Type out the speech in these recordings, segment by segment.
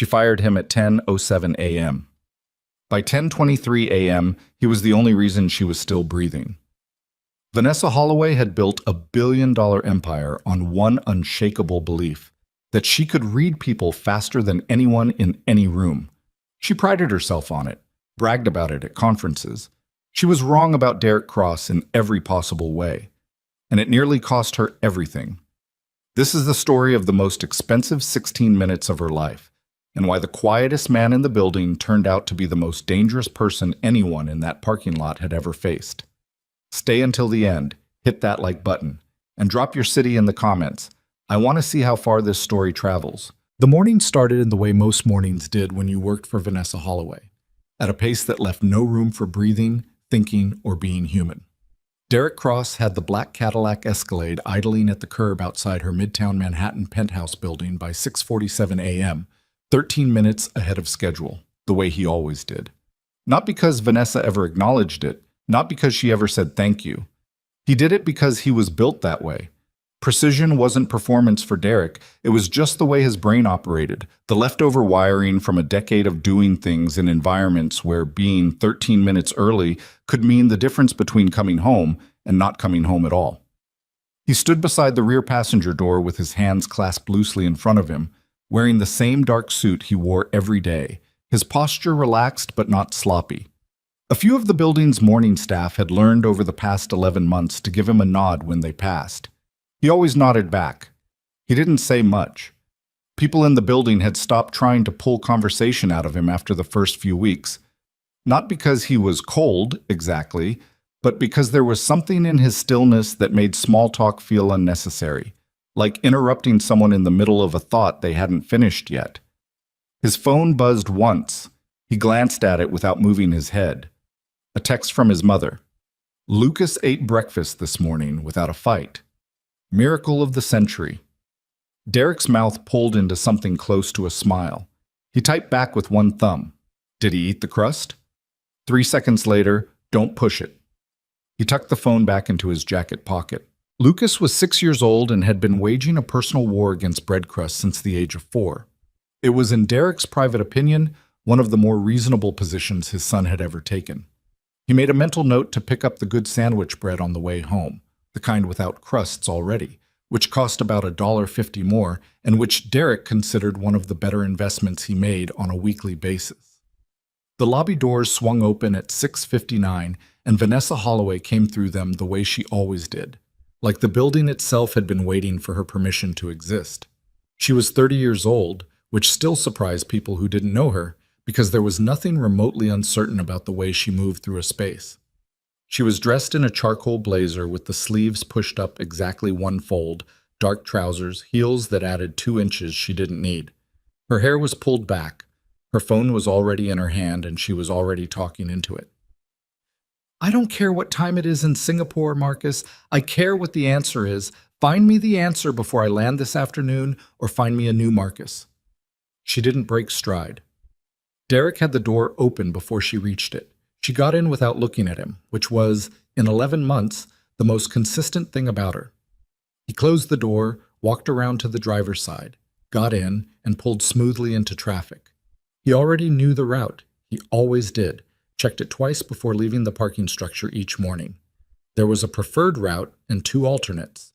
She fired him at 10:07 a.m. By 10:23 a.m., he was the only reason she was still breathing. Vanessa Holloway had built a billion-dollar empire on one unshakable belief, that she could read people faster than anyone in any room. She prided herself on it, bragged about it at conferences. She was wrong about Derek Cross in every possible way, and it nearly cost her everything. This is the story of the most expensive 16 minutes of her life, and why the quietest man in the building turned out to be the most dangerous person anyone in that parking lot had ever faced. Stay until the end, hit that like button, and drop your city in the comments. I want to see how far this story travels. The morning started in the way most mornings did when you worked for Vanessa Holloway, at a pace that left no room for breathing, thinking, or being human. Derek Cross had the black Cadillac Escalade idling at the curb outside her Midtown Manhattan penthouse building by 6:47 a.m., 13 minutes ahead of schedule, the way he always did. Not because Vanessa ever acknowledged it, not because she ever said thank you. He did it because he was built that way. Precision wasn't performance for Derek, it was just the way his brain operated, the leftover wiring from a decade of doing things in environments where being 13 minutes early could mean the difference between coming home and not coming home at all. He stood beside the rear passenger door with his hands clasped loosely in front of him, wearing the same dark suit he wore every day, his posture relaxed but not sloppy. A few of the building's morning staff had learned over the past 11 months to give him a nod when they passed. He always nodded back. He didn't say much. People in the building had stopped trying to pull conversation out of him after the first few weeks. Not because he was cold, exactly, but because there was something in his stillness that made small talk feel unnecessary, like interrupting someone in the middle of a thought they hadn't finished yet. His phone buzzed once. He glanced at it without moving his head. A text from his mother. Lucas ate breakfast this morning without a fight. Miracle of the century. Derek's mouth pulled into something close to a smile. He typed back with one thumb. Did he eat the crust? 3 seconds later, don't push it. He tucked the phone back into his jacket pocket. Lucas was 6 years old and had been waging a personal war against bread crusts since the age of 4. It was, in Derek's private opinion, one of the more reasonable positions his son had ever taken. He made a mental note to pick up the good sandwich bread on the way home, the kind without crusts already, which cost about $1.50 more, and which Derek considered one of the better investments he made on a weekly basis. The lobby doors swung open at 6:59, and Vanessa Holloway came through them the way she always did, like the building itself had been waiting for her permission to exist. She was 30 years old, which still surprised people who didn't know her, because there was nothing remotely uncertain about the way she moved through a space. She was dressed in a charcoal blazer with the sleeves pushed up exactly one fold, dark trousers, heels that added 2 inches she didn't need. Her hair was pulled back. Her phone was already in her hand and she was already talking into it. I don't care what time it is in Singapore, Marcus. I care what the answer is. Find me the answer before I land this afternoon, or find me a new Marcus. She didn't break stride. Derek had the door open before she reached it. She got in without looking at him, which was, in 11 months, the most consistent thing about her. He closed the door, walked around to the driver's side, got in, and pulled smoothly into traffic. He already knew the route. He always did. Checked it twice before leaving the parking structure each morning. There was a preferred route and 2 alternates.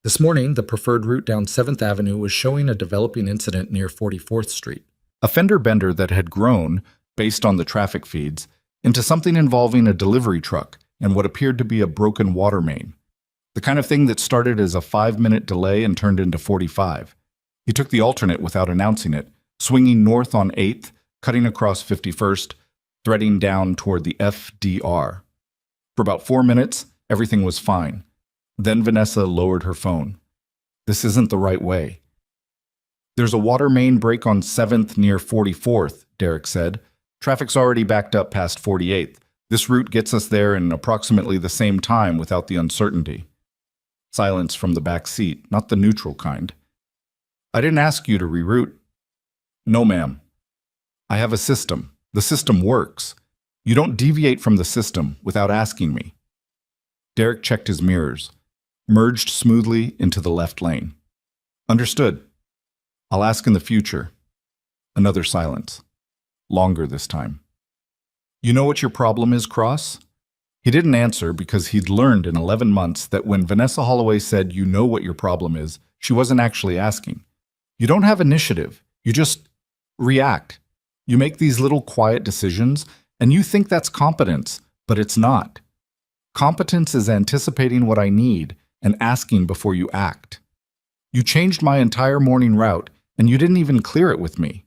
This morning, the preferred route down 7th Avenue was showing a developing incident near 44th Street. A fender bender that had grown, based on the traffic feeds, into something involving a delivery truck and what appeared to be a broken water main. The kind of thing that started as a 5-minute delay and turned into 45. He took the alternate without announcing it, swinging north on 8th, cutting across 51st, threading down toward the FDR. For about 4 minutes, everything was fine. Then Vanessa lowered her phone. This isn't the right way. There's a water main break on 7th near 44th, Derek said. Traffic's already backed up past 48th. This route gets us there in approximately the same time without the uncertainty. Silence from the back seat, not the neutral kind. I didn't ask you to reroute. No, ma'am. I have a system. The system works. You don't deviate from the system without asking me. Derek checked his mirrors, merged smoothly into the left lane. Understood. I'll ask in the future. Another silence. Longer this time. You know what your problem is, Cross? He didn't answer because he'd learned in 11 months that when Vanessa Holloway said you know what your problem is, she wasn't actually asking. You don't have initiative. You just react. You make these little quiet decisions, and you think that's competence, but it's not. Competence is anticipating what I need and asking before you act. You changed my entire morning route, and you didn't even clear it with me.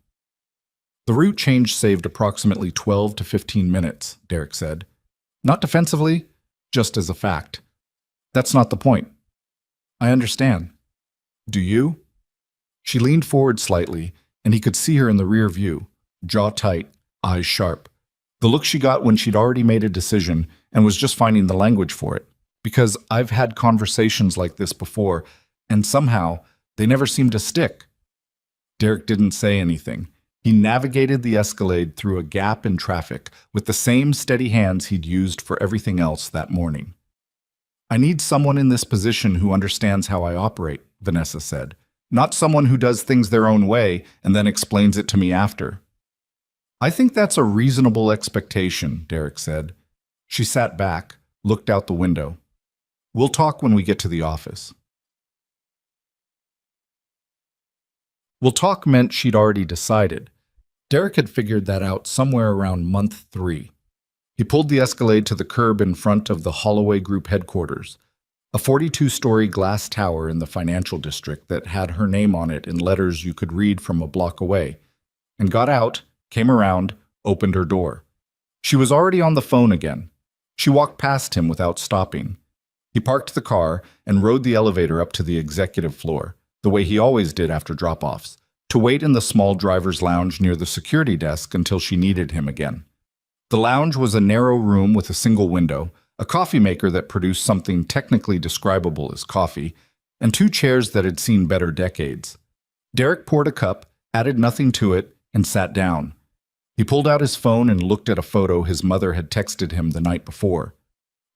The route change saved approximately 12 to 15 minutes, Derek said. Not defensively, just as a fact. That's not the point. I understand. Do you? She leaned forward slightly, and he could see her in the rear view, jaw tight, eyes sharp. The look she got when she'd already made a decision and was just finding the language for it. Because I've had conversations like this before, and somehow they never seem to stick. Derek didn't say anything. He navigated the Escalade through a gap in traffic with the same steady hands he'd used for everything else that morning. I need someone in this position who understands how I operate, Vanessa said. Not someone who does things their own way and then explains it to me after. I think that's a reasonable expectation, Derek said. She sat back, looked out the window. We'll talk when we get to the office. We'll talk meant she'd already decided. Derek had figured that out somewhere around month 3. He pulled the Escalade to the curb in front of the Holloway Group headquarters, a 42-story glass tower in the financial district that had her name on it in letters you could read from a block away, and got out, came around, opened her door. She was already on the phone again. She walked past him without stopping. He parked the car and rode the elevator up to the executive floor, the way he always did after drop-offs, to wait in the small driver's lounge near the security desk until she needed him again. The lounge was a narrow room with a single window, a coffee maker that produced something technically describable as coffee, and 2 chairs that had seen better decades. Derek poured a cup, added nothing to it, and sat down. He pulled out his phone and looked at a photo his mother had texted him the night before.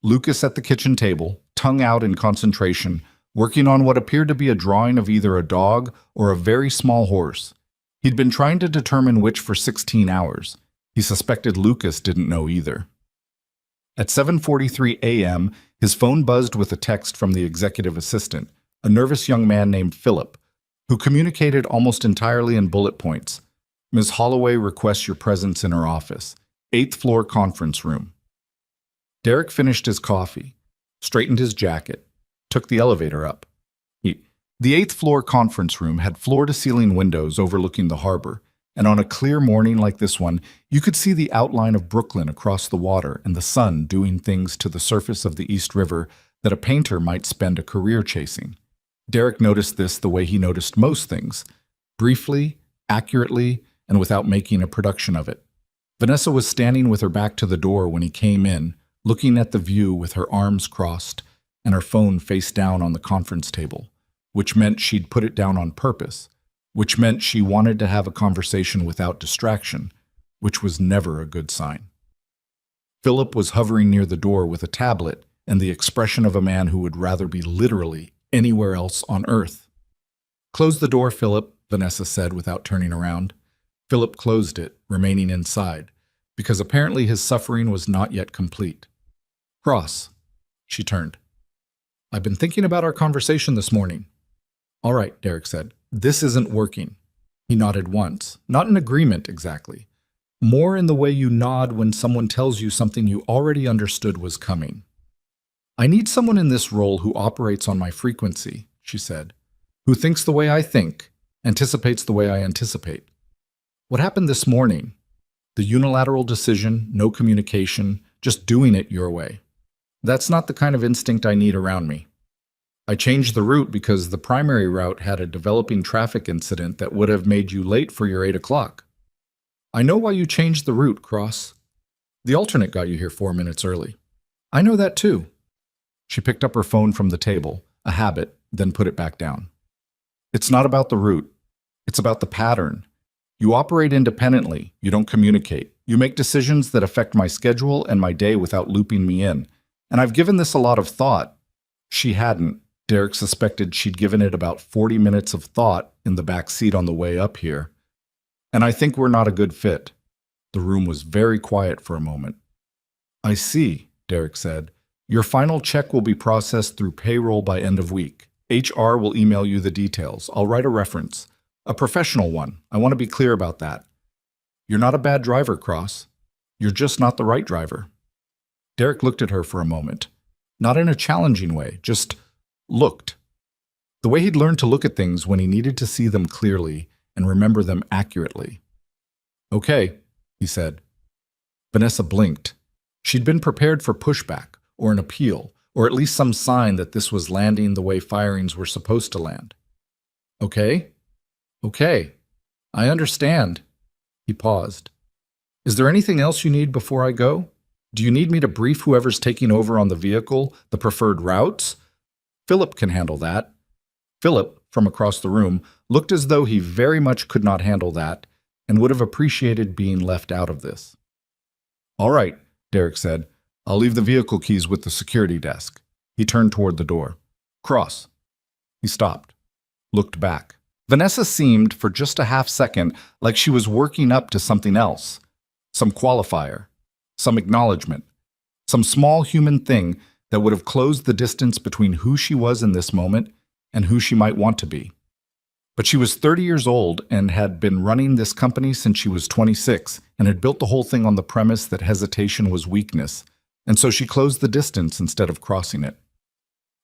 Lucas at the kitchen table, tongue out in concentration, working on what appeared to be a drawing of either a dog or a very small horse. He'd been trying to determine which for 16 hours. He suspected Lucas didn't know either. At 7:43 a.m., his phone buzzed with a text from the executive assistant, a nervous young man named Philip, who communicated almost entirely in bullet points. Ms. Holloway requests your presence in her office, 8th floor conference room. Derek finished his coffee, straightened his jacket, took the elevator up. The 8th floor conference room had floor-to-ceiling windows overlooking the harbor, and on a clear morning like this one, you could see the outline of Brooklyn across the water and the sun doing things to the surface of the East River that a painter might spend a career chasing. Derek noticed this the way he noticed most things, briefly, accurately, and without making a production of it. Vanessa was standing with her back to the door when he came in, looking at the view with her arms crossed and her phone face down on the conference table, which meant she'd put it down on purpose, which meant she wanted to have a conversation without distraction, which was never a good sign. Philip was hovering near the door with a tablet and the expression of a man who would rather be literally anywhere else on earth. Close the door, Philip, Vanessa said without turning around. Philip closed it, remaining inside, because apparently his suffering was not yet complete. Cross. She turned. I've been thinking about our conversation this morning. All right, Derek said. This isn't working. He nodded once, not in agreement exactly. More in the way you nod when someone tells you something you already understood was coming. I need someone in this role who operates on my frequency, she said, who thinks the way I think, anticipates the way I anticipate. What happened this morning? The unilateral decision, no communication, just doing it your way. That's not the kind of instinct I need around me. I changed the route because the primary route had a developing traffic incident that would have made you late for your 8 o'clock. I know why you changed the route, Cross. The alternate got you here 4 minutes early. I know that too. She picked up her phone from the table, a habit, then put it back down. It's not about the route. It's about the pattern. You operate independently. You don't communicate. You make decisions that affect my schedule and my day without looping me in. And I've given this a lot of thought. She hadn't. Derek suspected she'd given it about 40 minutes of thought in the back seat on the way up here. and I think we're not a good fit." The room was very quiet for a moment. "I see," Derek said. "Your final check will be processed through payroll by end of week. HR will email you the details. I'll write a reference. A professional one. I want to be clear about that. You're not a bad driver, Cross. You're just not the right driver." Derek looked at her for a moment. Not in a challenging way, just looked. The way he'd learned to look at things when he needed to see them clearly and remember them accurately. "Okay," he said. Vanessa blinked. She'd been prepared for pushback, or an appeal, or at least some sign that this was landing the way firings were supposed to land. "Okay? Okay. I understand." He paused. "Is there anything else you need before I go? Do you need me to brief whoever's taking over on the vehicle, the preferred routes? Philip can handle that." Philip, from across the room, looked as though he very much could not handle that and would have appreciated being left out of this. "All right," Derek said. "I'll leave the vehicle keys with the security desk." He turned toward the door. "Cross." He stopped, looked back. Vanessa seemed, for just a half second, like she was working up to something else. Some qualifier, some acknowledgement, some small human thing that would have closed the distance between who she was in this moment and who she might want to be. But she was 30 years old and had been running this company since she was 26 and had built the whole thing on the premise that hesitation was weakness, and so she closed the distance instead of crossing it.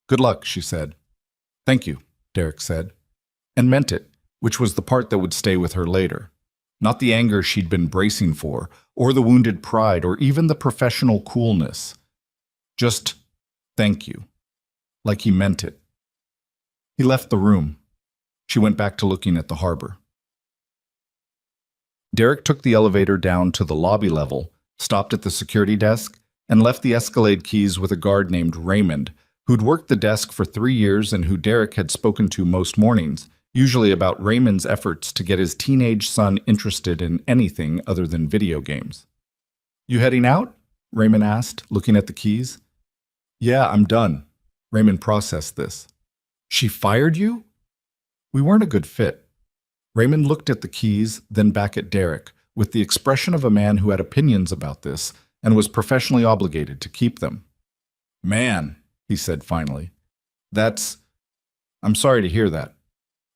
"Good luck," she said. "Thank you," Derek said, and meant it, which was the part that would stay with her later. Not the anger she'd been bracing for, or the wounded pride, or even the professional coolness. Just thank you, like he meant it. He left the room. She went back to looking at the harbor. Derek took the elevator down to the lobby level, stopped at the security desk, and left the Escalade keys with a guard named Raymond, who'd worked the desk for 3 years and who Derek had spoken to most mornings, usually about Raymond's efforts to get his teenage son interested in anything other than video games. "You heading out?" Raymond asked, looking at the keys. "Yeah, I'm done." Raymond processed this. "She fired you?" "We weren't a good fit." Raymond looked at the keys, then back at Derek, with the expression of a man who had opinions about this and was professionally obligated to keep them. "Man," he said finally, I'm sorry to hear that."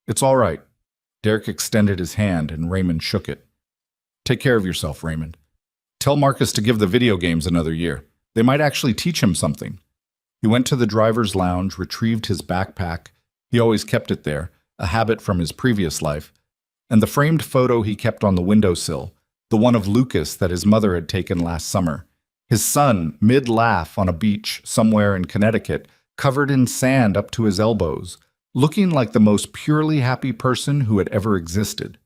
"It's all right." Derek extended his hand and Raymond shook it. "Take care of yourself, Raymond. Tell Marcus to give the video games another year. They might actually teach him something." He went to the driver's lounge, retrieved his backpack. He always kept it there, a habit from his previous life, and the framed photo he kept on the windowsill, the one of Lucas that his mother had taken last summer. His son, mid-laugh on a beach somewhere in Connecticut, covered in sand up to his elbows, looking like the most purely happy person who had ever existed.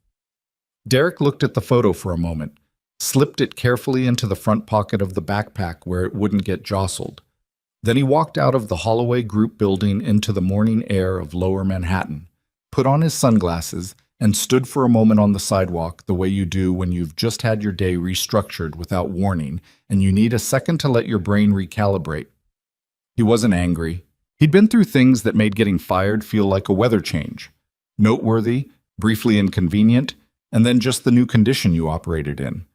Derek looked at the photo for a moment, slipped it carefully into the front pocket of the backpack where it wouldn't get jostled. Then he walked out of the Holloway Group building into the morning air of Lower Manhattan, put on his sunglasses, and stood for a moment on the sidewalk the way you do when you've just had your day restructured without warning and you need a second to let your brain recalibrate. He wasn't angry. He'd been through things that made getting fired feel like a weather change. Noteworthy, briefly inconvenient, and then just the new condition you operated in.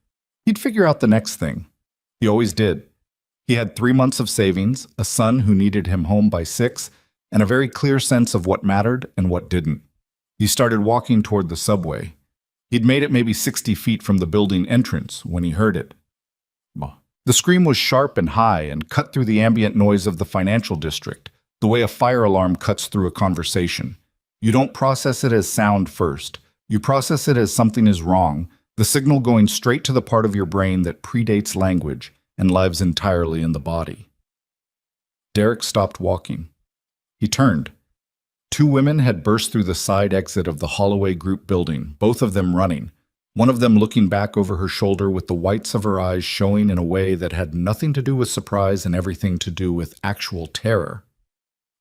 He'd figure out the next thing. He always did. He had 3 months of savings, a son who needed him home by 6, and a very clear sense of what mattered and what didn't. He started walking toward the subway. He'd made it maybe 60 feet from the building entrance when he heard it. The scream was sharp and high and cut through the ambient noise of the financial district, the way a fire alarm cuts through a conversation. You don't process it as sound first. You process it as something is wrong, the signal going straight to the part of your brain that predates language and lives entirely in the body. Derek stopped walking. He turned. 2 women had burst through the side exit of the Holloway Group building, both of them running, one of them looking back over her shoulder with the whites of her eyes showing in a way that had nothing to do with surprise and everything to do with actual terror.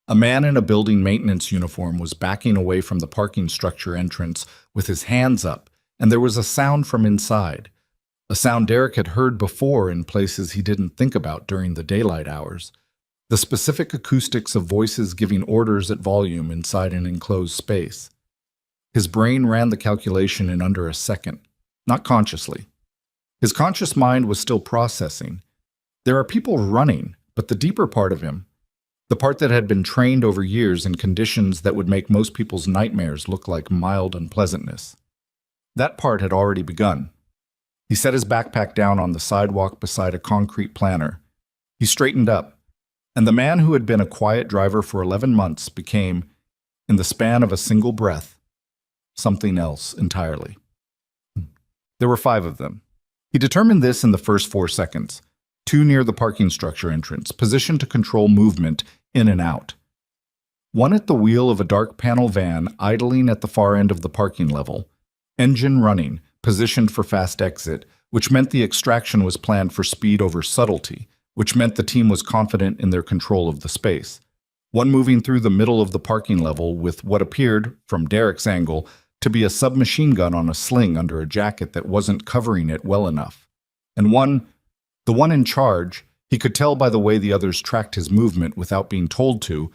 A man in a building maintenance uniform was backing away from the parking structure entrance with his hands up, and there was a sound from inside, a sound Derek had heard before in places he didn't think about during the daylight hours, the specific acoustics of voices giving orders at volume inside an enclosed space. His brain ran the calculation in under a second. not consciously. His conscious mind was still processing. There are people running, but the deeper part of him, the part that had been trained over years in conditions that would make most people's nightmares look like mild unpleasantness, that part had already begun. He set his backpack down on the sidewalk beside a concrete planter. He straightened up, and the man who had been a quiet driver for 11 months became, in the span of a single breath, something else entirely. There were 5 of them. He determined this in the first 4 seconds, 2 near the parking structure entrance, positioned to control movement in and out. 1 at the wheel of a dark panel van idling at the far end of the parking level, engine running, positioned for fast exit, which meant the extraction was planned for speed over subtlety, which meant the team was confident in their control of the space. 1 moving through the middle of the parking level with what appeared, from Derek's angle, to be a submachine gun on a sling under a jacket that wasn't covering it well enough. And the one in charge, he could tell by the way the others tracked his movement without being told to,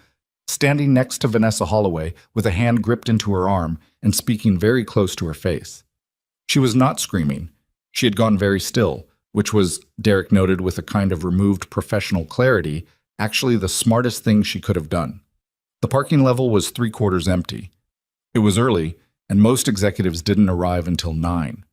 standing next to Vanessa Holloway with a hand gripped into her arm and speaking very close to her face. She was not screaming. She had gone very still, which was, Derek noted with a kind of removed professional clarity, actually the smartest thing she could have done. The parking level was 3/4 empty. It was early, and most executives didn't arrive until 9.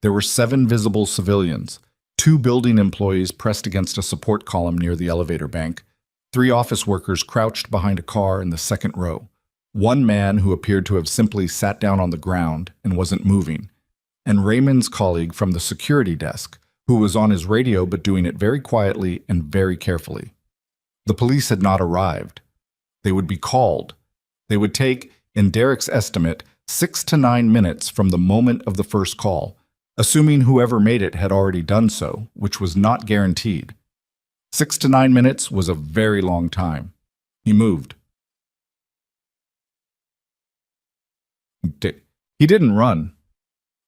There were 7 visible civilians, 2 building employees pressed against a support column near the elevator bank, 3 office workers crouched behind a car in the second row, 1 man who appeared to have simply sat down on the ground and wasn't moving, and Raymond's colleague from the security desk, who was on his radio but doing it very quietly and very carefully. The police had not arrived. They would be called. They would take, in Derek's estimate, 6 to 9 minutes from the moment of the first call, assuming whoever made it had already done so, which was not guaranteed. 6 to 9 minutes was a very long time. He moved. He didn't run.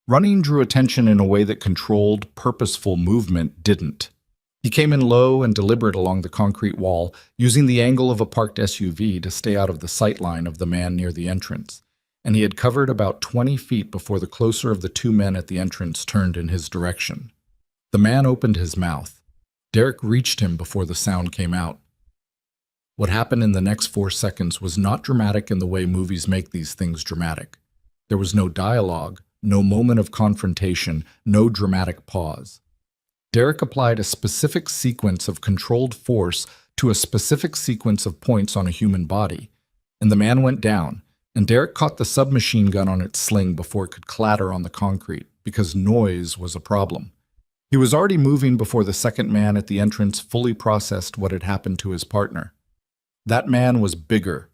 Running drew attention in a way that controlled, purposeful movement didn't. He came in low and deliberate along the concrete wall, using the angle of a parked SUV to stay out of the sight line of the man near the entrance, and he had covered about 20 feet before the closer of the 2 men at the entrance turned in his direction. The man opened his mouth. Derek reached him before the sound came out. What happened in the next 4 seconds was not dramatic in the way movies make these things dramatic. There was no dialogue, no moment of confrontation, no dramatic pause. Derek applied a specific sequence of controlled force to a specific sequence of points on a human body, and the man went down, and Derek caught the submachine gun on its sling before it could clatter on the concrete, because noise was a problem. He was already moving before the second man at the entrance fully processed what had happened to his partner. That man was bigger,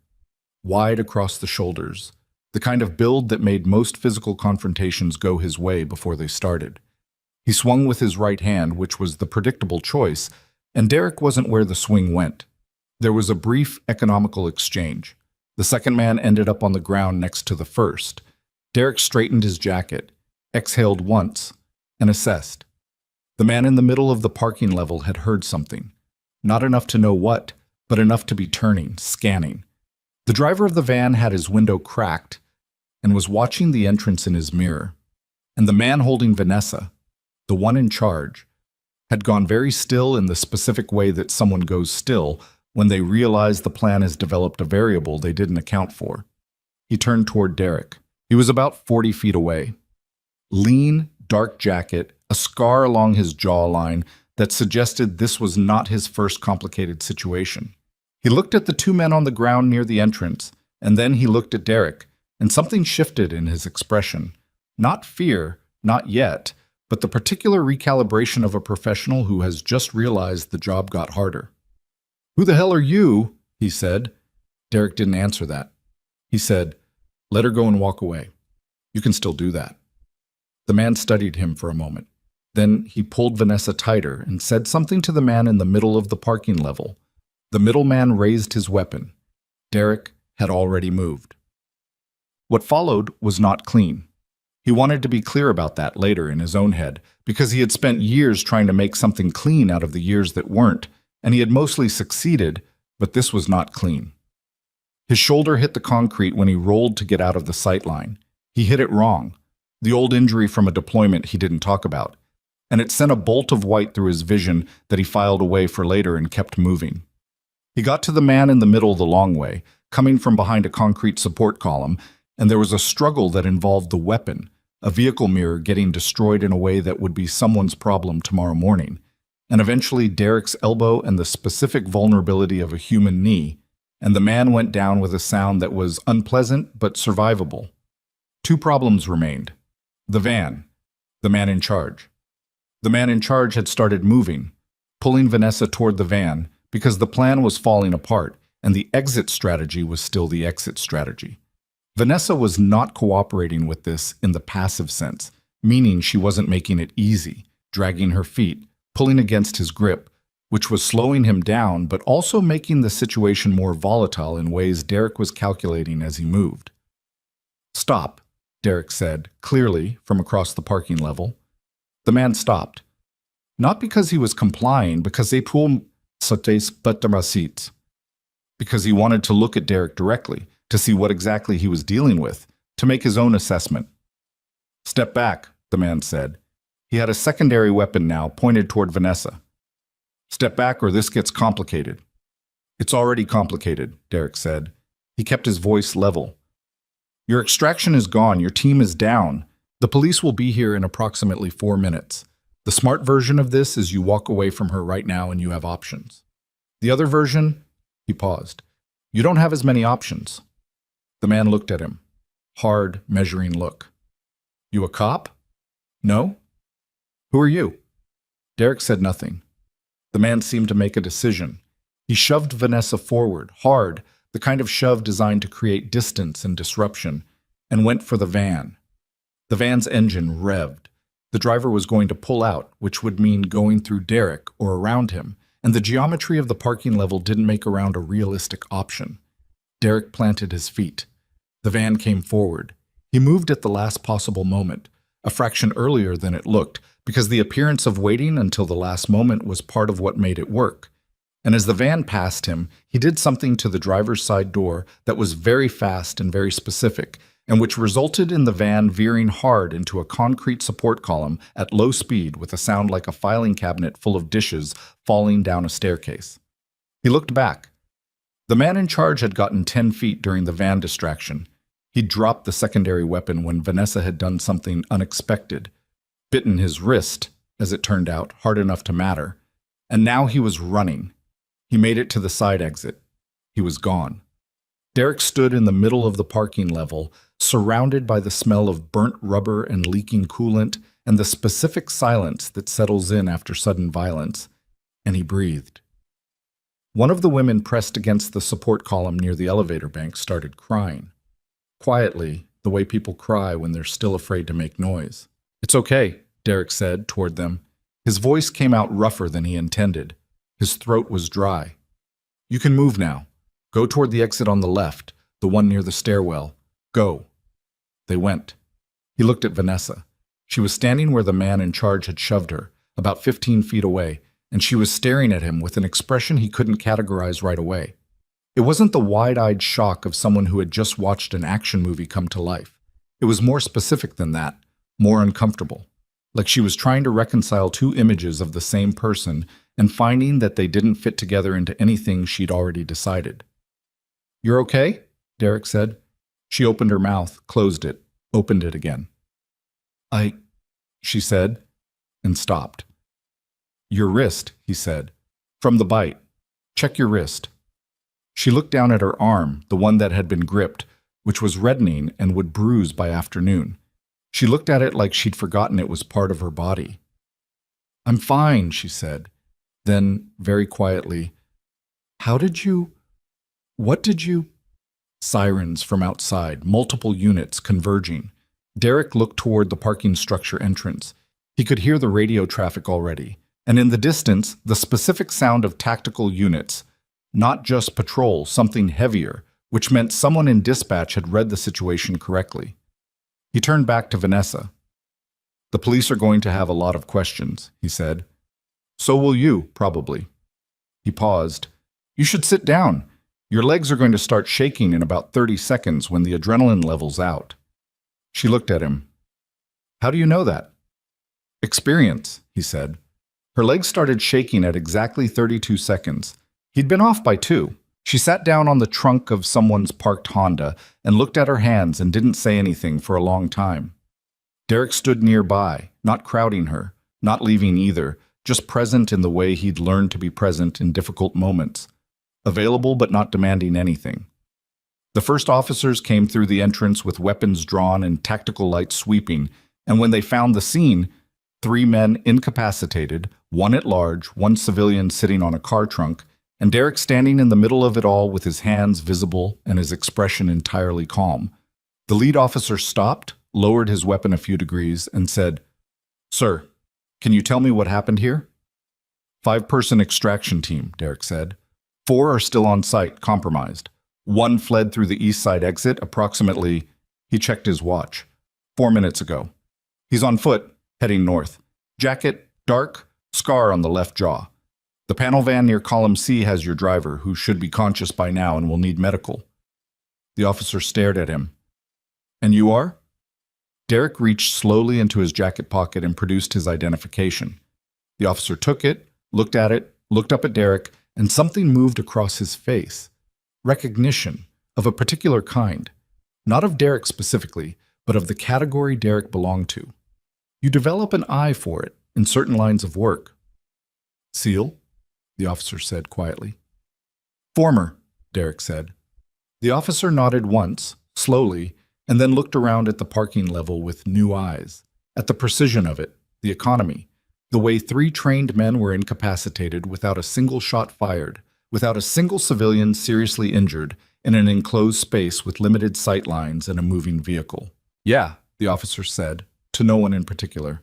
wide across the shoulders, the kind of build that made most physical confrontations go his way before they started. He swung with his right hand, which was the predictable choice, and Derek wasn't where the swing went. There was a brief economical exchange. The second man ended up on the ground next to the first. Derek straightened his jacket, exhaled once, and assessed. The man in the middle of the parking level had heard something. Not enough to know what, but enough to be turning, scanning. The driver of the van had his window cracked and was watching the entrance in his mirror. And the man holding Vanessa, the one in charge, had gone very still in the specific way that someone goes still when they realize the plan has developed a variable they didn't account for. He turned toward Derek. He was about 40 feet away. Lean, dark jacket, a scar along his jawline that suggested this was not his first complicated situation. He looked at the 2 men on the ground near the entrance, and then he looked at Derek, and something shifted in his expression. Not fear, not yet, but the particular recalibration of a professional who has just realized the job got harder. "Who the hell are you?" he said. Derek didn't answer that. He said, "Let her go and walk away. You can still do that." The man studied him for a moment. Then he pulled Vanessa tighter and said something to the man in the middle of the parking level. The middleman raised his weapon. Derek had already moved. What followed was not clean. He wanted to be clear about that later in his own head, because he had spent years trying to make something clean out of the years that weren't, and he had mostly succeeded, but this was not clean. His shoulder hit the concrete when he rolled to get out of the sight line. He hit it wrong. the old injury from a deployment he didn't talk about, and it sent a bolt of white through his vision that he filed away for later and kept moving. He got to the man in the middle the long way, coming from behind a concrete support column, and there was a struggle that involved the weapon, a vehicle mirror getting destroyed in a way that would be someone's problem tomorrow morning, and eventually Derek's elbow and the specific vulnerability of a human knee, and the man went down with a sound that was unpleasant but survivable. Two problems remained. The van. The man in charge. The man in charge had started moving, pulling Vanessa toward the van because the plan was falling apart and the exit strategy was still the exit strategy. Vanessa was not cooperating with this in the passive sense, meaning she wasn't making it easy, dragging her feet, pulling against his grip, which was slowing him down but also making the situation more volatile in ways Derek was calculating as he moved. "Stop," Derek said, clearly from across the parking level. The man stopped. Not because he was complying, because they pulled sautes batamasit, because he wanted to look at Derek directly, to see what exactly he was dealing with, to make his own assessment. "Step back," the man said. He had a secondary weapon now pointed toward Vanessa. "Step back or this gets complicated." "It's already complicated," Derek said. He kept his voice level. "Your extraction is gone. Your team is down. The police will be here in approximately 4 minutes. The smart version of this is you walk away from her right now and you have options. The other version," he paused, "you don't have as many options." The man looked at him. Hard, measuring look. "You a cop?" "No." "Who are you?" Derek said nothing. The man seemed to make a decision. He shoved Vanessa forward, hard, the kind of shove designed to create distance and disruption, and went for the van. The van's engine revved. The driver was going to pull out, which would mean going through Derek or around him, and the geometry of the parking level didn't make around a realistic option. Derek planted his feet. The van came forward. He moved at the last possible moment, a fraction earlier than it looked, because the appearance of waiting until the last moment was part of what made it work. And as the van passed him, he did something to the driver's side door that was very fast and very specific, and which resulted in the van veering hard into a concrete support column at low speed with a sound like a filing cabinet full of dishes falling down a staircase. He looked back. The man in charge had gotten 10 feet during the van distraction. He'd dropped the secondary weapon when Vanessa had done something unexpected, bitten his wrist, as it turned out, hard enough to matter, and now he was running. He made it to the side exit. He was gone. Derek stood in the middle of the parking level, surrounded by the smell of burnt rubber and leaking coolant and the specific silence that settles in after sudden violence, and he breathed. One of the women pressed against the support column near the elevator bank started crying. Quietly, the way people cry when they're still afraid to make noise. "It's okay," Derek said toward them. His voice came out rougher than he intended. His throat was dry. "You can move now. Go toward the exit on the left, the one near the stairwell. Go." They went. He looked at Vanessa. She was standing where the man in charge had shoved her, about 15 feet away, and she was staring at him with an expression he couldn't categorize right away. It wasn't the wide-eyed shock of someone who had just watched an action movie come to life. It was more specific than that, more uncomfortable. Like she was trying to reconcile two images of the same person and finding that they didn't fit together into anything she'd already decided. "You're okay?" Derek said. She opened her mouth, closed it, opened it again. She said, and stopped. "Your wrist," he said. "From the bite. Check your wrist." She looked down at her arm, the one that had been gripped, which was reddening and would bruise by afternoon. She looked at it like she'd forgotten it was part of her body. "I'm fine," she said. Then, very quietly, What did you? Sirens from outside, multiple units converging. Derek looked toward the parking structure entrance. He could hear the radio traffic already, and in the distance, the specific sound of tactical units. Not just patrol, something heavier, which meant someone in dispatch had read the situation correctly. He turned back to Vanessa. "The police are going to have a lot of questions," he said. "So will you, probably." He paused. "You should sit down. Your legs are going to start shaking in about 30 seconds when the adrenaline level's out." She looked at him. How do you know that? Experience, he said. Her legs started shaking at exactly 32 seconds. He'd been off by 2. She sat down on the trunk of someone's parked Honda and looked at her hands and didn't say anything for a long time. Derek stood nearby, not crowding her, not leaving either, just present in the way he'd learned to be present in difficult moments, available but not demanding anything. The first officers came through the entrance with weapons drawn and tactical lights sweeping, and when they found the scene, 3 men incapacitated, 1 at large, 1 civilian sitting on a car trunk, and Derek standing in the middle of it all with his hands visible and his expression entirely calm. The lead officer stopped, lowered his weapon a few degrees, and said, "Sir, can you tell me what happened here?" 5-person extraction team, Derek said. 4 are still on site, compromised. 1 fled through the east side exit approximately, he checked his watch, 4 minutes ago. He's on foot, heading north. Jacket, dark, scar on the left jaw. The panel van near column C has your driver, who should be conscious by now and will need medical. The officer stared at him. "And you are?" Derek reached slowly into his jacket pocket and produced his identification. The officer took it, looked at it, looked up at Derek, and something moved across his face. Recognition of a particular kind. Not of Derek specifically, but of the category Derek belonged to. You develop an eye for it in certain lines of work. "SEAL?" the officer said quietly. "Former," Derek said. The officer nodded once, slowly, and then looked around at the parking level with new eyes, at the precision of it, the economy, the way 3 trained men were incapacitated without a single shot fired, without a single civilian seriously injured, in an enclosed space with limited sight lines and a moving vehicle. "Yeah," the officer said, to no one in particular.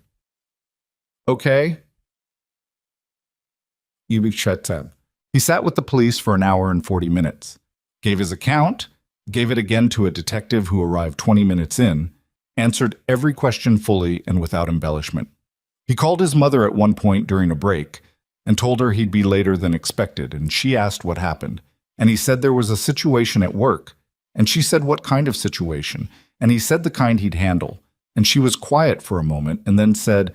"Okay." He sat with the police for an hour and 40 minutes, gave his account, gave it again to a detective who arrived 20 minutes in, answered every question fully and without embellishment. He called his mother at one point during a break and told her he'd be later than expected, and she asked what happened, and he said there was a situation at work, and she said what kind of situation, and he said the kind he'd handle, and she was quiet for a moment and then said,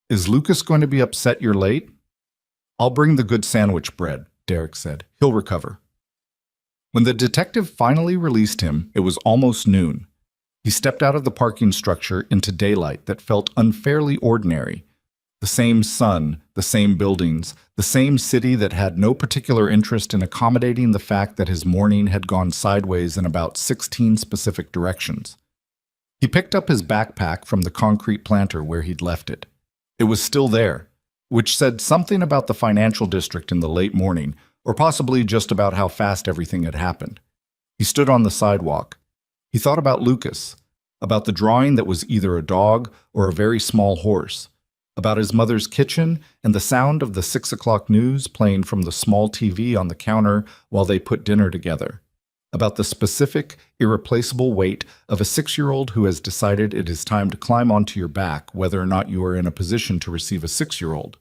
"Is Lucas going to be upset you're late?" "I'll bring the good sandwich bread," Derek said. "He'll recover." When the detective finally released him, it was almost noon. He stepped out of the parking structure into daylight that felt unfairly ordinary. The same sun, the same buildings, the same city that had no particular interest in accommodating the fact that his morning had gone sideways in about 16 specific directions. He picked up his backpack from the concrete planter where he'd left it. It was still there, which said something about the financial district in the late morning, or possibly just about how fast everything had happened. He stood on the sidewalk. He thought about Lucas, about the drawing that was either a dog or a very small horse, about his mother's kitchen and the sound of the 6 o'clock news playing from the small TV on the counter while they put dinner together, about the specific, irreplaceable weight of a 6-year-old who has decided it is time to climb onto your back whether or not you are in a position to receive a 6-year-old.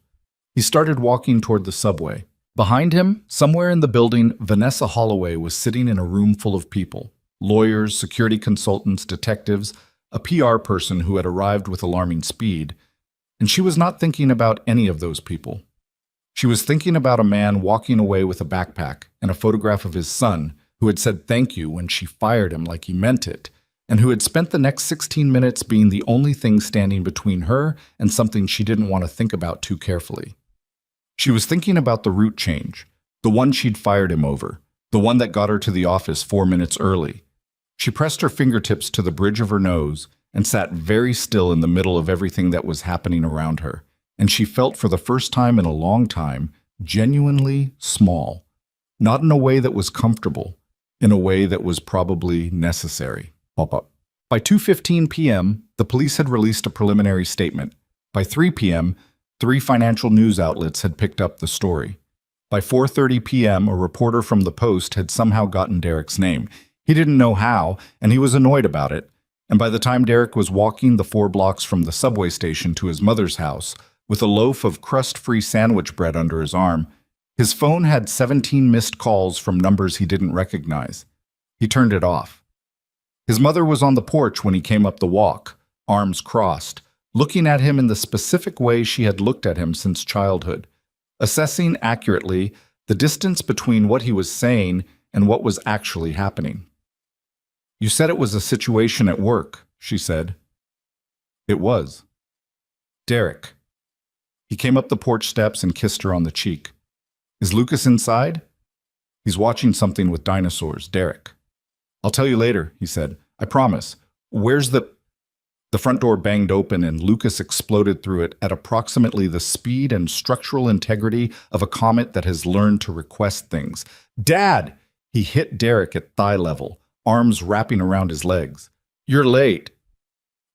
He started walking toward the subway. Behind him, somewhere in the building, Vanessa Holloway was sitting in a room full of people. Lawyers, security consultants, detectives, a PR person who had arrived with alarming speed, and she was not thinking about any of those people. She was thinking about a man walking away with a backpack and a photograph of his son who had said thank you when she fired him like he meant it, and who had spent the next 16 minutes being the only thing standing between her and something she didn't want to think about too carefully. She was thinking about the route change, the one she'd fired him over, the one that got her to the office 4 minutes early. She pressed her fingertips to the bridge of her nose and sat very still in the middle of everything that was happening around her, and she felt for the first time in a long time genuinely small, not in a way that was comfortable, in a way that was probably necessary. Pop-up. By 2:15 p.m., the police had released a preliminary statement. By 3 p.m., 3 financial news outlets had picked up the story. By 4:30 p.m., a reporter from the Post had somehow gotten Derek's name. He didn't know how, and he was annoyed about it. And by the time Derek was walking the 4 blocks from the subway station to his mother's house, with a loaf of crust-free sandwich bread under his arm, his phone had 17 missed calls from numbers he didn't recognize. He turned it off. His mother was on the porch when he came up the walk, arms crossed, looking at him in the specific way she had looked at him since childhood, assessing accurately the distance between what he was saying and what was actually happening. "You said it was a situation at work," she said. "It was." "Derek." He came up the porch steps and kissed her on the cheek. "Is Lucas inside?" "He's watching something with dinosaurs, Derek." "I'll tell you later," he said. "I promise. Where's the—" The front door banged open and Lucas exploded through it at approximately the speed and structural integrity of a comet that has learned to request things. "Dad!" He hit Derek at thigh level, arms wrapping around his legs. "You're late."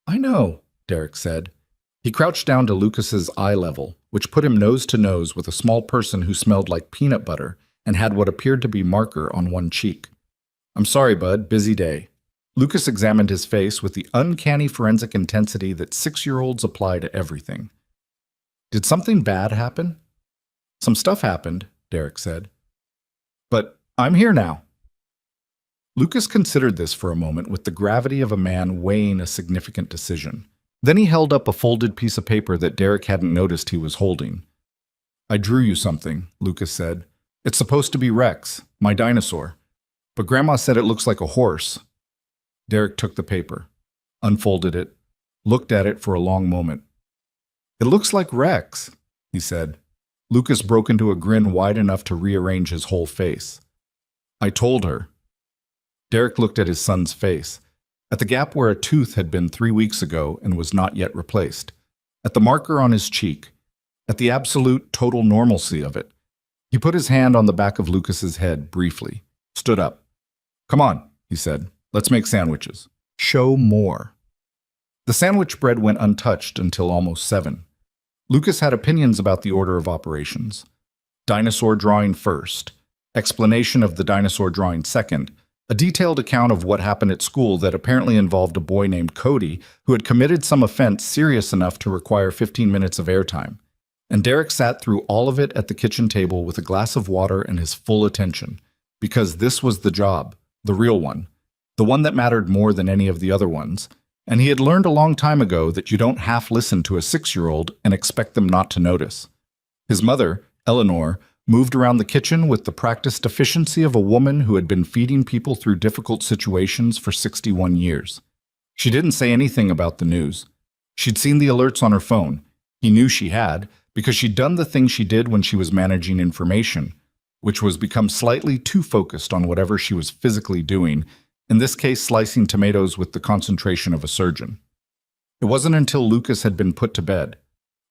"I know," Derek said. He crouched down to Lucas's eye level, which put him nose to nose with a small person who smelled like peanut butter and had what appeared to be marker on one cheek. "I'm sorry, bud. Busy day." Lucas examined his face with the uncanny forensic intensity that 6-year-olds apply to everything. "Did something bad happen?" "Some stuff happened," Derek said. "But I'm here now." Lucas considered this for a moment with the gravity of a man weighing a significant decision. Then he held up a folded piece of paper that Derek hadn't noticed he was holding. "I drew you something," Lucas said. "It's supposed to be Rex, my dinosaur. But Grandma said it looks like a horse." Derek took the paper, unfolded it, looked at it for a long moment. "It looks like Rex," he said. Lucas broke into a grin wide enough to rearrange his whole face. "I told her." Derek looked at his son's face, at the gap where a tooth had been 3 weeks ago and was not yet replaced, at the marker on his cheek, at the absolute total normalcy of it. He put his hand on the back of Lucas's head briefly, stood up. "Come on," he said. "Let's make sandwiches. Show more." The sandwich bread went untouched until almost 7. Lucas had opinions about the order of operations. Dinosaur drawing first, explanation of the dinosaur drawing second, a detailed account of what happened at school that apparently involved a boy named Cody who had committed some offense serious enough to require 15 minutes of airtime. And Derek sat through all of it at the kitchen table with a glass of water and his full attention, because this was the job, the real one, the one that mattered more than any of the other ones, and he had learned a long time ago that you don't half listen to a 6-year-old and expect them not to notice. His mother, Eleanor, moved around the kitchen with the practiced efficiency of a woman who had been feeding people through difficult situations for 61 years. She didn't say anything about the news. She'd seen the alerts on her phone. He knew she had, because she'd done the thing she did when she was managing information, which was become slightly too focused on whatever she was physically doing, in this case slicing tomatoes with the concentration of a surgeon. It wasn't until Lucas had been put to bed,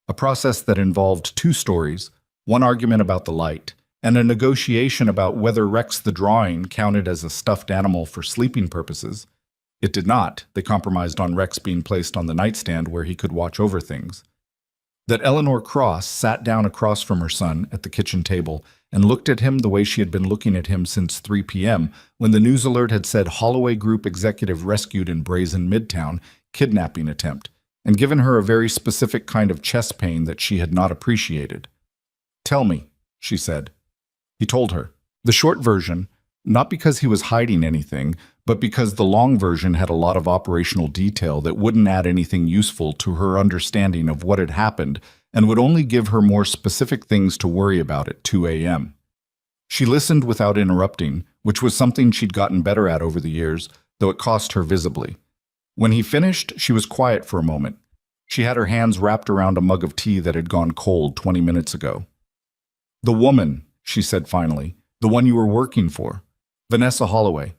a process that involved 2 stories, one argument about the light, and a negotiation about whether Rex the drawing counted as a stuffed animal for sleeping purposes. It did not. They compromised on Rex being placed on the nightstand where he could watch over things. That Eleanor Cross sat down across from her son at the kitchen table and looked at him the way she had been looking at him since 3 p.m. when the news alert had said Holloway Group executive rescued in Brazen Midtown, kidnapping attempt, and given her a very specific kind of chest pain that she had not appreciated. "Tell me," she said. He told her. The short version, not because he was hiding anything, but because the long version had a lot of operational detail that wouldn't add anything useful to her understanding of what had happened and would only give her more specific things to worry about at 2 a.m. She listened without interrupting, which was something she'd gotten better at over the years, though it cost her visibly. When he finished, she was quiet for a moment. She had her hands wrapped around a mug of tea that had gone cold 20 minutes ago. "The woman," she said finally, "the one you were working for, Vanessa Holloway.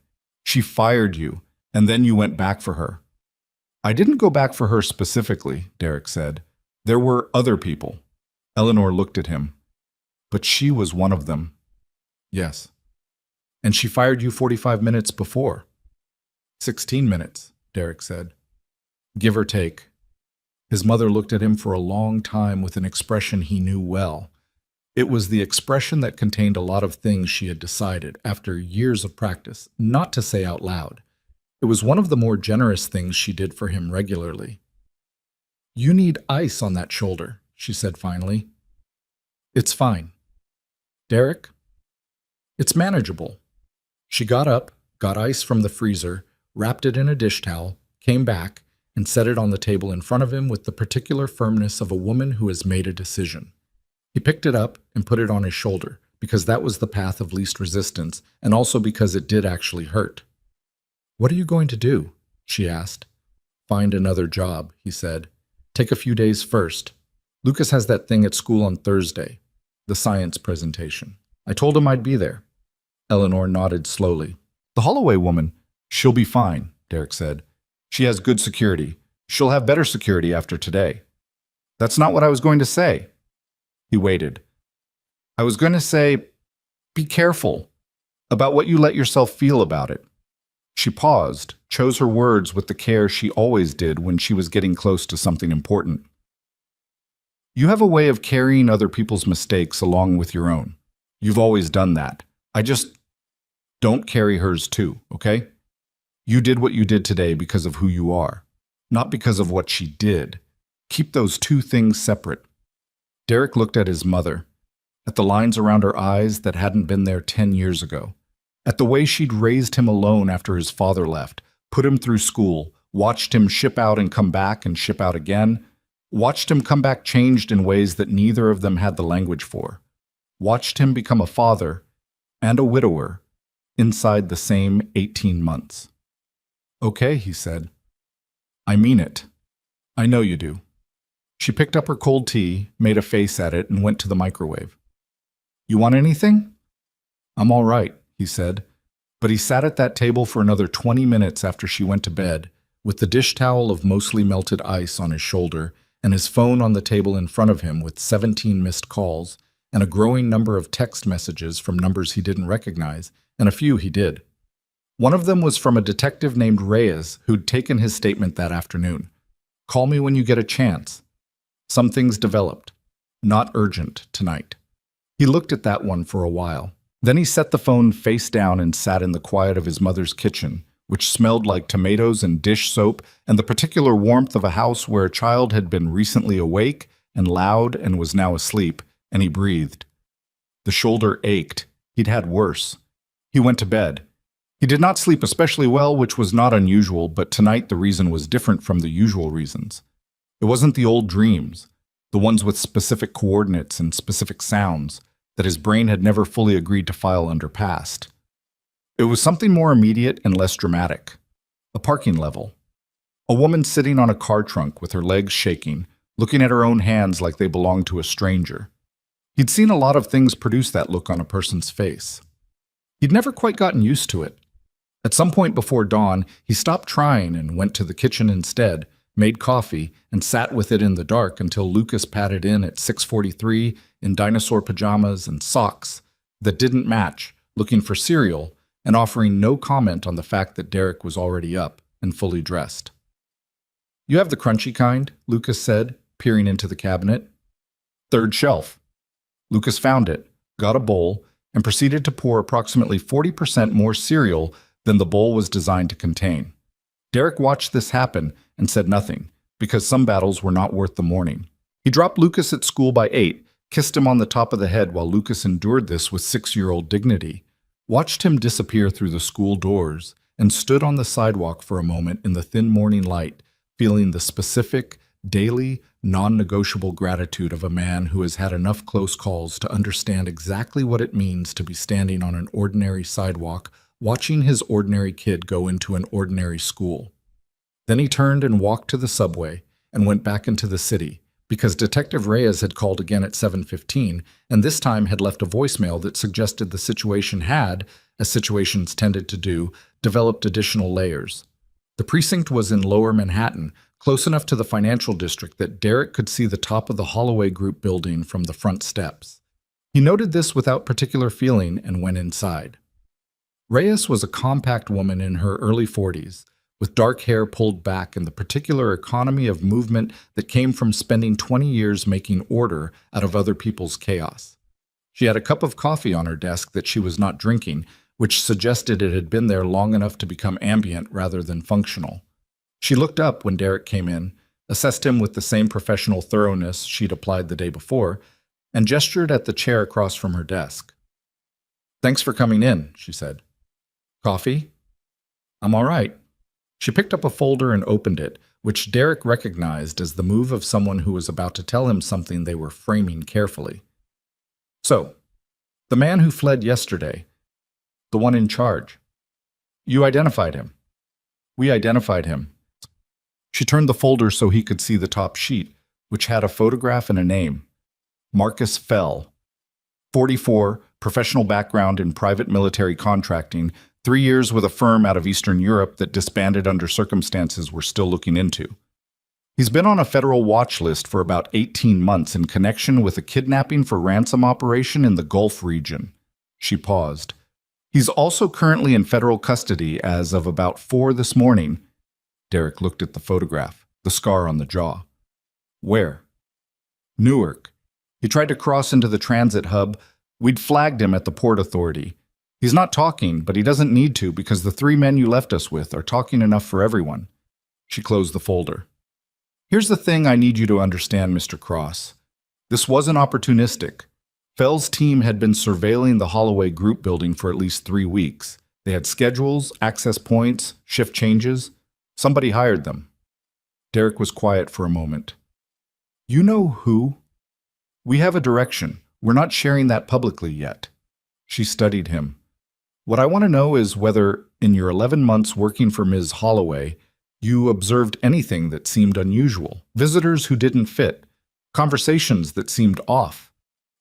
She fired you, and then you went back for her." "I didn't go back for her specifically," Derek said. "There were other people." Eleanor looked at him. "But she was one of them." "Yes." "And she fired you 45 minutes before." 16 minutes, Derek said. "Give or take." His mother looked at him for a long time with an expression he knew well. It was the expression that contained a lot of things she had decided, after years of practice, not to say out loud. It was one of the more generous things she did for him regularly. "You need ice on that shoulder," she said finally. "It's fine." "Derek?" "It's manageable." She got up, got ice from the freezer, wrapped it in a dish towel, came back, and set it on the table in front of him with the particular firmness of a woman who has made a decision. He picked it up and put it on his shoulder, because that was the path of least resistance, and also because it did actually hurt. "What are you going to do?" she asked. "Find another job," he said. "Take a few days first. Lucas has that thing at school on Thursday, the science presentation. I told him I'd be there." Eleanor nodded slowly. "The Holloway woman, she'll be fine," Derek said. "She has good security. She'll have better security after today." "That's not what I was going to say." He waited. "I was going to say, be careful about what you let yourself feel about it." She paused, chose her words with the care she always did when she was getting close to something important. "You have a way of carrying other people's mistakes along with your own. You've always done that. Don't carry hers too, okay? You did what you did today because of who you are, not because of what she did. Keep those two things separate." Derek looked at his mother, at the lines around her eyes that hadn't been there 10 years ago, at the way she'd raised him alone after his father left, put him through school, watched him ship out and come back and ship out again, watched him come back changed in ways that neither of them had the language for, watched him become a father and a widower inside the same 18 months. "Okay," he said. "I mean it. I know you do." She picked up her cold tea, made a face at it, and went to the microwave. "You want anything?" "I'm all right," he said, but he sat at that table for another 20 minutes after she went to bed, with the dish towel of mostly melted ice on his shoulder and his phone on the table in front of him with 17 missed calls and a growing number of text messages from numbers he didn't recognize, and a few he did. One of them was from a detective named Reyes who'd taken his statement that afternoon. "Call me when you get a chance. Some things developed. Not urgent tonight." He looked at that one for a while. Then he set the phone face down and sat in the quiet of his mother's kitchen, which smelled like tomatoes and dish soap and the particular warmth of a house where a child had been recently awake and loud and was now asleep, and he breathed. The shoulder ached. He'd had worse. He went to bed. He did not sleep especially well, which was not unusual, but tonight the reason was different from the usual reasons. It wasn't the old dreams, the ones with specific coordinates and specific sounds that his brain had never fully agreed to file under past. It was something more immediate and less dramatic. A parking level. A woman sitting on a car trunk with her legs shaking, looking at her own hands like they belonged to a stranger. He'd seen a lot of things produce that look on a person's face. He'd never quite gotten used to it. At some point before dawn, he stopped trying and went to the kitchen instead, made coffee, and sat with it in the dark until Lucas padded in at 6:43 in dinosaur pajamas and socks that didn't match, looking for cereal and offering no comment on the fact that Derek was already up and fully dressed. "You have the crunchy kind," Lucas said, peering into the cabinet. "Third shelf." Lucas found it, got a bowl, and proceeded to pour approximately 40% more cereal than the bowl was designed to contain. Derek watched this happen and said nothing, because some battles were not worth the mourning. He dropped Lucas at school by 8, kissed him on the top of the head while Lucas endured this with 6-year-old dignity, watched him disappear through the school doors, and stood on the sidewalk for a moment in the thin morning light, feeling the specific, daily, non-negotiable gratitude of a man who has had enough close calls to understand exactly what it means to be standing on an ordinary sidewalk, watching his ordinary kid go into an ordinary school. Then he turned and walked to the subway and went back into the city, because Detective Reyes had called again at 7:15, and this time had left a voicemail that suggested the situation had, as situations tended to do, developed additional layers. The precinct was in Lower Manhattan, close enough to the financial district that Derek could see the top of the Holloway Group building from the front steps. He noted this without particular feeling and went inside. Reyes was a compact woman in her early 40s, with dark hair pulled back and the particular economy of movement that came from spending 20 years making order out of other people's chaos. She had a cup of coffee on her desk that she was not drinking, which suggested it had been there long enough to become ambient rather than functional. She looked up when Derek came in, assessed him with the same professional thoroughness she'd applied the day before, and gestured at the chair across from her desk. "Thanks for coming in," she said. "Coffee?" "I'm all right." She picked up a folder and opened it, which Derek recognized as the move of someone who was about to tell him something they were framing carefully. So, the man who fled yesterday, the one in charge. You identified him. We identified him. She turned the folder so he could see the top sheet, which had a photograph and a name. Marcus Fell. 44, professional background in private military contracting, 3 years with a firm out of Eastern Europe that disbanded under circumstances we're still looking into. He's been on a federal watch list for about 18 months in connection with a kidnapping for ransom operation in the Gulf region. She paused. He's also currently in federal custody as of about 4 this morning. Derek looked at the photograph, the scar on the jaw. Where? Newark. He tried to cross into the transit hub. We'd flagged him at the Port Authority. He's not talking, but he doesn't need to because the 3 men you left us with are talking enough for everyone. She closed the folder. Here's the thing I need you to understand, Mr. Cross. This wasn't opportunistic. Fell's team had been surveilling the Holloway Group building for at least 3 weeks. They had schedules, access points, shift changes. Somebody hired them. Derek was quiet for a moment. You know who? We have a direction. We're not sharing that publicly yet. She studied him. What I want to know is whether, in your 11 months working for Ms. Holloway, you observed anything that seemed unusual. Visitors who didn't fit. Conversations that seemed off.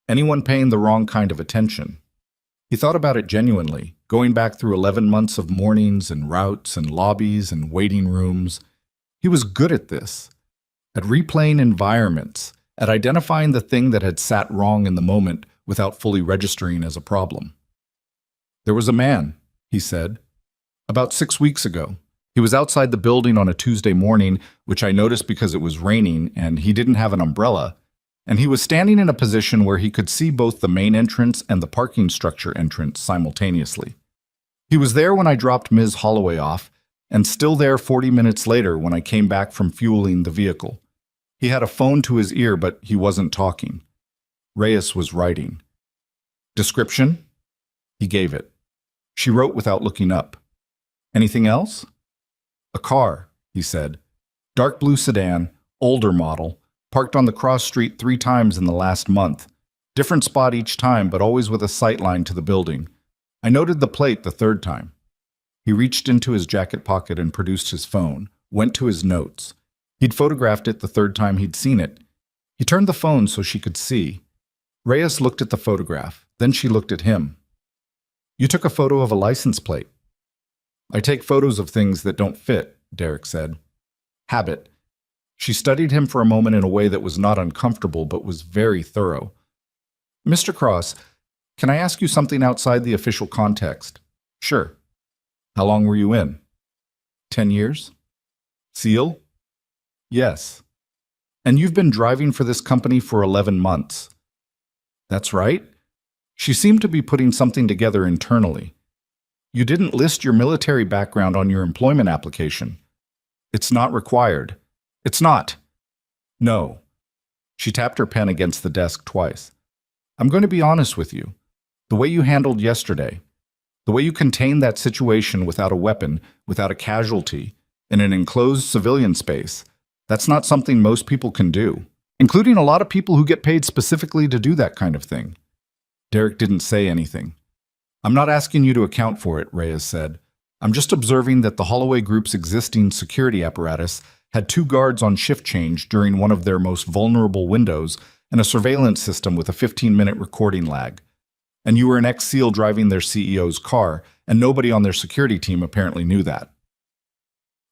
Anyone paying the wrong kind of attention. He thought about it genuinely, going back through 11 months of mornings and routes and lobbies and waiting rooms. He was good at this. At replaying environments, at identifying the thing that had sat wrong in the moment without fully registering as a problem. There was a man, he said, about 6 weeks ago. He was outside the building on a Tuesday morning, which I noticed because it was raining and he didn't have an umbrella, and he was standing in a position where he could see both the main entrance and the parking structure entrance simultaneously. He was there when I dropped Ms. Holloway off, and still there 40 minutes later when I came back from fueling the vehicle. He had a phone to his ear, but he wasn't talking. Reyes was writing. Description? He gave it. She wrote without looking up. Anything else? A car, he said. Dark blue sedan, older model, parked on the cross street 3 times in the last month. Different spot each time, but always with a sight line to the building. I noted the plate the 3rd time. He reached into his jacket pocket and produced his phone, went to his notes. He'd photographed it the 3rd time he'd seen it. He turned the phone so she could see. Reyes looked at the photograph. Then she looked at him. You took a photo of a license plate. I take photos of things that don't fit, Derek said. Habit. She studied him for a moment in a way that was not uncomfortable but was very thorough. Mr. Cross, can I ask you something outside the official context? Sure. How long were you in? 10 years? SEAL? Yes. And you've been driving for this company for 11 months. That's right. She seemed to be putting something together internally. You didn't list your military background on your employment application. It's not required. It's not. No. She tapped her pen against the desk twice. I'm going to be honest with you. The way you handled yesterday, the way you contained that situation without a weapon, without a casualty, in an enclosed civilian space, that's not something most people can do, including a lot of people who get paid specifically to do that kind of thing. Derek didn't say anything. I'm not asking you to account for it, Reyes said. I'm just observing that the Holloway Group's existing security apparatus had 2 guards on shift change during one of their most vulnerable windows and a surveillance system with a 15-minute recording lag. And you were an ex-SEAL driving their CEO's car, and nobody on their security team apparently knew that.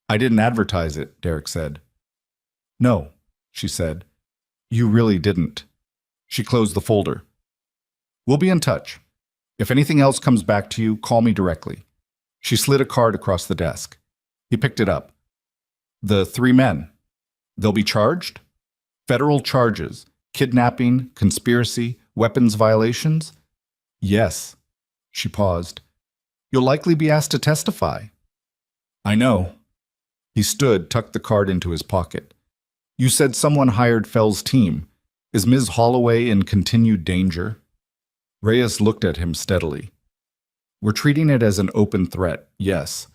I didn't advertise it, Derek said. No, she said. You really didn't. She closed the folder. We'll be in touch. If anything else comes back to you, call me directly. She slid a card across the desk. He picked it up. The 3 men. They'll be charged? Federal charges. Kidnapping, conspiracy, weapons violations? Yes. She paused. You'll likely be asked to testify. I know. He stood, tucked the card into his pocket. You said someone hired Fell's team. Is Ms. Holloway in continued danger? Reyes looked at him steadily. We're treating it as an open threat, yes.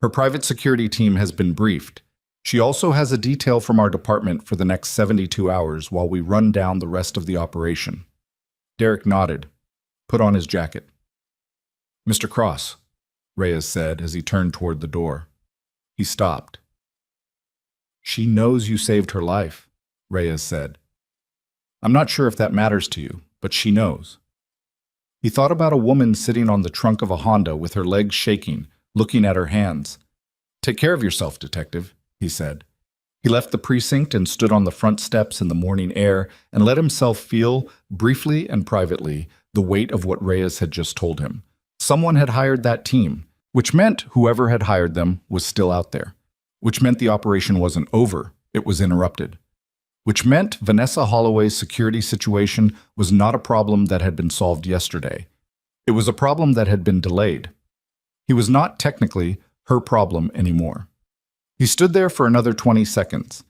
Her private security team has been briefed. She also has a detail from our department for the next 72 hours while we run down the rest of the operation. Derek nodded, put on his jacket. Mr. Cross, Reyes said as he turned toward the door. He stopped. She knows you saved her life, Reyes said. I'm not sure if that matters to you, but she knows. He thought about a woman sitting on the trunk of a Honda with her legs shaking, looking at her hands. Take care of yourself, detective, he said. He left the precinct and stood on the front steps in the morning air and let himself feel, briefly and privately, the weight of what Reyes had just told him. Someone had hired that team, which meant whoever had hired them was still out there, which meant the operation wasn't over, it was interrupted, which meant Vanessa Holloway's security situation was not a problem that had been solved yesterday. It was a problem that had been delayed. He was not technically her problem anymore. He stood there for another 20 seconds.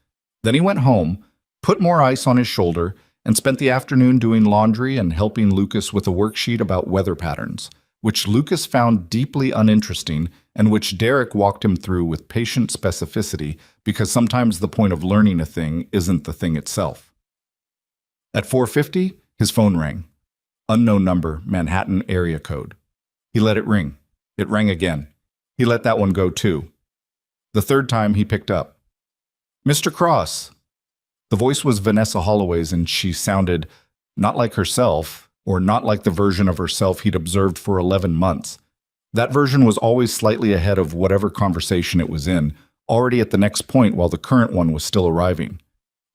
Then he went home, put more ice on his shoulder, and spent the afternoon doing laundry and helping Lucas with a worksheet about weather patterns, which Lucas found deeply uninteresting and which Derek walked him through with patient specificity because sometimes the point of learning a thing isn't the thing itself. At 4:50, his phone rang. Unknown number, Manhattan area code. He let it ring. It rang again. He let that one go too. The third time he picked up. Mr. Cross. The voice was Vanessa Holloway's and she sounded not like herself, or not like the version of herself he'd observed for 11 months. That version was always slightly ahead of whatever conversation it was in, already at the next point while the current one was still arriving.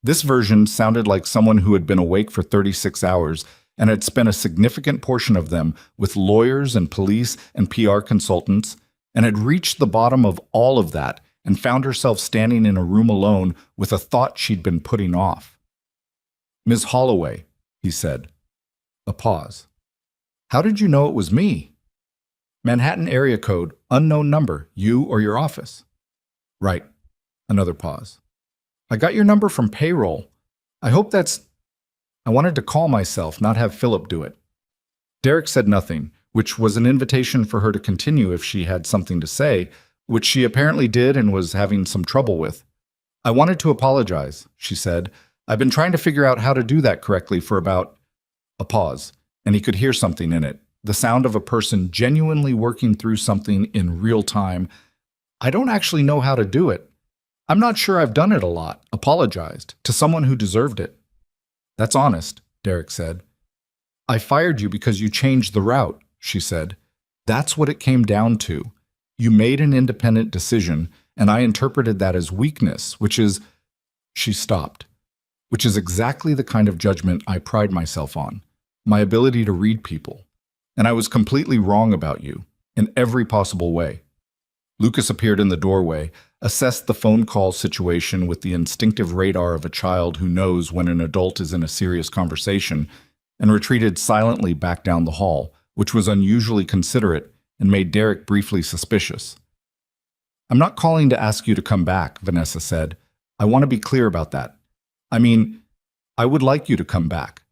This version sounded like someone who had been awake for 36 hours and had spent a significant portion of them with lawyers and police and PR consultants, and had reached the bottom of all of that and found herself standing in a room alone with a thought she'd been putting off. Ms. Holloway, he said. A pause. How did you know it was me? Manhattan area code, unknown number, you or your office? Right. Another pause. I got your number from payroll. I hope that's... I wanted to call myself, not have Philip do it. Derek said nothing, which was an invitation for her to continue if she had something to say, which she apparently did and was having some trouble with. I wanted to apologize, she said. I've been trying to figure out how to do that correctly for about... A pause, and he could hear something in it, the sound of a person genuinely working through something in real time. I don't actually know how to do it. I'm not sure I've done it a lot, apologized, to someone who deserved it. That's honest, Derek said. I fired you because you changed the route, she said. That's what it came down to. You made an independent decision, and I interpreted that as weakness, which is... She stopped. Which is exactly the kind of judgment I pride myself on. My ability to read people. And I was completely wrong about you, in every possible way. Lucas appeared in the doorway, assessed the phone call situation with the instinctive radar of a child who knows when an adult is in a serious conversation, and retreated silently back down the hall, which was unusually considerate and made Derek briefly suspicious. I'm not calling to ask you to come back, Vanessa said. I want to be clear about that. I mean, I would like you to come back.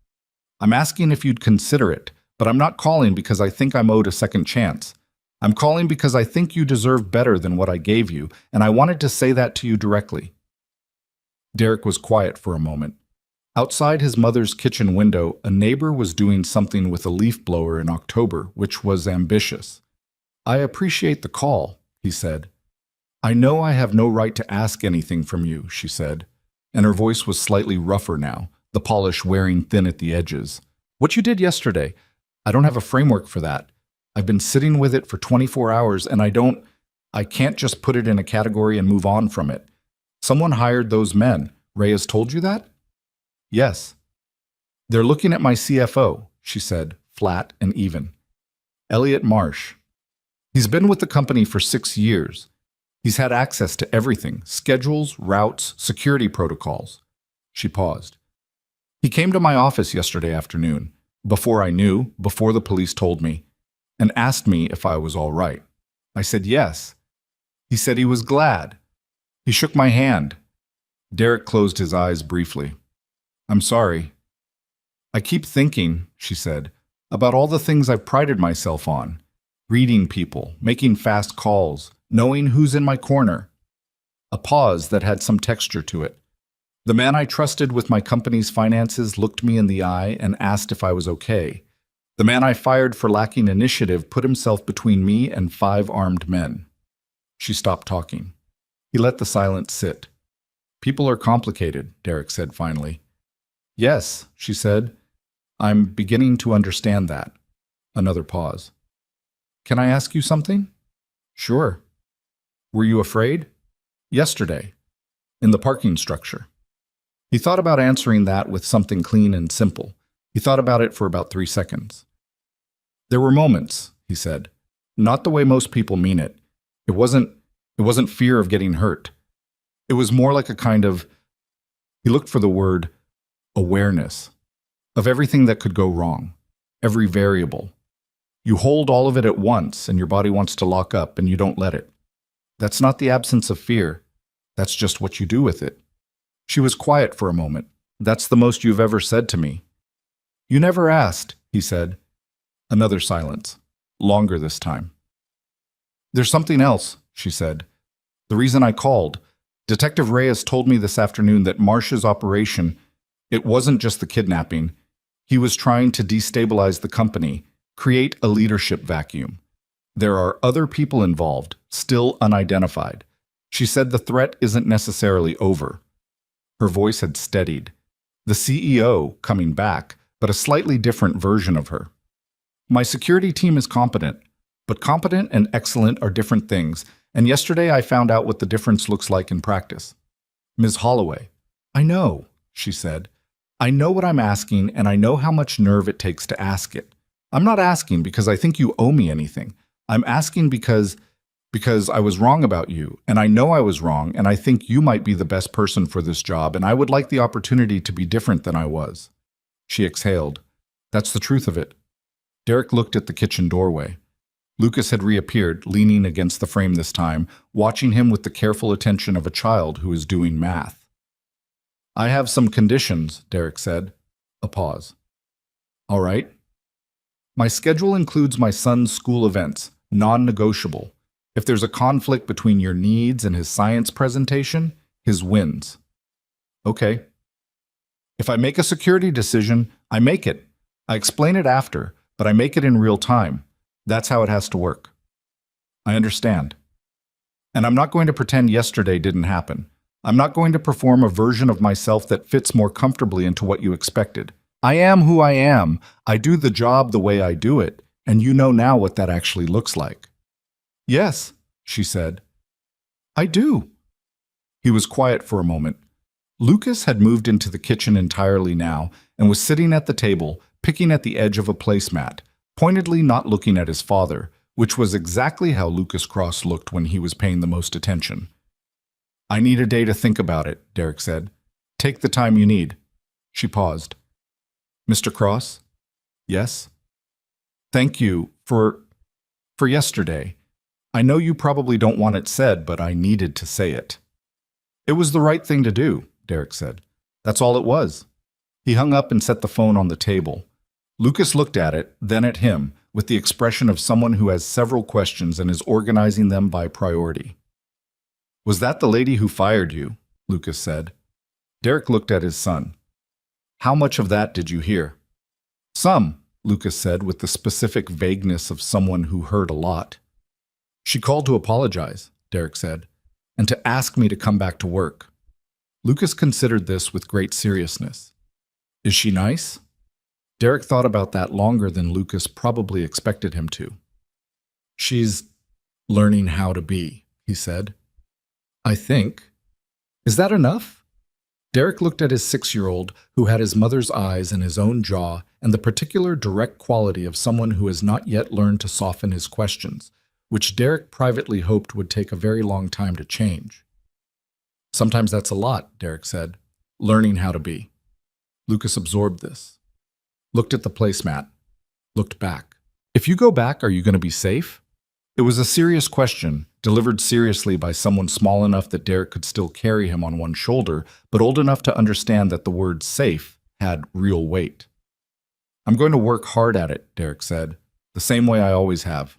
I'm asking if you'd consider it, but I'm not calling because I think I'm owed a second chance. I'm calling because I think you deserve better than what I gave you, and I wanted to say that to you directly. Derek was quiet for a moment. Outside his mother's kitchen window, a neighbor was doing something with a leaf blower in October, which was ambitious. I appreciate the call, he said. I know I have no right to ask anything from you, she said, and her voice was slightly rougher now, the polish wearing thin at the edges. What you did yesterday, I don't have a framework for that. I've been sitting with it for 24 hours and I can't just put it in a category and move on from it. Someone hired those men. Reyes told you that? Yes. They're looking at my CFO, she said, flat and even. Elliot Marsh. He's been with the company for 6 years. He's had access to everything, schedules, routes, security protocols. She paused. He came to my office yesterday afternoon, before I knew, before the police told me, and asked me if I was all right. I said yes. He said he was glad. He shook my hand. Derek closed his eyes briefly. I'm sorry. I keep thinking, she said, about all the things I've prided myself on. Reading people, making fast calls, knowing who's in my corner. a pause that had some texture to it. The man I trusted with my company's finances looked me in the eye and asked if I was okay. The man I fired for lacking initiative put himself between me and 5 armed men. She stopped talking. He let the silence sit. People are complicated, Derek said finally. Yes, she said. I'm beginning to understand that. Another pause. Can I ask you something? Sure. Were you afraid? Yesterday, in the parking structure. He thought about answering that with something clean and simple. He thought about it for about 3 seconds. There were moments, he said. Not the way most people mean it. It wasn't fear of getting hurt. It was more like a kind of, he looked for the word, awareness, of everything that could go wrong, every variable. You hold all of it at once and your body wants to lock up and you don't let it. That's not the absence of fear. That's just what you do with it. She was quiet for a moment. That's the most you've ever said to me. You never asked, he said. Another silence, longer this time. There's something else, she said. The reason I called. Detective Reyes told me this afternoon that Marsh's operation, it wasn't just the kidnapping. He was trying to destabilize the company, create a leadership vacuum. There are other people involved, still unidentified. She said the threat isn't necessarily over. Her voice had steadied. The CEO coming back, but a slightly different version of her. My security team is competent, but competent and excellent are different things, and yesterday I found out what the difference looks like in practice. Ms. Holloway, I know, she said. I know what I'm asking, and I know how much nerve it takes to ask it. I'm not asking because I think you owe me anything. I'm asking because I was wrong about you, and I know I was wrong, and I think you might be the best person for this job, and I would like the opportunity to be different than I was. She exhaled. That's the truth of it. Derek looked at the kitchen doorway. Lucas had reappeared, leaning against the frame this time, watching him with the careful attention of a child who is doing math. I have some conditions, Derek said. A pause. All right. My schedule includes my son's school events, non-negotiable. If there's a conflict between your needs and his science presentation, his wins. Okay. If I make a security decision, I make it. I explain it after, but I make it in real time. That's how it has to work. I understand. And I'm not going to pretend yesterday didn't happen. I'm not going to perform a version of myself that fits more comfortably into what you expected. I am who I am. I do the job the way I do it, and you know now what that actually looks like. Yes, she said. I do. He was quiet for a moment. Lucas had moved into the kitchen entirely now and was sitting at the table, picking at the edge of a placemat, pointedly not looking at his father, which was exactly how Lucas Cross looked when he was paying the most attention. I need a day to think about it, Derek said. Take the time you need. She paused. Mr. Cross? Yes? Thank you for yesterday. I know you probably don't want it said, but I needed to say it. It was the right thing to do, Derek said. That's all it was. He hung up and set the phone on the table. Lucas looked at it, then at him, with the expression of someone who has several questions and is organizing them by priority. Was that the lady who fired you? Lucas said. Derek looked at his son. How much of that did you hear? Some, Lucas said with the specific vagueness of someone who heard a lot. She called to apologize, Derek said, and to ask me to come back to work. Lucas considered this with great seriousness. Is she nice? Derek thought about that longer than Lucas probably expected him to. She's learning how to be, he said. I think. Is that enough? Derek looked at his 6-year-old, who had his mother's eyes and his own jaw and the particular direct quality of someone who has not yet learned to soften his questions, which Derek privately hoped would take a very long time to change. Sometimes that's a lot, Derek said, learning how to be. Lucas absorbed this. Looked at the placemat. Looked back. If you go back, are you going to be safe? It was a serious question, delivered seriously by someone small enough that Derek could still carry him on one shoulder, but old enough to understand that the word safe had real weight. I'm going to work hard at it, Derek said, the same way I always have.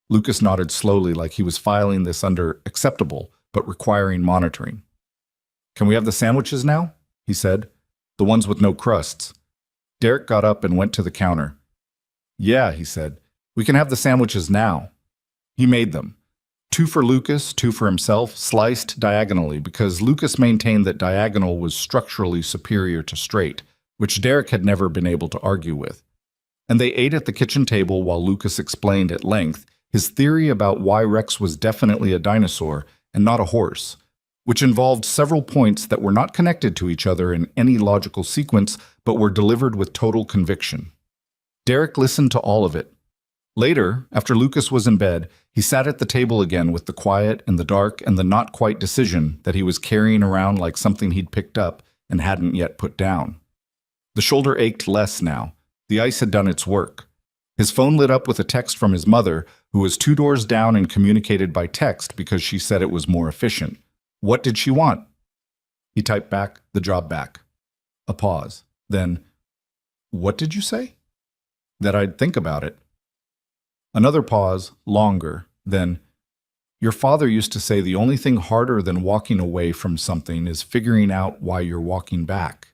Lucas nodded slowly like he was filing this under acceptable, but requiring monitoring. "Can we have the sandwiches now?" he said. "The ones with no crusts." Derek got up and went to the counter. "Yeah," he said. "We can have the sandwiches now." He made them. 2 for Lucas, 2 for himself, sliced diagonally because Lucas maintained that diagonal was structurally superior to straight, which Derek had never been able to argue with. And they ate at the kitchen table while Lucas explained at length his theory about why Rex was definitely a dinosaur and not a horse, which involved several points that were not connected to each other in any logical sequence but were delivered with total conviction. Derek listened to all of it. Later, after Lucas was in bed, he sat at the table again with the quiet and the dark and the not-quite decision that he was carrying around like something he'd picked up and hadn't yet put down. The shoulder ached less now. The ice had done its work. His phone lit up with a text from his mother, who was 2 doors down and communicated by text because she said it was more efficient. What did she want? He typed back, the job back. A pause. Then, "What did you say?" "That I'd think about it." Another pause, longer. Then, "Your father used to say the only thing harder than walking away from something is figuring out why you're walking back."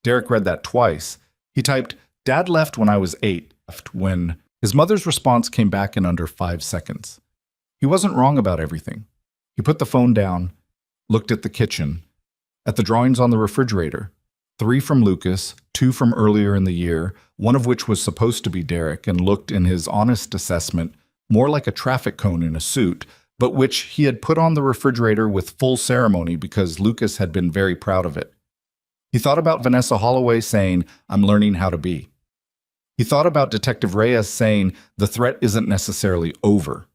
Derek read that twice. He typed, "Dad left when I was 8, when..." His mother's response came back in under 5 seconds. He wasn't wrong about everything. He put the phone down, looked at the kitchen, at the drawings on the refrigerator. 3 from Lucas, 2 from earlier in the year, one of which was supposed to be Derek and looked, in his honest assessment, more like a traffic cone in a suit, but which he had put on the refrigerator with full ceremony because Lucas had been very proud of it. He thought about Vanessa Holloway saying, "I'm learning how to be." He thought about Detective Reyes saying, "The threat isn't necessarily over."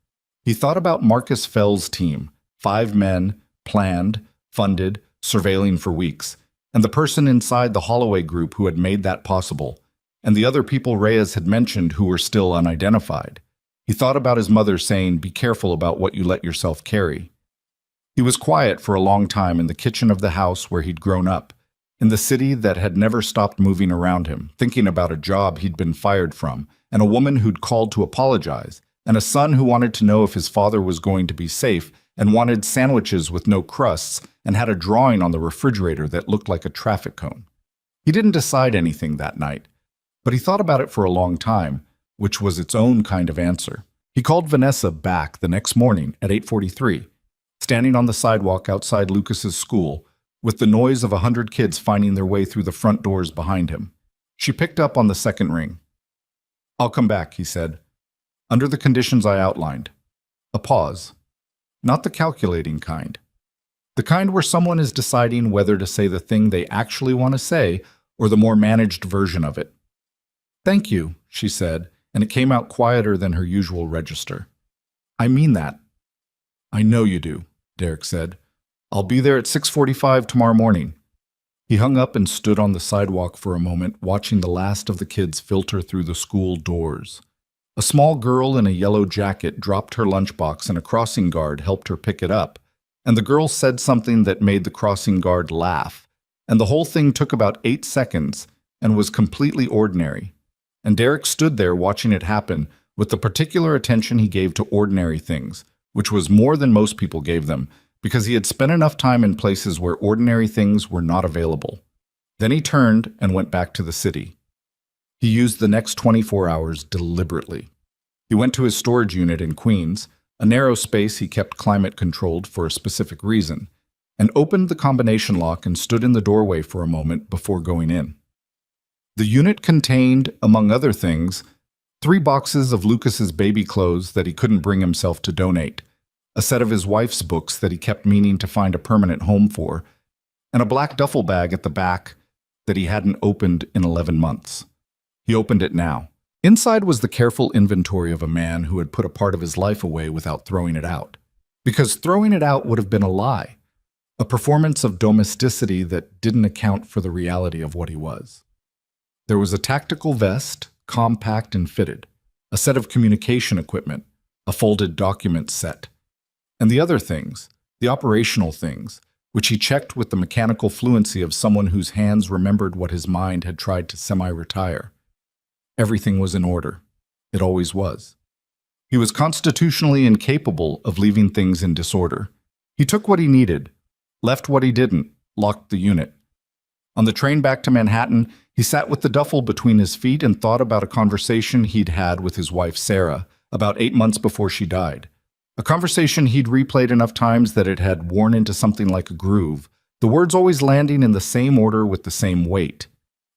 He thought about Marcus Fell's team, 5 men, planned, funded, surveilling for weeks, and the person inside the Holloway group who had made that possible, and the other people Reyes had mentioned who were still unidentified. He thought about his mother saying, "Be careful about what you let yourself carry." He was quiet for a long time in the kitchen of the house where he'd grown up, in the city that had never stopped moving around him, thinking about a job he'd been fired from, and a woman who'd called to apologize, and a son who wanted to know if his father was going to be safe and wanted sandwiches with no crusts and had a drawing on the refrigerator that looked like a traffic cone. He didn't decide anything that night, but he thought about it for a long time, which was its own kind of answer. He called Vanessa back the next morning at 8:43, standing on the sidewalk outside Lucas's school, with the noise of 100 kids finding their way through the front doors behind him. She picked up on the second ring. "I'll come back," he said, "under the conditions I outlined." A pause. Not the calculating kind. The kind where someone is deciding whether to say the thing they actually want to say or the more managed version of it. "Thank you," she said, and it came out quieter than her usual register. "I mean that." "I know you do," Derek said. "I'll be there at 6:45 tomorrow morning." He hung up and stood on the sidewalk for a moment, watching the last of the kids filter through the school doors. A small girl in a yellow jacket dropped her lunchbox and a crossing guard helped her pick it up, and the girl said something that made the crossing guard laugh, and the whole thing took about 8 seconds and was completely ordinary. And Derek stood there watching it happen with the particular attention he gave to ordinary things, which was more than most people gave them, because he had spent enough time in places where ordinary things were not available. Then he turned and went back to the city. He used the next 24 hours deliberately. He went to his storage unit in Queens, a narrow space he kept climate-controlled for a specific reason, and opened the combination lock and stood in the doorway for a moment before going in. The unit contained, among other things, 3 boxes of Lucas's baby clothes that he couldn't bring himself to donate, a set of his wife's books that he kept meaning to find a permanent home for, and a black duffel bag at the back that he hadn't opened in 11 months. He opened it now. Inside was the careful inventory of a man who had put a part of his life away without throwing it out. Because throwing it out would have been a lie, a performance of domesticity that didn't account for the reality of what he was. There was a tactical vest, compact and fitted, a set of communication equipment, a folded document set, and the other things, the operational things, which he checked with the mechanical fluency of someone whose hands remembered what his mind had tried to semi-retire. Everything was in order. It always was. He was constitutionally incapable of leaving things in disorder. He took what he needed, left what he didn't, locked the unit. On the train back to Manhattan, he sat with the duffel between his feet and thought about a conversation he'd had with his wife Sarah about 8 months before she died. A conversation he'd replayed enough times that it had worn into something like a groove, the words always landing in the same order with the same weight.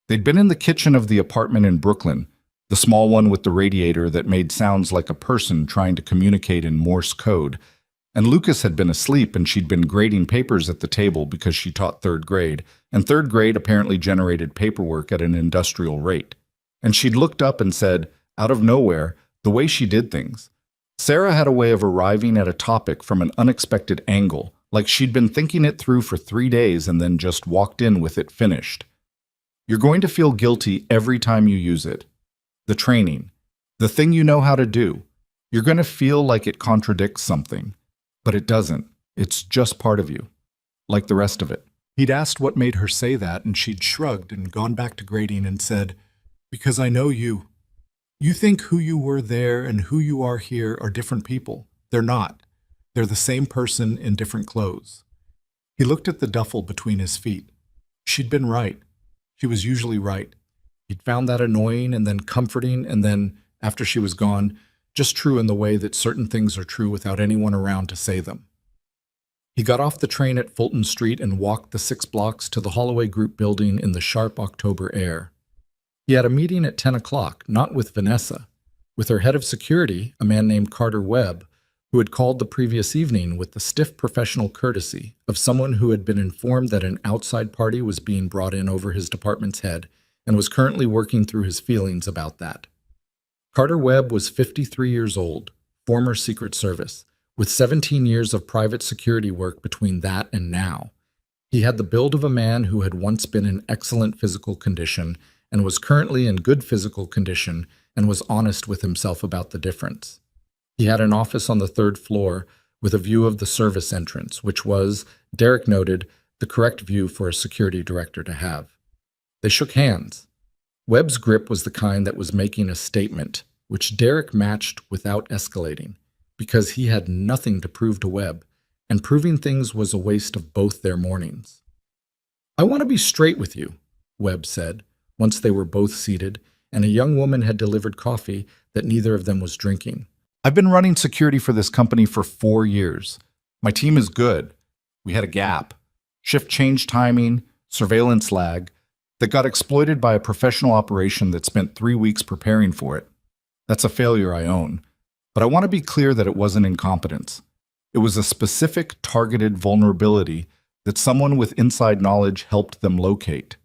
They'd been in the kitchen of the apartment in Brooklyn, the small one with the radiator that made sounds like a person trying to communicate in Morse code, and Lucas had been asleep and she'd been grading papers at the table because she taught third grade, and third grade apparently generated paperwork at an industrial rate. And she'd looked up and said, out of nowhere, the way she did things. Sarah had a way of arriving at a topic from an unexpected angle, like she'd been thinking it through for 3 days and then just walked in with it finished. You're going to feel guilty every time you use it. The training, the thing you know how to do. You're going to feel like it contradicts something. But it doesn't. It's just part of you, like the rest of it. He'd asked what made her say that, and she'd shrugged and gone back to grading and said, because I know you. You think who you were there and who you are here are different people. They're not. They're the same person in different clothes. He looked at the duffel between his feet. She'd been right. She was usually right. He'd found that annoying and then comforting and then, after she was gone, just true in the way that certain things are true without anyone around to say them. He got off the train at Fulton Street and walked the 6 blocks to the Holloway Group building in the sharp October air. He had a meeting at 10 o'clock, not with Vanessa, with her head of security, a man named Carter Webb, who had called the previous evening with the stiff professional courtesy of someone who had been informed that an outside party was being brought in over his department's head and was currently working through his feelings about that. Carter Webb was 53 years old, former Secret Service, with 17 years of private security work between that and now. He had the build of a man who had once been in excellent physical condition and was currently in good physical condition and was honest with himself about the difference. He had an office on the 3rd floor with a view of the service entrance, which was, Derek noted, the correct view for a security director to have. They shook hands. Webb's grip was the kind that was making a statement, which Derek matched without escalating, because he had nothing to prove to Webb, and proving things was a waste of both their mornings. I want to be straight with you, Webb said, once they were both seated, and a young woman had delivered coffee that neither of them was drinking. I've been running security for this company for 4 years. My team is good. We had a gap, shift change timing, surveillance lag, that got exploited by a professional operation that spent 3 weeks preparing for it. That's a failure I own. But I want to be clear that it wasn't incompetence. It was a specific, targeted vulnerability that someone with inside knowledge helped them locate.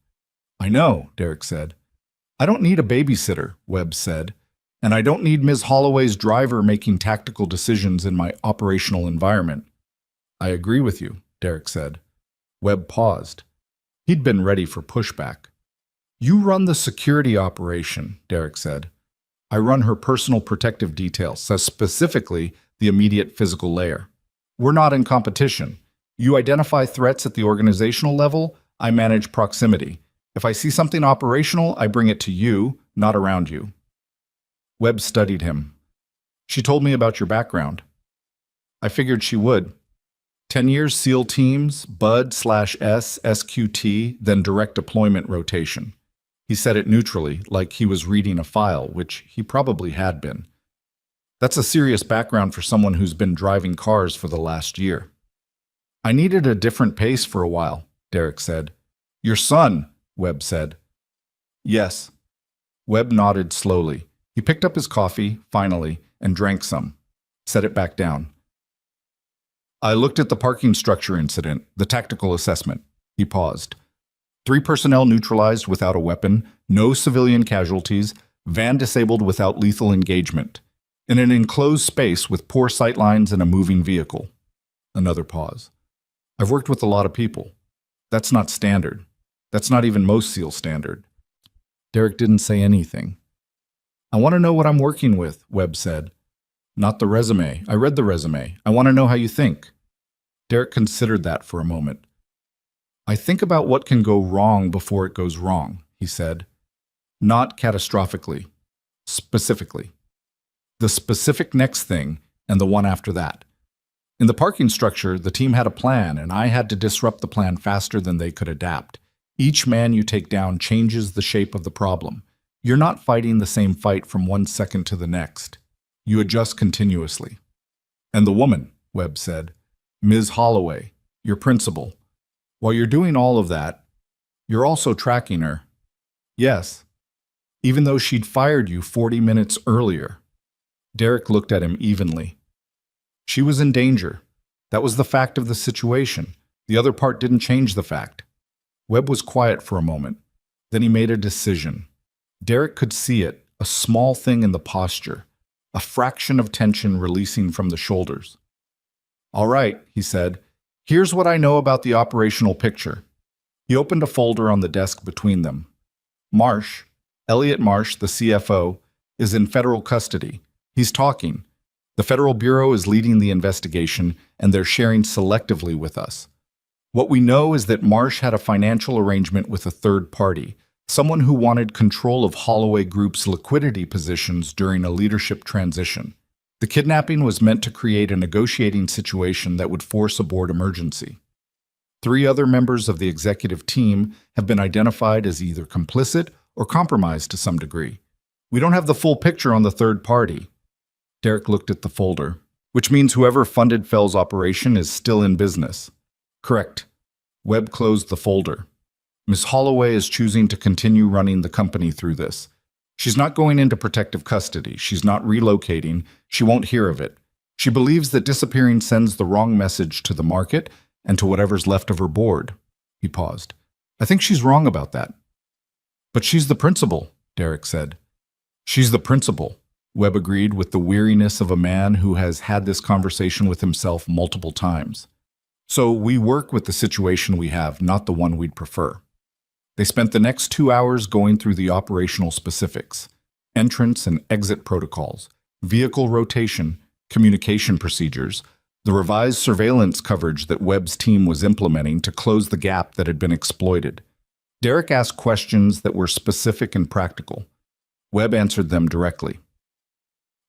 I know, Derek said. I don't need a babysitter, Webb said. And I don't need Ms. Holloway's driver making tactical decisions in my operational environment. I agree with you, Derek said. Webb paused. He'd been ready for pushback. You run the security operation, Derek said. I run her personal protective details, so specifically the immediate physical layer. We're not in competition. You identify threats at the organizational level, I manage proximity. If I see something operational, I bring it to you, not around you. Webb studied him. She told me about your background. I figured she would. 10 years SEAL teams, BUD/S, SQT, then direct deployment rotation. He said it neutrally, like he was reading a file, which he probably had been. That's a serious background for someone who's been driving cars for the last year. I needed a different pace for a while, Derek said. Your son, Webb said. Yes. Webb nodded slowly. He picked up his coffee, finally, and drank some. Set it back down. I looked at the parking structure incident, the tactical assessment. He paused. 3 personnel neutralized without a weapon, no civilian casualties, van disabled without lethal engagement. In an enclosed space with poor sightlines and a moving vehicle. Another pause. I've worked with a lot of people. That's not standard. That's not even most SEAL standard. Derek didn't say anything. I want to know what I'm working with, Webb said. Not the resume. I read the resume. I want to know how you think. Derek considered that for a moment. I think about what can go wrong before it goes wrong, he said. Not catastrophically. Specifically. The specific next thing and the one after that. In the parking structure, the team had a plan, and I had to disrupt the plan faster than they could adapt. Each man you take down changes the shape of the problem. You're not fighting the same fight from one second to the next. You adjust continuously. And the woman, Webb said, Ms. Holloway, your principal. While you're doing all of that, you're also tracking her. Yes, even though she'd fired you 40 minutes earlier. Derek looked at him evenly. She was in danger. That was the fact of the situation. The other part didn't change the fact. Webb was quiet for a moment. Then he made a decision. Derek could see it, a small thing in the posture, a fraction of tension releasing from the shoulders. All right, he said, here's what I know about the operational picture. He opened a folder on the desk between them. Marsh, Elliot Marsh, the CFO, is in federal custody. He's talking. The Federal Bureau is leading the investigation, and they're sharing selectively with us. What we know is that Marsh had a financial arrangement with a third party, someone who wanted control of Holloway Group's liquidity positions during a leadership transition. The kidnapping was meant to create a negotiating situation that would force a board emergency. 3 other members of the executive team have been identified as either complicit or compromised to some degree. We don't have the full picture on the third party. Derek looked at the folder, which means whoever funded Fell's operation is still in business. Correct. Webb closed the folder. Ms. Holloway is choosing to continue running the company through this. She's not going into protective custody. She's not relocating. She won't hear of it. She believes that disappearing sends the wrong message to the market and to whatever's left of her board. He paused. I think she's wrong about that. But she's the principal, Derek said. She's the principal, Webb agreed with the weariness of a man who has had this conversation with himself multiple times. So we work with the situation we have, not the one we'd prefer. They spent the next 2 hours going through the operational specifics, entrance and exit protocols, vehicle rotation, communication procedures, the revised surveillance coverage that Webb's team was implementing to close the gap that had been exploited. Derek asked questions that were specific and practical. Webb answered them directly.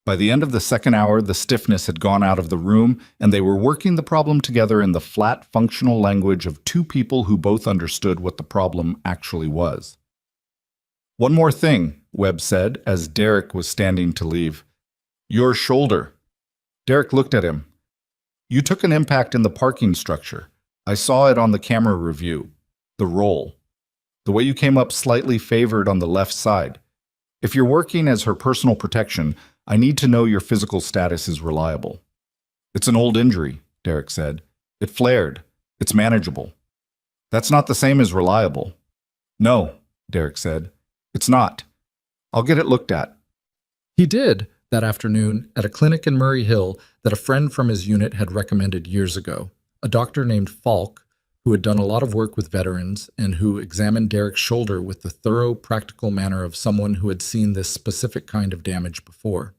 By the end of the second hour, the stiffness had gone out of the room, and they were working the problem together in the flat, functional language of 2 people who both understood what the problem actually was. One more thing, Webb said, as Derek was standing to leave. Your shoulder. Derek looked at him. You took an impact in the parking structure. I saw it on the camera review. The roll. The way you came up slightly favored on the left side. If you're working as her personal protection, I need to know your physical status is reliable. It's an old injury, Derek said. It flared. It's manageable. That's not the same as reliable. No, Derek said. It's not. I'll get it looked at. He did, that afternoon, at a clinic in Murray Hill that a friend from his unit had recommended years ago, a doctor named Falk, who had done a lot of work with veterans and who examined Derek's shoulder with the thorough, practical manner of someone who had seen this specific kind of damage before.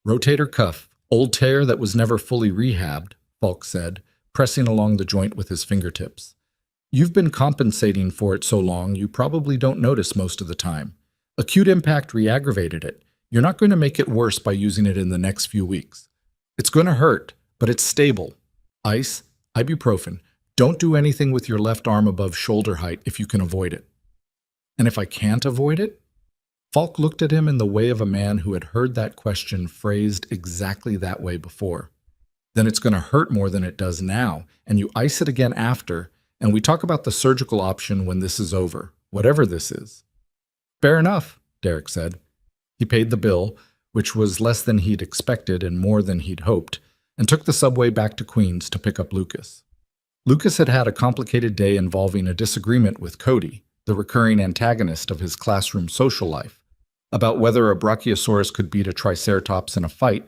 Rotator cuff, old tear that was never fully rehabbed, Falk said, pressing along the joint with his fingertips. You've been compensating for it so long you probably don't notice most of the time. Acute impact re-aggravated it. You're not going to make it worse by using it in the next few weeks. It's going to hurt, but it's stable. Ice, ibuprofen. Don't do anything with your left arm above shoulder height if you can avoid it. And if I can't avoid it? Falk looked at him in the way of a man who had heard that question phrased exactly that way before. Then it's going to hurt more than it does now, and you ice it again after, and we talk about the surgical option when this is over, whatever this is. Fair enough, Derek said. He paid the bill, which was less than he'd expected and more than he'd hoped, and took the subway back to Queens to pick up Lucas. Lucas had had a complicated day involving a disagreement with Cody, the recurring antagonist of his classroom social life, about whether a Brachiosaurus could beat a Triceratops in a fight,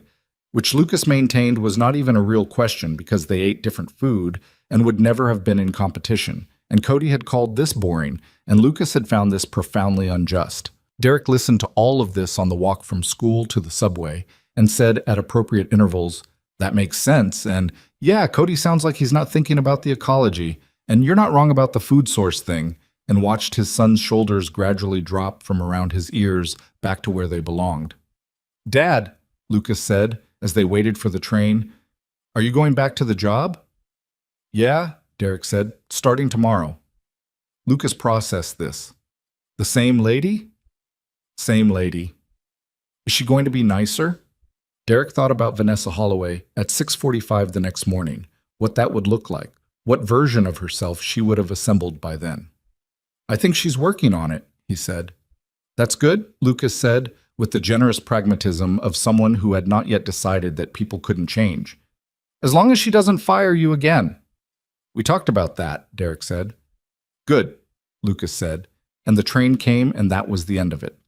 which Lucas maintained was not even a real question because they ate different food and would never have been in competition, and Cody had called this boring, and Lucas had found this profoundly unjust. Derek listened to all of this on the walk from school to the subway and said at appropriate intervals, "That makes sense," and "Yeah, Cody sounds like he's not thinking about the ecology," and "You're not wrong about the food source thing," and watched his son's shoulders gradually drop from around his ears back to where they belonged. "Dad," Lucas said as they waited for the train, Are you going back to the job? Yeah, Derek said, starting tomorrow. Lucas processed this. The same lady? Same lady. Is she going to be nicer? Derek thought about Vanessa Holloway at 6:45 the next morning, what that would look like, what version of herself she would have assembled by then. I think she's working on it, he said. That's good, Lucas said, with the generous pragmatism of someone who had not yet decided that people couldn't change. As long as she doesn't fire you again. We talked about that, Derek said. Good, Lucas said, and the train came and that was the end of it.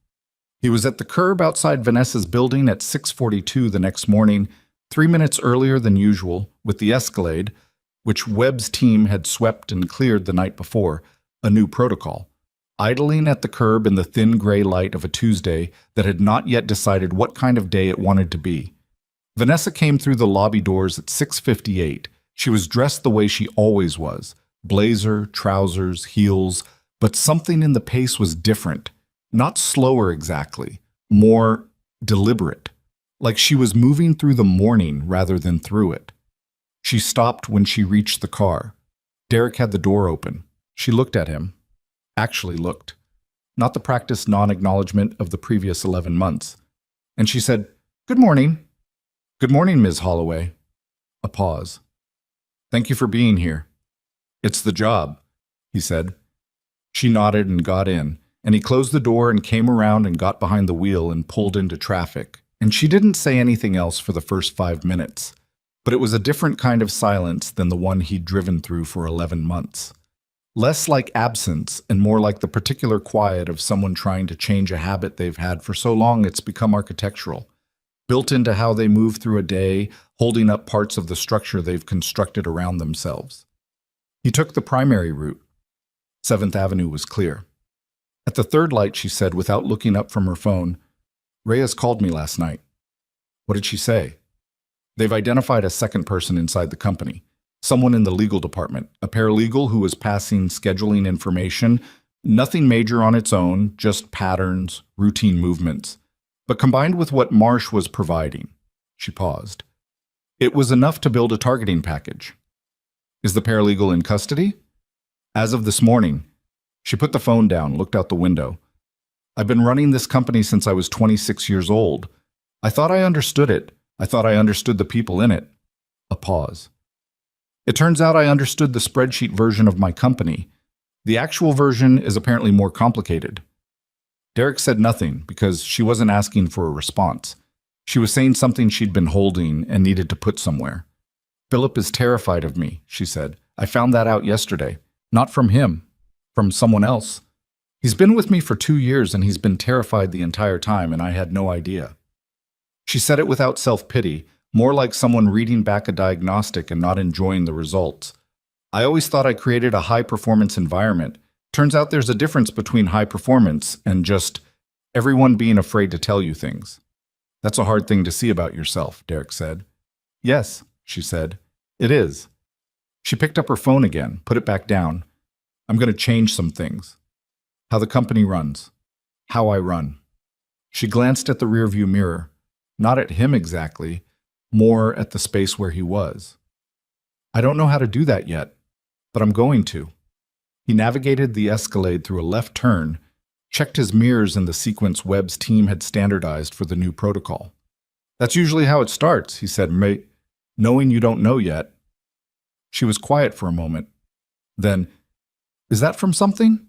He was at the curb outside Vanessa's building at 6:42 the next morning, 3 minutes earlier than usual, with the Escalade, which Webb's team had swept and cleared the night before, a new protocol, idling at the curb in the thin gray light of a Tuesday that had not yet decided what kind of day it wanted to be. Vanessa came through the lobby doors at 6:58. She was dressed the way she always was, blazer, trousers, heels, but something in the pace was different. Not slower exactly, more deliberate, like she was moving through the morning rather than through it. She stopped when she reached the car. Derek had the door open. She looked at him. Actually looked. Not the practiced non-acknowledgement of the previous 11 months. And she said, "Good morning." "Good morning, Ms. Holloway." A pause. "Thank you for being here." "It's the job," he said. She nodded and got in. And he closed the door and came around and got behind the wheel and pulled into traffic. And she didn't say anything else for the first 5 minutes. But it was a different kind of silence than the one he'd driven through for 11 months. Less like absence and more like the particular quiet of someone trying to change a habit they've had for so long it's become architectural, built into how they move through a day, holding up parts of the structure they've constructed around themselves. He took the primary route. 7th Avenue was clear. At the third light, she said without looking up from her phone, "Reyes called me last night." "What did she say?" "They've identified a second person inside the company, someone in the legal department, a paralegal who was passing scheduling information, nothing major on its own, just patterns, routine movements. But combined with what Marsh was providing," she paused, "it was enough to build a targeting package." "Is the paralegal in custody?" "As of this morning." She put the phone down, looked out the window. "I've been running this company since I was 26 years old. I thought I understood it. I thought I understood the people in it." A pause. "It turns out I understood the spreadsheet version of my company. The actual version is apparently more complicated." Derek said nothing because she wasn't asking for a response. She was saying something she'd been holding and needed to put somewhere. "Philip is terrified of me," she said. "I found that out yesterday. Not from him. From someone else. He's been with me for 2 years and he's been terrified the entire time and I had no idea." She said it without self-pity, more like someone reading back a diagnostic and not enjoying the results. "I always thought I created a high-performance environment. Turns out there's a difference between high performance and just everyone being afraid to tell you things." "That's a hard thing to see about yourself," Derek said. "Yes," she said. "It is." She picked up her phone again, put it back down. "I'm going to change some things. How the company runs. How I run." She glanced at the rearview mirror. Not at him exactly, more at the space where he was. "I don't know how to do that yet, but I'm going to." He navigated the Escalade through a left turn, checked his mirrors in the sequence Webb's team had standardized for the new protocol. "That's usually how it starts," he said, "knowing you don't know yet." She was quiet for a moment. Then, "Is that from something?"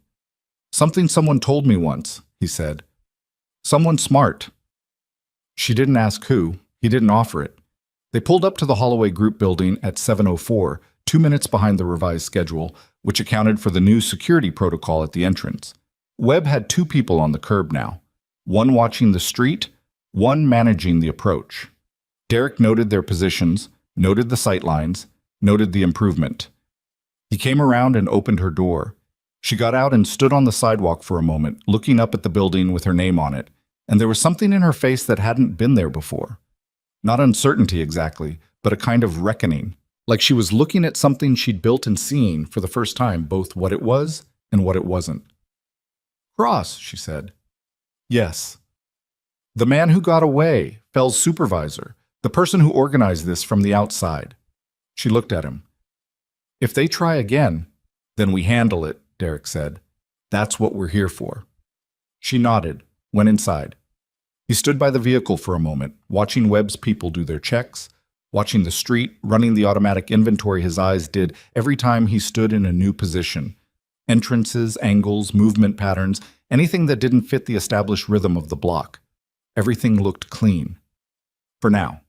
"Something someone told me once," he said. "Someone smart." She didn't ask who. He didn't offer it. They pulled up to the Holloway Group building at 7:04, 2 minutes behind the revised schedule, which accounted for the new security protocol at the entrance. Webb had 2 people on the curb now, one watching the street, one managing the approach. Derek noted their positions, noted the sight lines, noted the improvement. He came around and opened her door. She got out and stood on the sidewalk for a moment, looking up at the building with her name on it, and there was something in her face that hadn't been there before. Not uncertainty exactly, but a kind of reckoning, like she was looking at something she'd built and seeing for the first time both what it was and what it wasn't. "Cross," she said. "Yes." "The man who got away, Fell's supervisor, the person who organized this from the outside." She looked at him. "If they try again, then we handle it," Derek said. "That's what we're here for." She nodded, went inside. He stood by the vehicle for a moment, watching Webb's people do their checks, watching the street, running the automatic inventory his eyes did every time he stood in a new position. Entrances, angles, movement patterns, anything that didn't fit the established rhythm of the block. Everything looked clean. For now.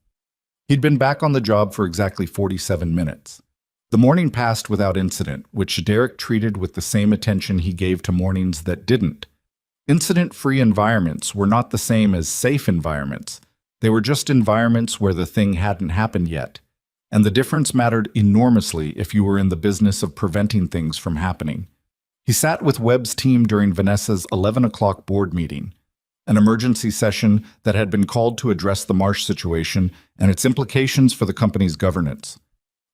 He'd been back on the job for exactly 47 minutes. The morning passed without incident, which Derek treated with the same attention he gave to mornings that didn't. Incident-free environments were not the same as safe environments. They were just environments where the thing hadn't happened yet. And the difference mattered enormously if you were in the business of preventing things from happening. He sat with Webb's team during Vanessa's 11 o'clock board meeting, an emergency session that had been called to address the Marsh situation and its implications for the company's governance.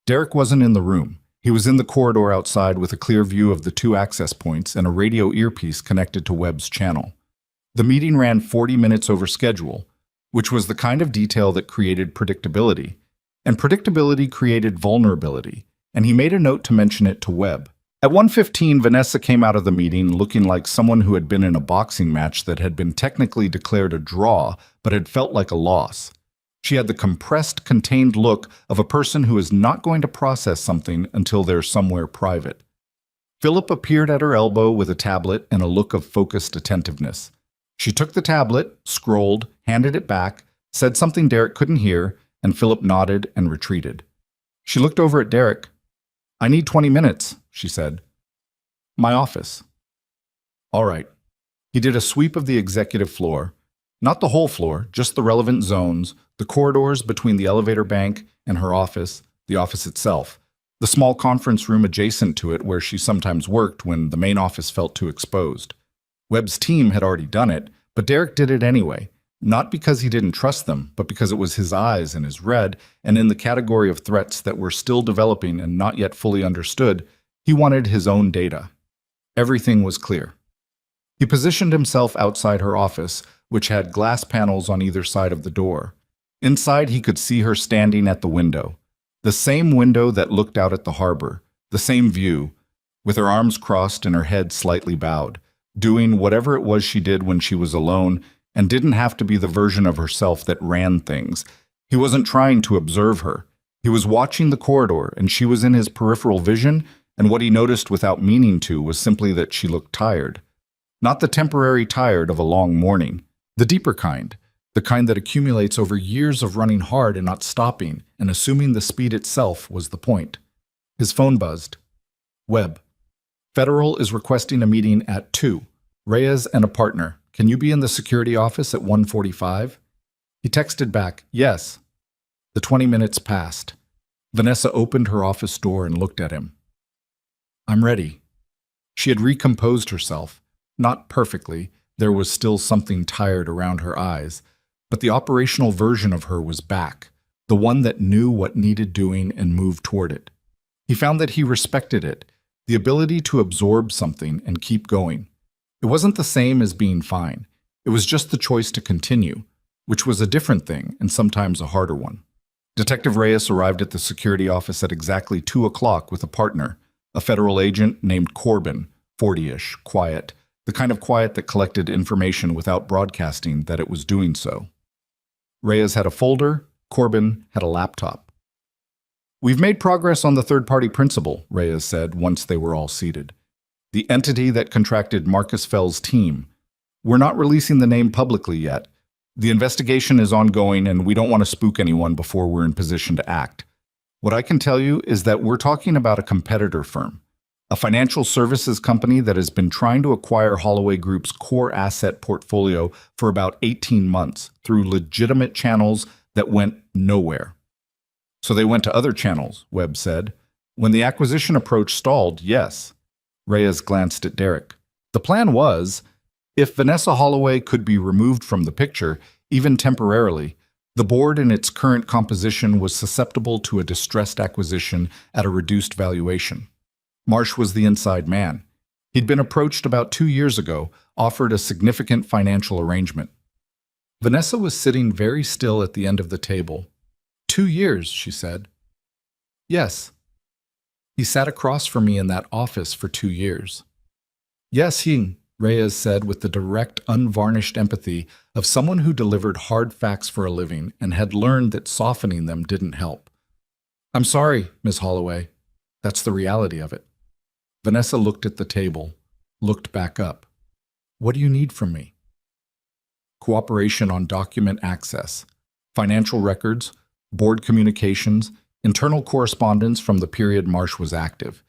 Derek wasn't in the room. He was in the corridor outside with a clear view of the 2 access points and a radio earpiece connected to Webb's channel. The meeting ran 40 minutes over schedule, which was the kind of detail that created predictability. And predictability created vulnerability, and he made a note to mention it to Webb. At 1:15, Vanessa came out of the meeting looking like someone who had been in a boxing match that had been technically declared a draw, but had felt like a loss. She had the compressed, contained look of a person who is not going to process something until they're somewhere private. Philip appeared at her elbow with a tablet and a look of focused attentiveness. She took the tablet, scrolled, handed it back, said something Derek couldn't hear, and Philip nodded and retreated. She looked over at Derek. "I need 20 minutes, she said. "My office." "All right." He did a sweep of the executive floor. Not the whole floor, just the relevant zones, the corridors between the elevator bank and her office, the office itself, the small conference room adjacent to it where she sometimes worked when the main office felt too exposed. Webb's team had already done it, but Derek did it anyway, not because he didn't trust them, but because it was his eyes and his red, and in the category of threats that were still developing and not yet fully understood, he wanted his own data. Everything was clear. He positioned himself outside her office, which had glass panels on either side of the door. Inside, he could see her standing at the window, the same window that looked out at the harbor, the same view, with her arms crossed and her head slightly bowed, doing whatever it was she did when she was alone and didn't have to be the version of herself that ran things. He wasn't trying to observe her. He was watching the corridor, and she was in his peripheral vision, and what he noticed without meaning to was simply that she looked tired. Not the temporary tired of a long morning, the deeper kind, the kind that accumulates over years of running hard and not stopping and assuming the speed itself was the point. His phone buzzed. "Webb. Federal is requesting a meeting at 2. Reyes and a partner. Can you be in the security office at 1:45? He texted back, "Yes." The 20 minutes passed. Vanessa opened her office door and looked at him. "I'm ready." She had recomposed herself. Not perfectly. There was still something tired around her eyes. But the operational version of her was back, the one that knew what needed doing and moved toward it. He found that he respected it, the ability to absorb something and keep going. It wasn't the same as being fine. It was just the choice to continue, which was a different thing and sometimes a harder one. Detective Reyes arrived at the security office at exactly 2 o'clock with a partner, a federal agent named Corbin, 40-ish, quiet, the kind of quiet that collected information without broadcasting that it was doing so. Reyes had a folder, Corbin had a laptop. "We've made progress on the third-party principal," Reyes said once they were all seated. "The entity that contracted Marcus Fell's team. We're not releasing the name publicly yet. The investigation is ongoing and we don't want to spook anyone before we're in position to act. What I can tell you is that we're talking about a competitor firm, a financial services company that has been trying to acquire Holloway Group's core asset portfolio for about 18 months through legitimate channels that went nowhere." "So they went to other channels," Webb said. "When the acquisition approach stalled, yes." Reyes glanced at Derek. "The plan was, if Vanessa Holloway could be removed from the picture, even temporarily, the board in its current composition was susceptible to a distressed acquisition at a reduced valuation. Marsh was the inside man. He'd been approached about 2 years ago, offered a significant financial arrangement." Vanessa was sitting very still at the end of the table. 2 years, she said. Yes. He sat across from me in that office for 2 years. Yes, Reyes said with the direct, unvarnished empathy of someone who delivered hard facts for a living and had learned that softening them didn't help. I'm sorry, Miss Holloway. That's the reality of it. Vanessa looked at the table, looked back up. What do you need from me? Cooperation on document access, financial records, board communications, internal correspondence from the period Marsh was active.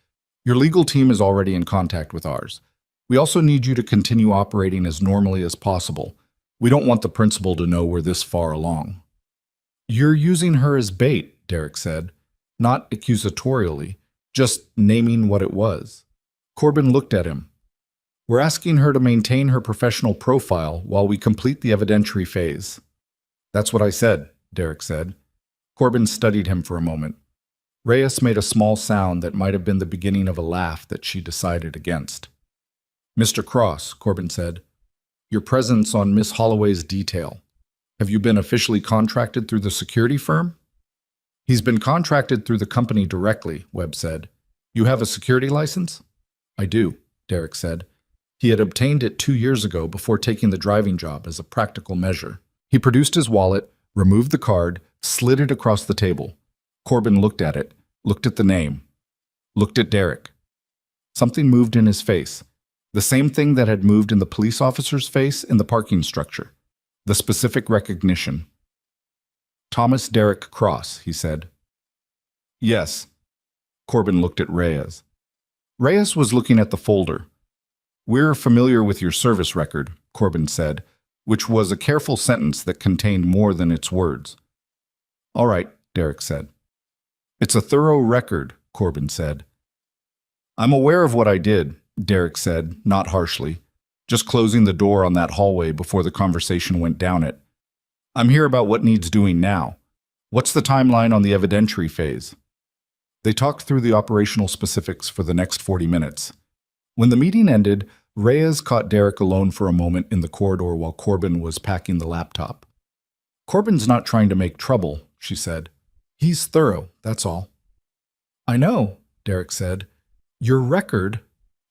Your legal team is already in contact with ours. We also need you to continue operating as normally as possible. We don't want the principal to know we're this far along. You're using her as bait, Derek said, not accusatorially, just naming what it was. Corbin looked at him. We're asking her to maintain her professional profile while we complete the evidentiary phase. That's what I said, Derek said. Corbin studied him for a moment. Reyes made a small sound that might have been the beginning of a laugh that she decided against. Mr. Cross, Corbin said, your presence on Miss Holloway's detail. Have you been officially contracted through the security firm? He's been contracted through the company directly, Webb said. You have a security license? I do, Derek said. He had obtained it 2 years ago before taking the driving job as a practical measure. He produced his wallet, removed the card, slid it across the table. Corbin looked at it, looked at the name, looked at Derek. Something moved in his face. The same thing that had moved in the police officer's face in the parking structure. The specific recognition. Thomas Derek Cross, he said. Yes. Corbin looked at Reyes. Reyes was looking at the folder. We're familiar with your service record, Corbin said, which was a careful sentence that contained more than its words. All right, Derek said. It's a thorough record, Corbin said. I'm aware of what I did, Derek said, not harshly, just closing the door on that hallway before the conversation went down it. I'm here about what needs doing now. What's the timeline on the evidentiary phase? They talked through the operational specifics for the next 40 minutes. When the meeting ended, Reyes caught Derek alone for a moment in the corridor while Corbin was packing the laptop. Corbin's not trying to make trouble, she said. He's thorough, that's all. I know, Derek said. Your record,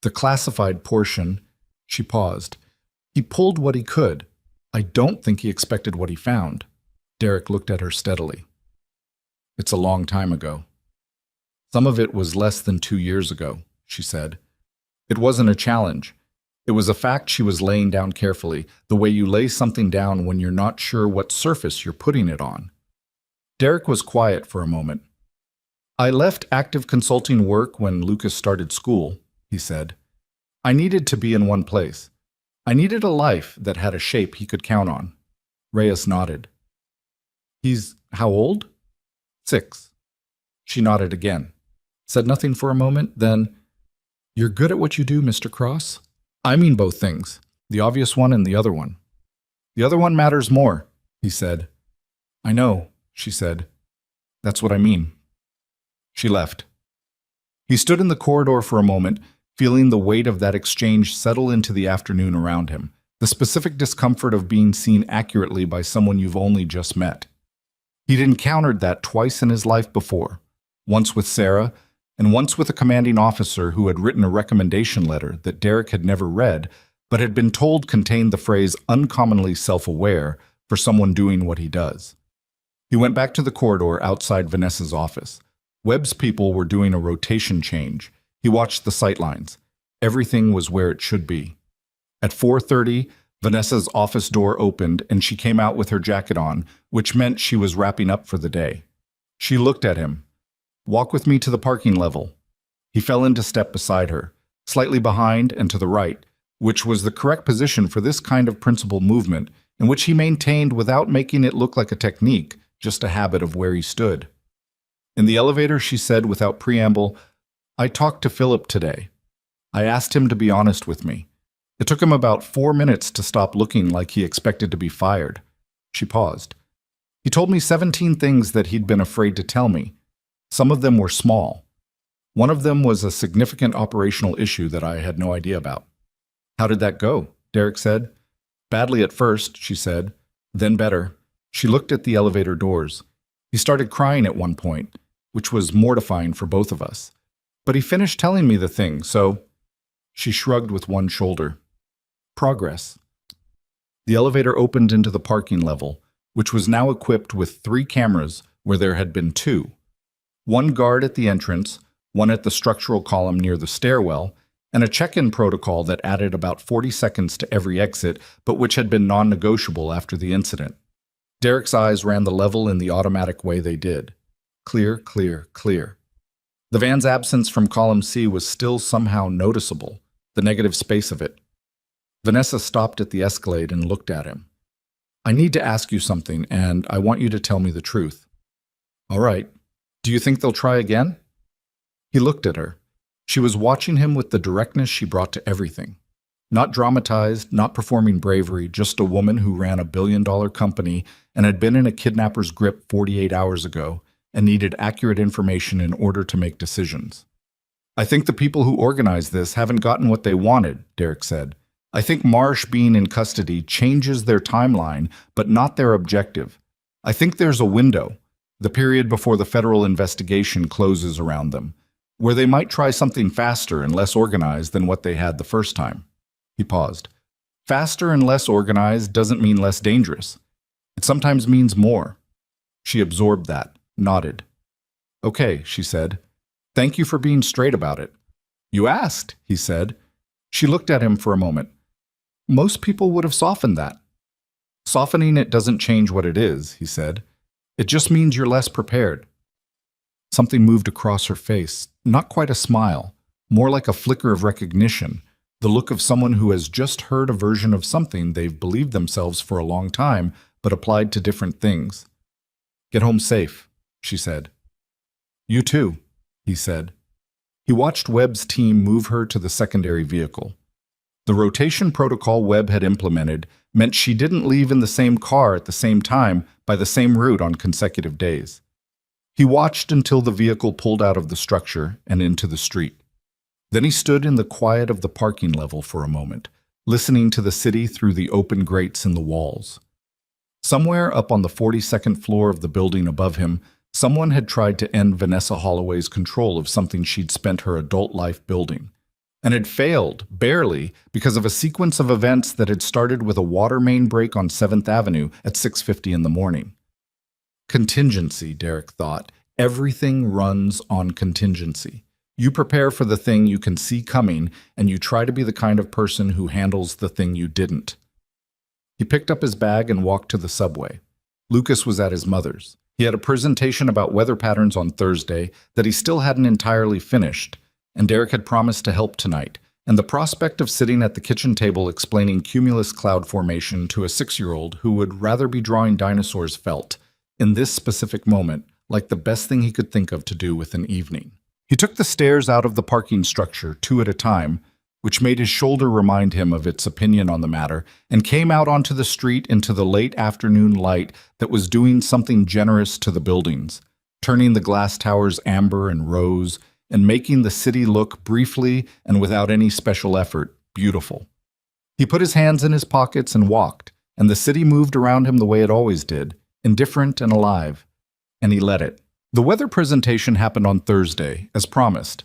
the classified portion, she paused. He pulled what he could. I don't think he expected what he found. Derek looked at her steadily. It's a long time ago. Some of it was less than 2 years ago, she said. It wasn't a challenge. It was a fact she was laying down carefully, the way you lay something down when you're not sure what surface you're putting it on. Derek was quiet for a moment. I left active consulting work when Lucas started school, he said. I needed to be in one place. I needed a life that had a shape he could count on. Reyes nodded. He's how old? 6. She nodded again, said nothing for a moment, then, You're good at what you do, Mr. Cross. I mean both things, the obvious one and the other one. The other one matters more, he said. I know, she said. That's what I mean. She left. He stood in the corridor for a moment, feeling the weight of that exchange settle into the afternoon around him, the specific discomfort of being seen accurately by someone you've only just met. He'd encountered that twice in his life before, once with Sarah, and once with a commanding officer who had written a recommendation letter that Derek had never read, but had been told contained the phrase uncommonly self-aware for someone doing what he does. He went back to the corridor outside Vanessa's office. Webb's people were doing a rotation change. He watched the sightlines. Everything was where it should be. At 4:30, Vanessa's office door opened and she came out with her jacket on, which meant she was wrapping up for the day. She looked at him. Walk with me to the parking level. He fell into step beside her, slightly behind and to the right, which was the correct position for this kind of principal movement, and which he maintained without making it look like a technique, just a habit of where he stood. In the elevator, she said without preamble, I talked to Philip today. I asked him to be honest with me. It took him about 4 minutes to stop looking like he expected to be fired. She paused. He told me 17 things that he'd been afraid to tell me. Some of them were small. One of them was a significant operational issue that I had no idea about. How did that go? Derek said. Badly at first, she said. Then better. She looked at the elevator doors. He started crying at one point. which was mortifying for both of us. But he finished telling me the thing, so she shrugged with one shoulder. Progress. The elevator opened into the parking level, which was now equipped with 3 cameras where there had been 2. One guard at the entrance, one at the structural column near the stairwell, and a check-in protocol that added about 40 seconds to every exit, but which had been non-negotiable after the incident. Derek's eyes ran the level in the automatic way they did. Clear, clear, clear. The van's absence from column C was still somehow noticeable, the negative space of it. Vanessa stopped at the Escalade and looked at him. I need to ask you something, and I want you to tell me the truth. All right. Do you think they'll try again? He looked at her. She was watching him with the directness she brought to everything. Not dramatized, not performing bravery, just a woman who ran a billion-dollar company and had been in a kidnapper's grip 48 hours ago and needed accurate information in order to make decisions. I think the people who organized this haven't gotten what they wanted, Derek said. I think Marsh being in custody changes their timeline, but not their objective. I think there's a window, the period before the federal investigation closes around them, where they might try something faster and less organized than what they had the first time. He paused. Faster and less organized doesn't mean less dangerous. It sometimes means more. She absorbed that, nodded. Okay, she said. Thank you for being straight about it. You asked, he said. She looked at him for a moment. Most people would have softened that. Softening it doesn't change what it is, he said. It just means you're less prepared. Something moved across her face, not quite a smile, more like a flicker of recognition, the look of someone who has just heard a version of something they've believed themselves for a long time, but applied to different things. Get home safe, she said. You too, he said. He watched Webb's team move her to the secondary vehicle. The rotation protocol Webb had implemented meant she didn't leave in the same car at the same time by the same route on consecutive days. He watched until the vehicle pulled out of the structure and into the street. Then he stood in the quiet of the parking level for a moment, listening to the city through the open grates in the walls. Somewhere up on the 42nd floor of the building above him, someone had tried to end Vanessa Holloway's control of something she'd spent her adult life building, and had failed, barely, because of a sequence of events that had started with a water main break on 7th Avenue at 6:50 in the morning. Contingency, Derek thought. Everything runs on contingency. You prepare for the thing you can see coming, and you try to be the kind of person who handles the thing you didn't. He picked up his bag and walked to the subway. Lucas was at his mother's. He had a presentation about weather patterns on Thursday that he still hadn't entirely finished, and Derek had promised to help tonight, and the prospect of sitting at the kitchen table explaining cumulus cloud formation to a 6-year-old who would rather be drawing dinosaurs felt, in this specific moment, like the best thing he could think of to do with an evening. He took the stairs out of the parking structure 2 at a time, which made his shoulder remind him of its opinion on the matter, and came out onto the street into the late afternoon light that was doing something generous to the buildings, turning the glass towers amber and rose, and making the city look, briefly and without any special effort, beautiful. He put his hands in his pockets and walked, and the city moved around him the way it always did, indifferent and alive, and he let it. The weather presentation happened on Thursday, as promised.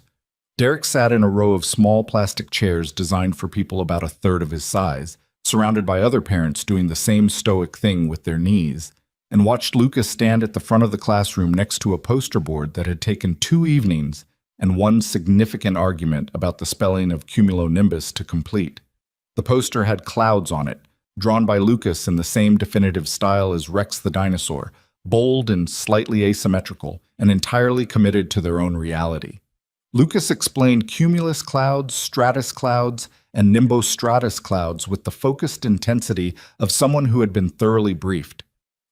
Derek sat in a row of small plastic chairs designed for people about a third of his size, surrounded by other parents doing the same stoic thing with their knees, and watched Lucas stand at the front of the classroom next to a poster board that had taken 2 evenings and 1 significant argument about the spelling of cumulonimbus to complete. The poster had clouds on it, drawn by Lucas in the same definitive style as Rex the dinosaur, bold and slightly asymmetrical, and entirely committed to their own reality. Lucas explained cumulus clouds, stratus clouds, and nimbostratus clouds with the focused intensity of someone who had been thoroughly briefed.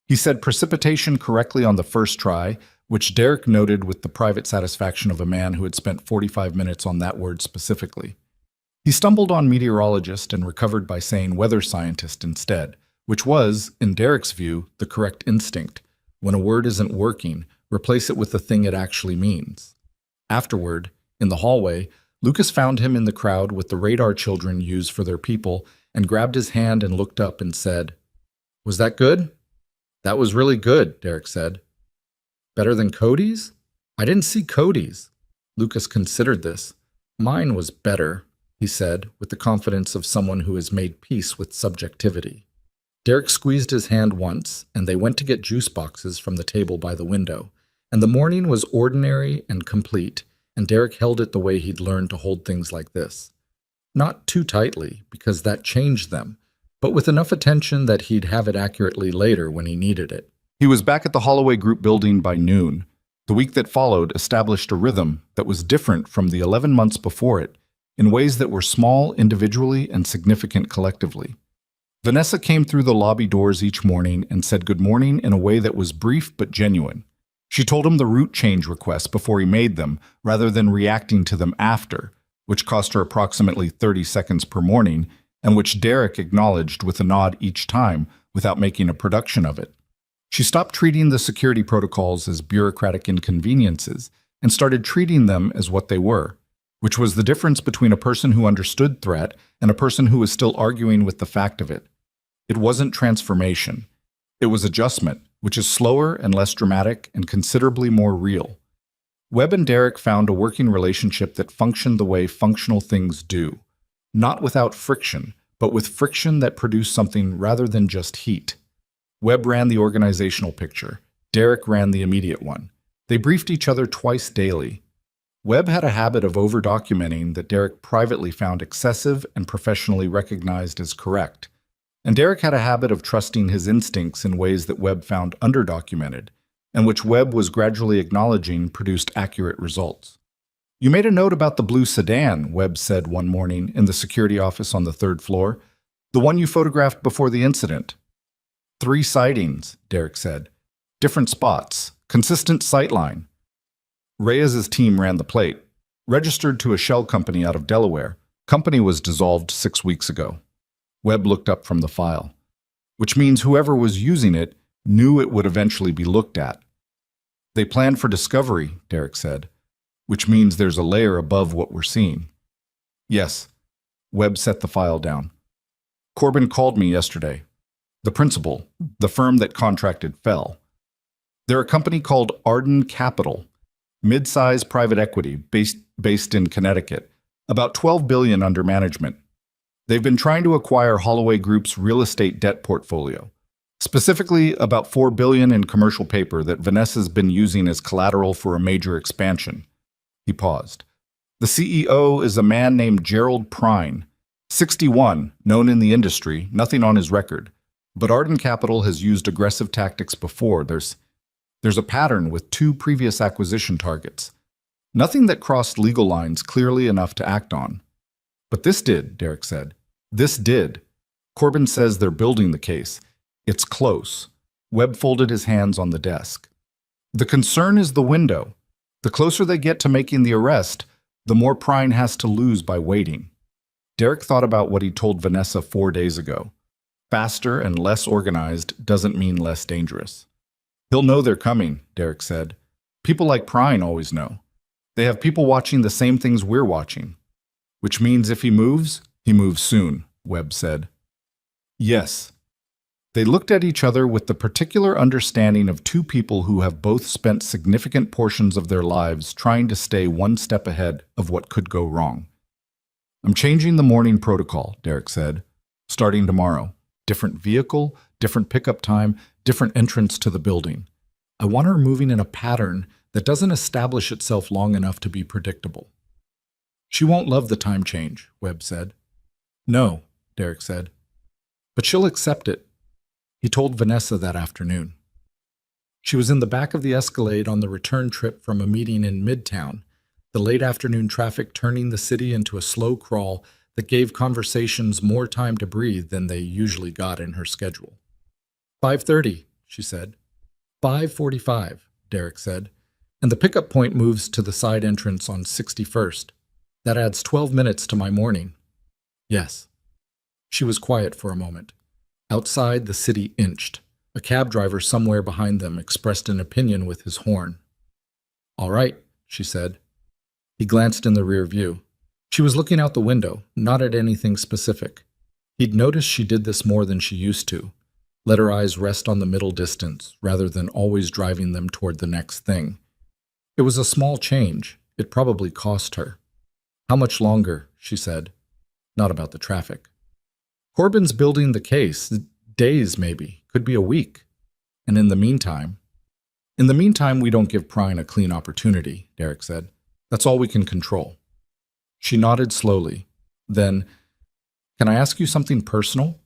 He said precipitation correctly on the first try, which Derek noted with the private satisfaction of a man who had spent 45 minutes on that word specifically. He stumbled on meteorologist and recovered by saying weather scientist instead, which was, in Derek's view, the correct instinct. When a word isn't working, replace it with the thing it actually means. Afterward, in the hallway, Lucas found him in the crowd with the radar children use for their people and grabbed his hand and looked up and said, "Was that good?" "That was really good," Derek said. "Better than Cody's?" I didn't see Cody's. Lucas considered this. Mine was better, he said, with the confidence of someone who has made peace with subjectivity. Derek squeezed his hand once, and they went to get juice boxes from the table by the window. And the morning was ordinary and complete, and Derek held it the way he'd learned to hold things like this. Not too tightly, because that changed them, but with enough attention that he'd have it accurately later when he needed it. He was back at the Holloway Group building by noon. The week that followed established a rhythm that was different from the 11 months before it, in ways that were small individually and significant collectively. Vanessa came through the lobby doors each morning and said good morning in a way that was brief but genuine. She told him the route change requests before he made them, rather than reacting to them after, which cost her approximately 30 seconds per morning, and which Derek acknowledged with a nod each time without making a production of it. She stopped treating the security protocols as bureaucratic inconveniences and started treating them as what they were, which was the difference between a person who understood threat and a person who was still arguing with the fact of it. It wasn't transformation. It was adjustment, which is slower and less dramatic and considerably more real. Webb and Derek found a working relationship that functioned the way functional things do, not without friction, but with friction that produced something rather than just heat. Webb ran the organizational picture. Derek ran the immediate one. They briefed each other twice daily. Webb had a habit of over-documenting that Derek privately found excessive and professionally recognized as correct. And Derek had a habit of trusting his instincts in ways that Webb found underdocumented, and which Webb was gradually acknowledging produced accurate results. "You made a note about the blue sedan," Webb said one morning in the security office on the 3rd floor. "The one you photographed before the incident." 3 sightings, Derek said. Different spots. Consistent sightline. Reyes's team ran the plate. Registered to a shell company out of Delaware. Company was dissolved 6 weeks ago. Webb looked up from the file. Which means whoever was using it knew it would eventually be looked at. They planned for discovery, Derek said. Which means there's a layer above what we're seeing. Yes. Webb set the file down. Corbin called me yesterday. The principal, the firm that contracted, fell. They're a company called Arden Capital, mid-size private equity based in Connecticut, about $12 billion under management. They've been trying to acquire Holloway Group's real estate debt portfolio, specifically about $4 billion in commercial paper that Vanessa's been using as collateral for a major expansion. He paused. The CEO is a man named Gerald Prine, 61, known in the industry, nothing on his record. But Arden Capital has used aggressive tactics before. There's a pattern with 2 previous acquisition targets. Nothing that crossed legal lines clearly enough to act on. But this did, Derek said. This did. Corbin says they're building the case. It's close. Webb folded his hands on the desk. The concern is the window. The closer they get to making the arrest, the more Prine has to lose by waiting. Derek thought about what he told Vanessa 4 days ago. Faster and less organized doesn't mean less dangerous. He'll know they're coming, Derek said. People like Prine always know. They have people watching the same things we're watching. Which means if he moves soon, Webb said. Yes. They looked at each other with the particular understanding of 2 people who have both spent significant portions of their lives trying to stay one step ahead of what could go wrong. I'm changing the morning protocol, Derek said, starting tomorrow. Different vehicle, different pickup time, different entrance to the building. I want her moving in a pattern that doesn't establish itself long enough to be predictable. She won't love the time change, Webb said. No, Derek said. But she'll accept it. He told Vanessa that afternoon. She was in the back of the Escalade on the return trip from a meeting in Midtown, the late afternoon traffic turning the city into a slow crawl that gave conversations more time to breathe than they usually got in her schedule. 5:30, she said. 5:45, Derek said, and the pickup point moves to the side entrance on 61st. That adds 12 minutes to my morning. Yes. She was quiet for a moment. Outside, the city inched. A cab driver somewhere behind them expressed an opinion with his horn. All right, she said. He glanced in the rear view. She was looking out the window, not at anything specific. He'd noticed she did this more than she used to, let her eyes rest on the middle distance rather than always driving them toward the next thing. It was a small change. It probably cost her. How much longer? She said. Not about the traffic. Corbin's building the case. Days, maybe. Could be a week. And in the meantime, we don't give Prine a clean opportunity, Derek said. That's all we can control. She nodded slowly. Then, can I ask you something personal?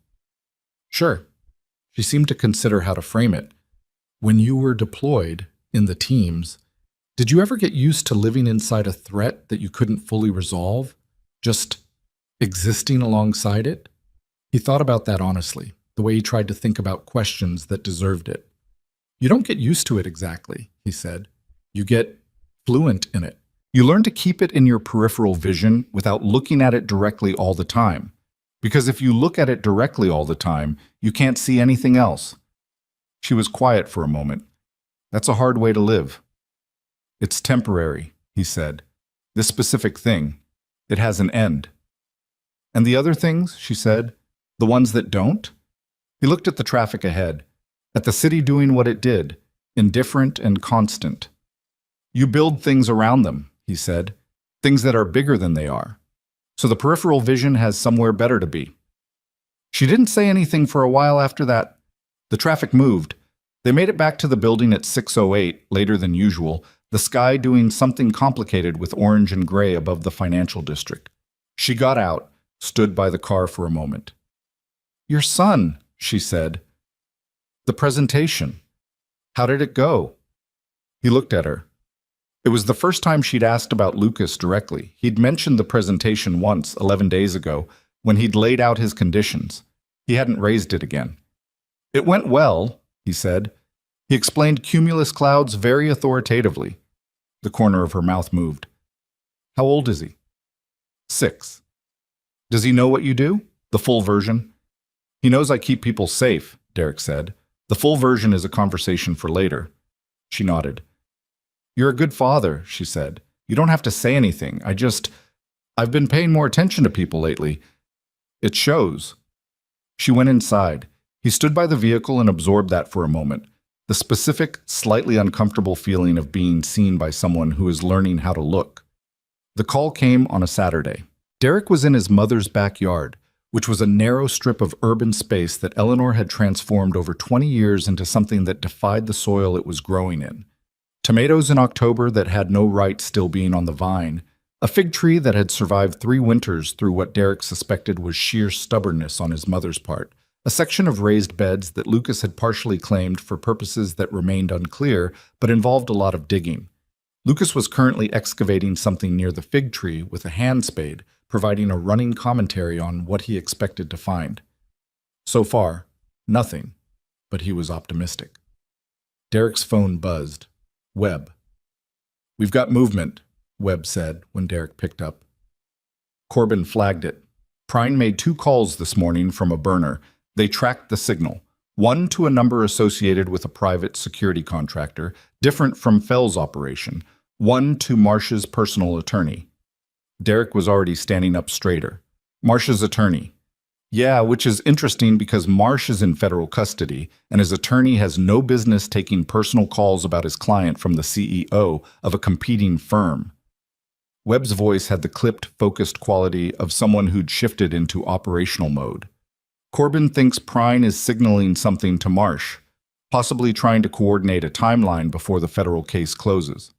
Sure. She seemed to consider how to frame it. When you were deployed in the teams, did you ever get used to living inside a threat that you couldn't fully resolve? Just existing alongside it? He thought about that honestly, the way he tried to think about questions that deserved it. You don't get used to it exactly, he said. You get fluent in it. You learn to keep it in your peripheral vision without looking at it directly all the time. Because if you look at it directly all the time, you can't see anything else. She was quiet for a moment. That's a hard way to live. It's temporary, he said. This specific thing, it has an end. And the other things, she said, the ones that don't? He looked at the traffic ahead, at the city doing what it did, indifferent and constant. You build things around them, he said, things that are bigger than they are. So the peripheral vision has somewhere better to be. She didn't say anything for a while after that. The traffic moved. They made it back to the building at 6:08, later than usual, the sky doing something complicated with orange and gray above the financial district. She got out, stood by the car for a moment. Your son, she said. The presentation. How did it go? He looked at her. It was the first time she'd asked about Lucas directly. He'd mentioned the presentation once, 11 days ago, when he'd laid out his conditions. He hadn't raised it again. It went well, he said. He explained cumulus clouds very authoritatively. The corner of her mouth moved. How old is he? 6. Does he know what you do? The full version? He knows I keep people safe, Derek said. The full version is a conversation for later. She nodded. You're a good father, she said. You don't have to say anything. I've been paying more attention to people lately. It shows. She went inside. He stood by the vehicle and absorbed that for a moment. The specific, slightly uncomfortable feeling of being seen by someone who is learning how to look. The call came on a Saturday. Derek was in his mother's backyard, which was a narrow strip of urban space that Eleanor had transformed over 20 years into something that defied the soil it was growing in. Tomatoes in October that had no right still being on the vine, a fig tree that had survived 3 winters through what Derek suspected was sheer stubbornness on his mother's part, a section of raised beds that Lucas had partially claimed for purposes that remained unclear but involved a lot of digging. Lucas was currently excavating something near the fig tree with a hand spade, providing a running commentary on what he expected to find. So far, nothing, but he was optimistic. Derek's phone buzzed. Webb. We've got movement, Webb said when Derek picked up. Corbin flagged it. Prine made 2 calls this morning from a burner. They tracked the signal. One to a number associated with a private security contractor, different from Fell's operation. One to Marsh's personal attorney. Derek was already standing up straighter. Marsh's attorney. Yeah, which is interesting because Marsh is in federal custody, and his attorney has no business taking personal calls about his client from the CEO of a competing firm. Webb's voice had the clipped, focused quality of someone who'd shifted into operational mode. Corbin thinks Prine is signaling something to Marsh, possibly trying to coordinate a timeline before the federal case closes.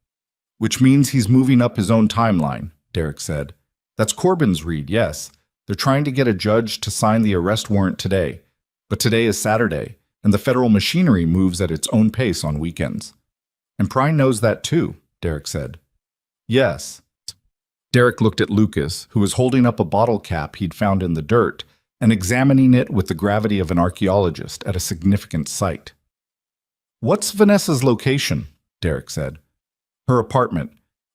Which means he's moving up his own timeline, Derek said. That's Corbin's read, yes. They're trying to get a judge to sign the arrest warrant today. But today is Saturday, and the federal machinery moves at its own pace on weekends. And Prine knows that too, Derek said. Yes. Derek looked at Lucas, who was holding up a bottle cap he'd found in the dirt, and examining it with the gravity of an archaeologist at a significant site. What's Vanessa's location? Derek said. Her apartment.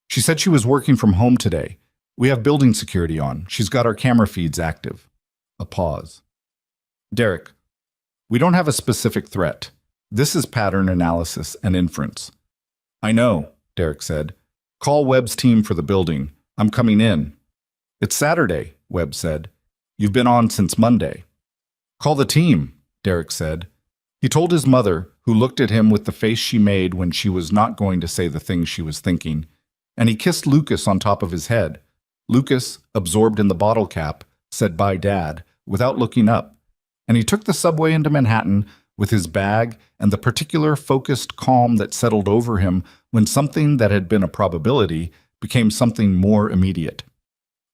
She said she was working from home today. We have building security on. She's got our camera feeds active. A pause. Derek, we don't have a specific threat. This is pattern analysis and inference. I know, Derek said. Call Webb's team for the building. I'm coming in. It's Saturday, Webb said. You've been on since Monday. Call the team, Derek said. He told his mother, who looked at him with the face she made when she was not going to say the things she was thinking, and he kissed Lucas on top of his head. Lucas, absorbed in the bottle cap, said bye, Dad, without looking up, and he took the subway into Manhattan with his bag and the particular focused calm that settled over him when something that had been a probability became something more immediate.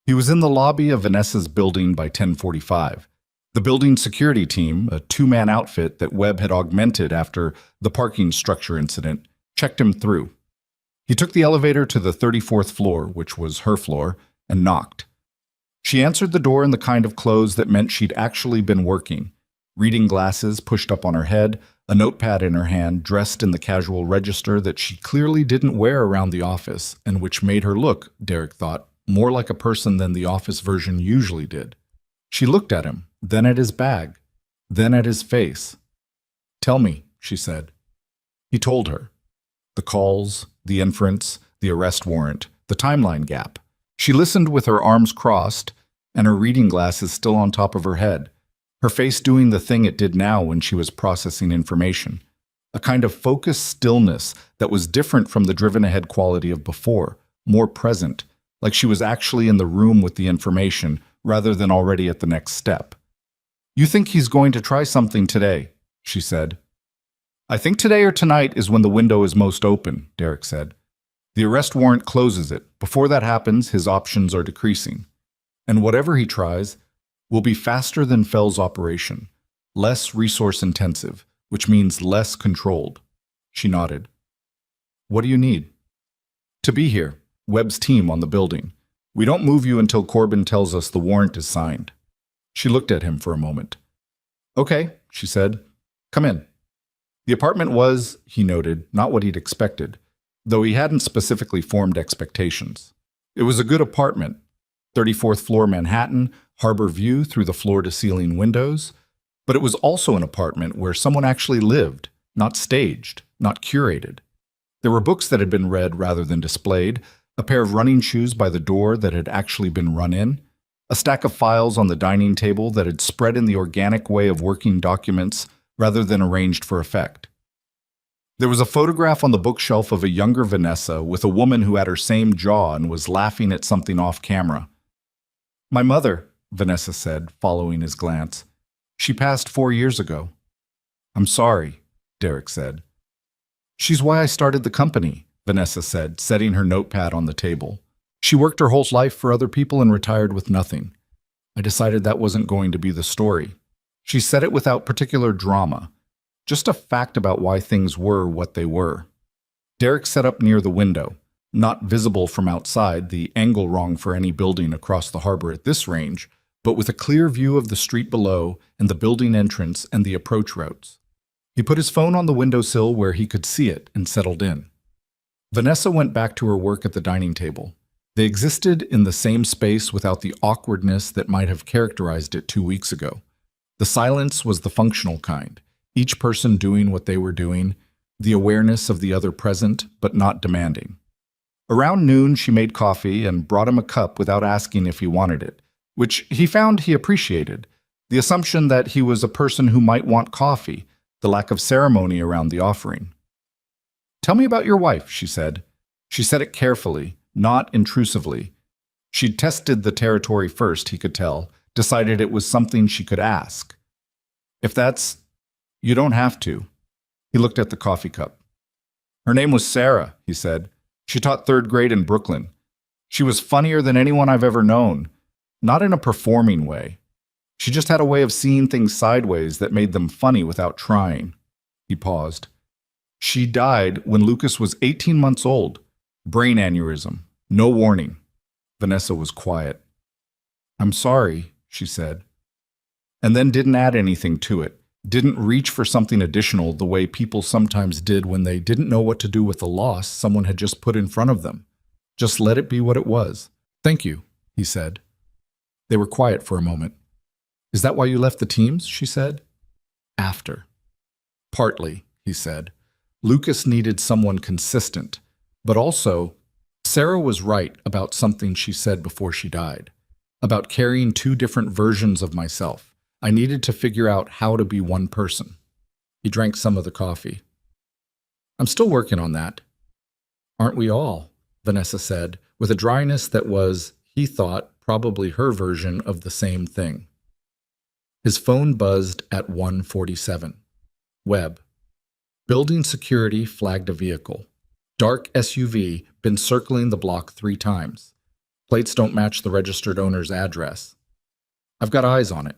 He was in the lobby of Vanessa's building by 10:45. The building security team, a two-man outfit that Webb had augmented after the parking structure incident, checked him through. He took the elevator to the 34th floor, which was her floor, and knocked. She answered the door in the kind of clothes that meant she'd actually been working. Reading glasses pushed up on her head, a notepad in her hand, dressed in the casual register that she clearly didn't wear around the office, and which made her look, Derek thought, more like a person than the office version usually did. She looked at him, then at his bag, then at his face. "Tell me," she said. He told her. The calls, the inference, the arrest warrant, the timeline gap. She listened with her arms crossed and her reading glasses still on top of her head, her face doing the thing it did now when she was processing information. A kind of focused stillness that was different from the driven-ahead quality of before, more present, like she was actually in the room with the information rather than already at the next step. "You think he's going to try something today," she said. "I think today or tonight is when the window is most open," Derek said. "The arrest warrant closes it. Before that happens, his options are decreasing. And whatever he tries will be faster than Fell's operation, less resource-intensive, which means less controlled." She nodded. "What do you need?" "To be here. Webb's team on the building. We don't move you until Corbin tells us the warrant is signed." She looked at him for a moment. "Okay," she said. "Come in." The apartment was, he noted, not what he'd expected, though he hadn't specifically formed expectations. It was a good apartment, 34th floor Manhattan, harbor view through the floor-to-ceiling windows, but it was also an apartment where someone actually lived, not staged, not curated. There were books that had been read rather than displayed, a pair of running shoes by the door that had actually been run in, a stack of files on the dining table that had spread in the organic way of working documents rather than arranged for effect. There was a photograph on the bookshelf of a younger Vanessa with a woman who had her same jaw and was laughing at something off camera. "My mother," Vanessa said, following his glance. "She passed 4 years ago." "I'm sorry," Derek said. "She's why I started the company," Vanessa said, setting her notepad on the table. "She worked her whole life for other people and retired with nothing. I decided that wasn't going to be the story." She said it without particular drama, just a fact about why things were what they were. Derek sat up near the window, not visible from outside, the angle wrong for any building across the harbor at this range, but with a clear view of the street below and the building entrance and the approach routes. He put his phone on the windowsill where he could see it and settled in. Vanessa went back to her work at the dining table. They existed in the same space without the awkwardness that might have characterized it 2 weeks ago. The silence was the functional kind, each person doing what they were doing, the awareness of the other present but not demanding. Around noon, she made coffee and brought him a cup without asking if he wanted it, which he found he appreciated, the assumption that he was a person who might want coffee, the lack of ceremony around the offering. "Tell me about your wife," she said. She said it carefully, not intrusively. She'd tested the territory first, he could tell, decided it was something she could ask. "If that's... you don't have to." He looked at the coffee cup. "Her name was Sarah," he said. "She taught 3rd grade in Brooklyn. She was funnier than anyone I've ever known, not in a performing way. She just had a way of seeing things sideways that made them funny without trying." He paused. "She died when Lucas was 18 months old. Brain aneurysm. No warning." Vanessa was quiet. "I'm sorry," she said. And then didn't add anything to it, didn't reach for something additional the way people sometimes did when they didn't know what to do with a loss someone had just put in front of them. Just let it be what it was. "Thank you," he said. They were quiet for a moment. "Is that why you left the teams?" she said. "After." "Partly," he said. Lucas needed someone consistent, but also, Sarah was right about something she said before she died, about carrying 2 different versions of myself. I needed to figure out how to be one person. He drank some of the coffee. I'm still working on that. Aren't we all? Vanessa said, with a dryness that was, he thought, probably her version of the same thing. His phone buzzed at 1:47. Webb. Building security flagged a vehicle. Dark SUV, been circling the block 3 times. Plates don't match the registered owner's address. I've got eyes on it.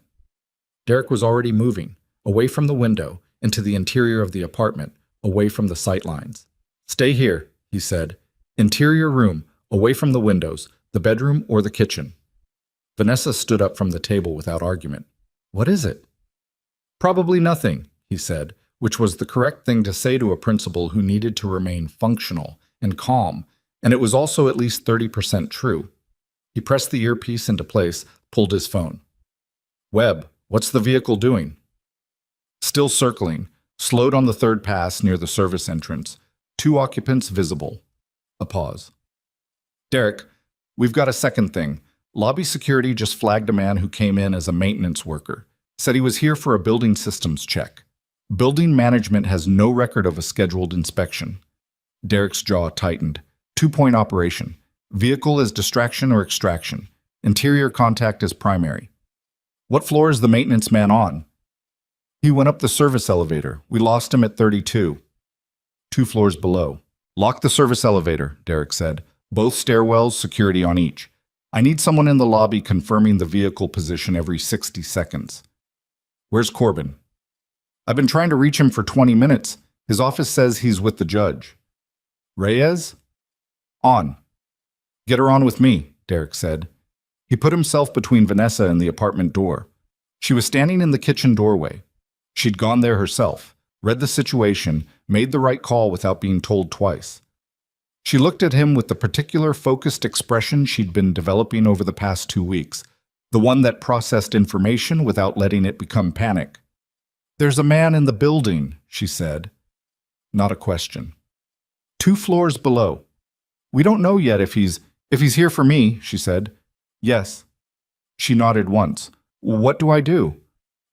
Derek was already moving, away from the window, into the interior of the apartment, away from the sightlines. Stay here, he said. Interior room, away from the windows, the bedroom or the kitchen. Vanessa stood up from the table without argument. What is it? Probably nothing, he said, which was the correct thing to say to a principal who needed to remain functional and calm, and it was also at least 30% true. He pressed the earpiece into place, pulled his phone. Webb, what's the vehicle doing? Still circling, slowed on the 3rd pass near the service entrance. 2 occupants visible. A pause. Derek, we've got a second thing. Lobby security just flagged a man who came in as a maintenance worker. Said he was here for a building systems check. Building management has no record of a scheduled inspection. Derek's jaw tightened. 2-point operation. Vehicle is distraction or extraction. Interior contact is primary. What floor is the maintenance man on? He went up the service elevator. We lost him at 32. 2 floors below. Lock the service elevator, Derek said. Both stairwells, security on each. I need someone in the lobby confirming the vehicle position every 60 seconds. Where's Corbin? I've been trying to reach him for 20 minutes. His office says he's with the judge. Reyes? On. Get her on with me, Derek said. He put himself between Vanessa and the apartment door. She was standing in the kitchen doorway. She'd gone there herself, read the situation, made the right call without being told twice. She looked at him with the particular focused expression she'd been developing over the past 2 weeks, the one that processed information without letting it become panic. There's a man in the building, she said. Not a question. 2 floors below. We don't know yet if he's here for me, she said. Yes. She nodded once. What do I do?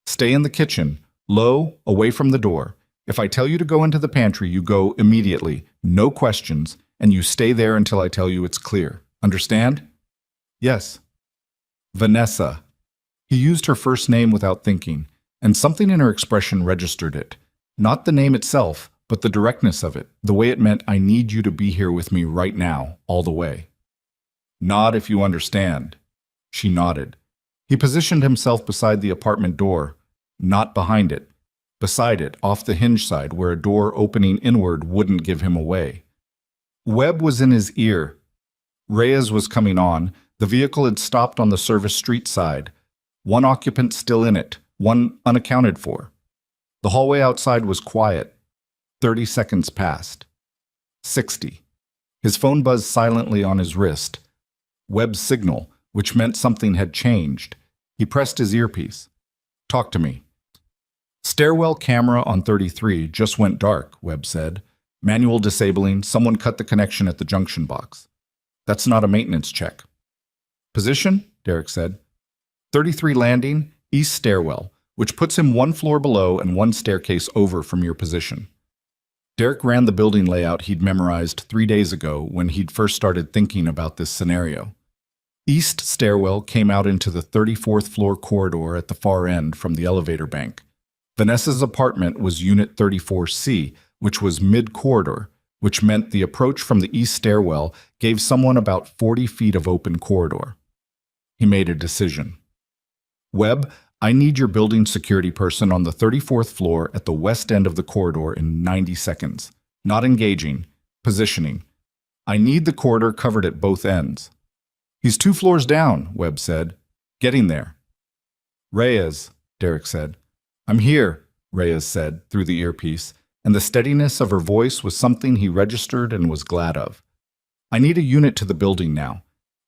Stay in the kitchen, low, away from the door. If I tell you to go into the pantry, you go immediately, no questions, and you stay there until I tell you it's clear. Understand? Yes. Vanessa. He used her first name without thinking, and something in her expression registered it. Not the name itself, but the directness of it, the way it meant I need you to be here with me right now, all the way. Nod if you understand. She nodded. He positioned himself beside the apartment door, not behind it, beside it, off the hinge side where a door opening inward wouldn't give him away. Webb was in his ear. Reyes was coming on. The vehicle had stopped on the service street side. 1 occupant still in it, 1 unaccounted for. The hallway outside was quiet. 30 seconds passed. 60. His phone buzzed silently on his wrist. Webb's signal, which meant something had changed. He pressed his earpiece. Talk to me. Stairwell camera on 33 just went dark, Webb said. Manual disabling, someone cut the connection at the junction box. That's not a maintenance check. Position? Derek said. 33 landing, east stairwell, which puts him 1 floor below and 1 staircase over from your position. Derek ran the building layout he'd memorized 3 days ago when he'd first started thinking about this scenario. East stairwell came out into the 34th floor corridor at the far end from the elevator bank. Vanessa's apartment was Unit 34C, which was mid-corridor, which meant the approach from the east stairwell gave someone about 40 feet of open corridor. He made a decision. Webb, I need your building security person on the 34th floor at the west end of the corridor in 90 seconds. Not engaging. Positioning. I need the corridor covered at both ends. He's 2 floors down, Webb said. Getting there. Reyes, Derek said. I'm here, Reyes said through the earpiece, and the steadiness of her voice was something he registered and was glad of. I need a unit to the building now.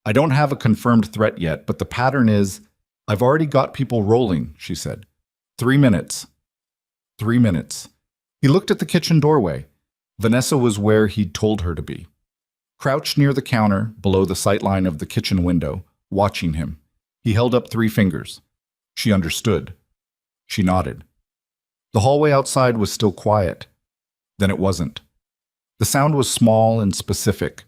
I don't have a confirmed threat yet, but the pattern is, I've already got people rolling, she said. 3 minutes. 3 minutes. He looked at the kitchen doorway. Vanessa was where he'd told her to be. Crouched near the counter, below the sightline of the kitchen window, watching him. He held up 3 fingers. She understood. She nodded. The hallway outside was still quiet. Then it wasn't. The sound was small and specific,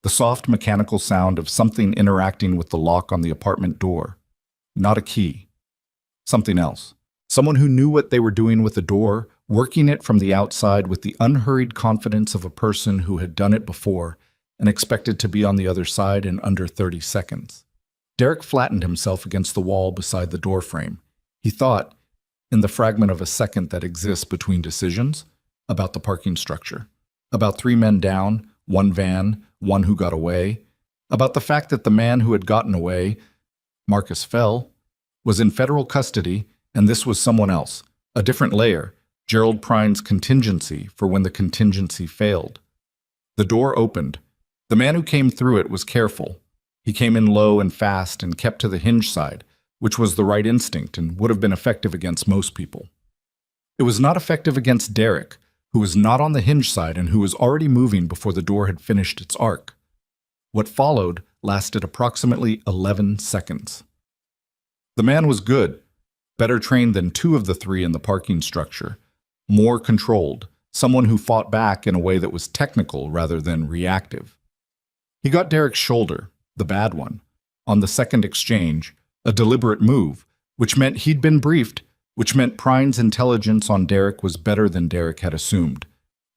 the soft mechanical sound of something interacting with the lock on the apartment door. Not a key. Something else. Someone who knew what they were doing with the door, working it from the outside with the unhurried confidence of a person who had done it before and expected to be on the other side in under 30 seconds. Derek flattened himself against the wall beside the door frame. He thought, in the fragment of a second that exists between decisions, about the parking structure, about 3 men down, 1 van, 1 who got away, about the fact that the man who had gotten away, Marcus Fell, was in federal custody, and this was someone else, a different layer, Gerald Prine's contingency for when the contingency failed. The door opened. The man who came through it was careful. He came in low and fast and kept to the hinge side, which was the right instinct and would have been effective against most people. It was not effective against Derek, who was not on the hinge side and who was already moving before the door had finished its arc. What followed lasted approximately 11 seconds. The man was good, better trained than 2 of the 3 in the parking structure, more controlled, someone who fought back in a way that was technical rather than reactive. He got Derek's shoulder, the bad one, on the second exchange, a deliberate move, which meant he'd been briefed, which meant Prine's intelligence on Derek was better than Derek had assumed.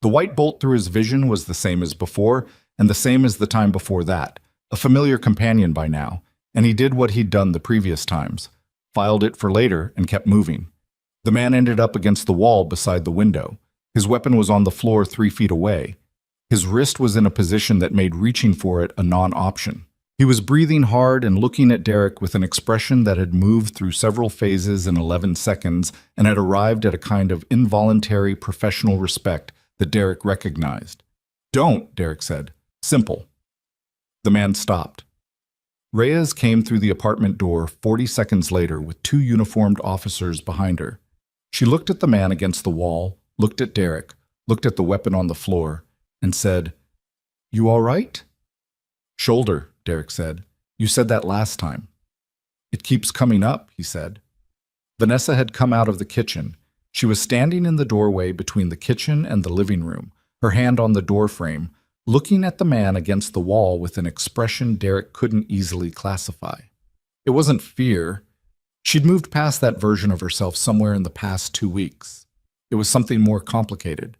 The white bolt through his vision was the same as before, and the same as the time before that, a familiar companion by now, and he did what he'd done the previous times, filed it for later and kept moving. The man ended up against the wall beside the window. His weapon was on the floor 3 feet away. His wrist was in a position that made reaching for it a non-option. He was breathing hard and looking at Derek with an expression that had moved through several phases in 11 seconds and had arrived at a kind of involuntary professional respect that Derek recognized. "Don't," Derek said. "Simple." The man stopped. Reyes came through the apartment door 40 seconds later with 2 uniformed officers behind her. She looked at the man against the wall, looked at Derek, looked at the weapon on the floor, and said, "You all right?" "Shoulder," Derek said. "You said that last time." "It keeps coming up," he said. Vanessa had come out of the kitchen. She was standing in the doorway between the kitchen and the living room, her hand on the door frame, looking at the man against the wall with an expression Derek couldn't easily classify. It wasn't fear. She'd moved past that version of herself somewhere in the past 2 weeks. It was something more complicated.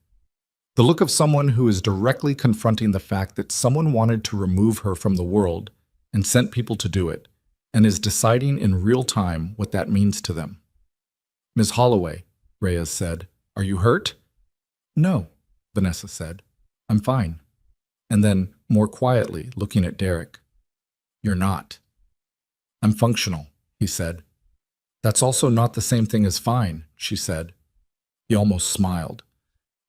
The look of someone who is directly confronting the fact that someone wanted to remove her from the world and sent people to do it, and is deciding in real time what that means to them. "Ms. Holloway," Reyes said, "are you hurt?" "No," Vanessa said. "I'm fine." And then, more quietly, looking at Derek, "You're not." "I'm functional," he said. "That's also not the same thing as fine," she said. He almost smiled.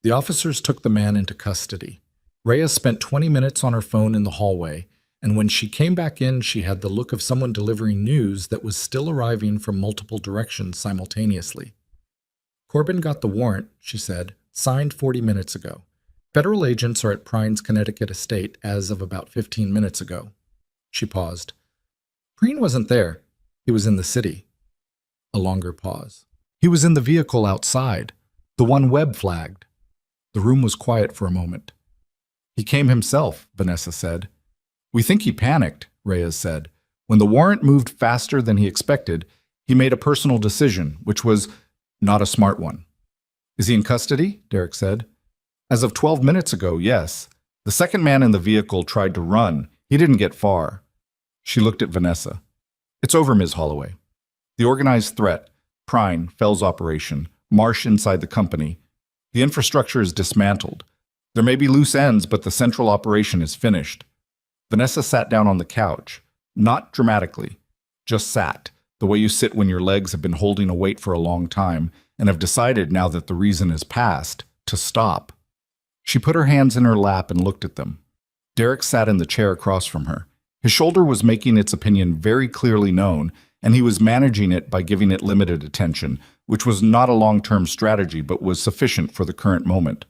The officers took the man into custody. Reyes spent 20 minutes on her phone in the hallway, and when she came back in, she had the look of someone delivering news that was still arriving from multiple directions simultaneously. "Corbin got the warrant," she said, "signed 40 minutes ago. Federal agents are at Prine's Connecticut estate as of about 15 minutes ago." She paused. "Prine wasn't there. He was in the city." A longer pause. "He was in the vehicle outside, the one Webb flagged." The room was quiet for a moment. "He came himself," Vanessa said. "We think he panicked," Reyes said. "When the warrant moved faster than he expected, he made a personal decision, which was not a smart one." "Is he in custody?" Derek said. "As of 12 minutes ago, yes. The second man in the vehicle tried to run. He didn't get far." She looked at Vanessa. "It's over, Ms. Holloway. The organized threat, Prine, Fell's operation, Marsh inside the company. The infrastructure is dismantled. There may be loose ends, but the central operation is finished." Vanessa sat down on the couch, not dramatically, just sat, the way you sit when your legs have been holding a weight for a long time and have decided, now that the reason is past, to stop. She put her hands in her lap and looked at them. Derek sat in the chair across from her. His shoulder was making its opinion very clearly known, and he was managing it by giving it limited attention, which was not a long-term strategy but was sufficient for the current moment.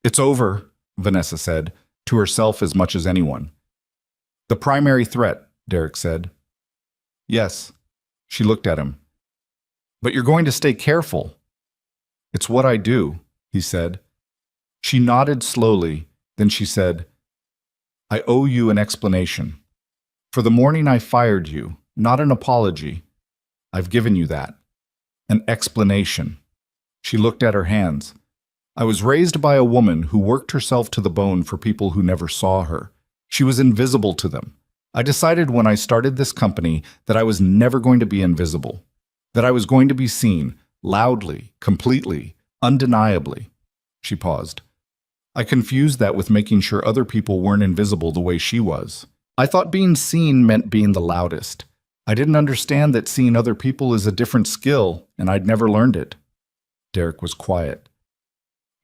"It's over," Vanessa said, to herself as much as anyone. "The primary threat," Derek said. "Yes." She looked at him. "But you're going to stay careful." It's what I do, he said. She nodded slowly, then she said, I owe you an explanation. For the morning I fired you, not an apology. I've given you that. An explanation. She looked at her hands. I was raised by a woman who worked herself to the bone for people who never saw her. She was invisible to them. I decided when I started this company that I was never going to be invisible, that I was going to be seen, loudly, completely, undeniably. She paused. I confused that with making sure other people weren't invisible the way she was. I thought being seen meant being the loudest. I didn't understand that seeing other people is a different skill, and I'd never learned it. Derek was quiet.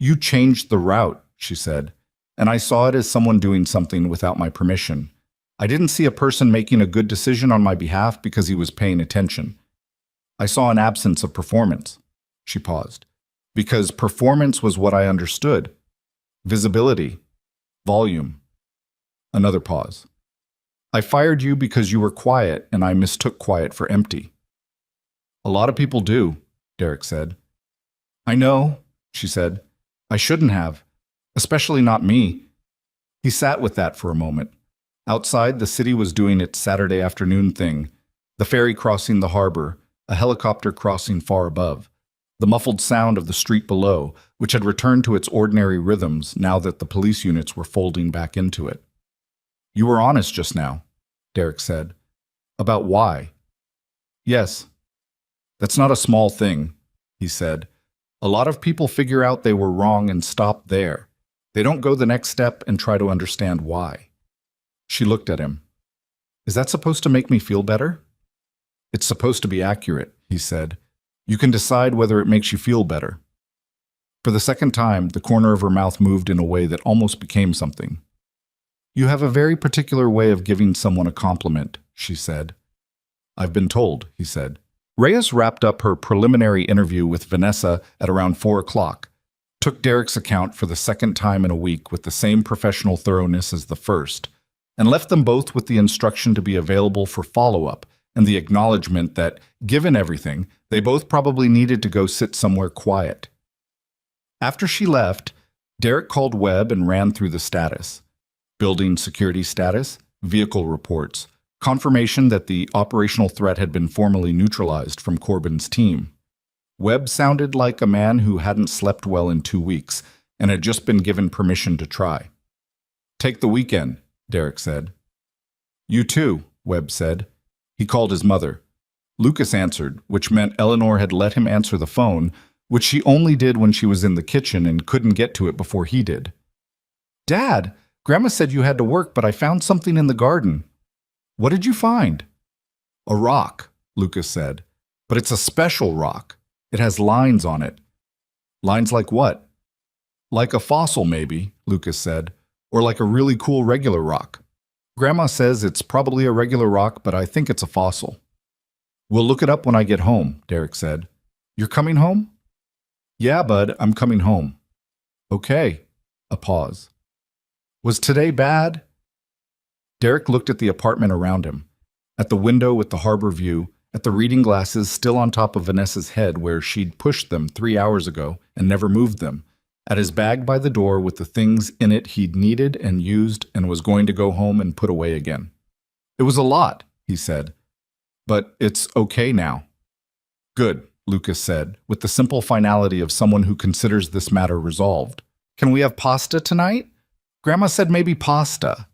You changed the route, she said, and I saw it as someone doing something without my permission. I didn't see a person making a good decision on my behalf because he was paying attention. I saw an absence of performance. She paused. Because performance was what I understood. Visibility. Volume. Another pause. I fired you because you were quiet and I mistook quiet for empty. A lot of people do, Derek said. I know, she said. I shouldn't have. Especially not me. He sat with that for a moment. Outside, the city was doing its Saturday afternoon thing. The ferry crossing the harbor, a helicopter crossing far above. The muffled sound of the street below, which had returned to its ordinary rhythms now that the police units were folding back into it. You were honest just now, Derek said. About why? Yes. That's not a small thing, he said. A lot of people figure out they were wrong and stop there. They don't go the next step and try to understand why. She looked at him. Is that supposed to make me feel better? It's supposed to be accurate, he said. You can decide whether it makes you feel better. For the second time, the corner of her mouth moved in a way that almost became something. You have a very particular way of giving someone a compliment, she said. I've been told, he said. Reyes wrapped up her preliminary interview with Vanessa at around 4 o'clock, took Derek's account for the second time in a week with the same professional thoroughness as the first, and left them both with the instruction to be available for follow-up and the acknowledgement that, given everything, they both probably needed to go sit somewhere quiet. After she left, Derek called Webb and ran through the status. Building security status, vehicle reports, confirmation that the operational threat had been formally neutralized from Corbin's team. Webb sounded like a man who hadn't slept well in 2 weeks and had just been given permission to try. Take the weekend, Derek said. You too, Webb said. He called his mother. Lucas answered, which meant Eleanor had let him answer the phone, which she only did when she was in the kitchen and couldn't get to it before he did. Dad, Grandma said you had to work, but I found something in the garden. What did you find? A rock, Lucas said. But it's a special rock. It has lines on it. Lines like what? Like a fossil, maybe, Lucas said. Or like a really cool regular rock. Grandma says it's probably a regular rock, but I think it's a fossil. We'll look it up when I get home, Derek said. You're coming home? Yeah, bud, I'm coming home. Okay. A pause. Was today bad? Derek looked at the apartment around him, at the window with the harbor view, at the reading glasses still on top of Vanessa's head where she'd pushed them 3 hours ago and never moved them, at his bag by the door with the things in it he'd needed and used and was going to go home and put away again. It was a lot, he said, but it's okay now. Good, Lucas said, with the simple finality of someone who considers this matter resolved. Can we have pasta tonight? Grandma said maybe pasta.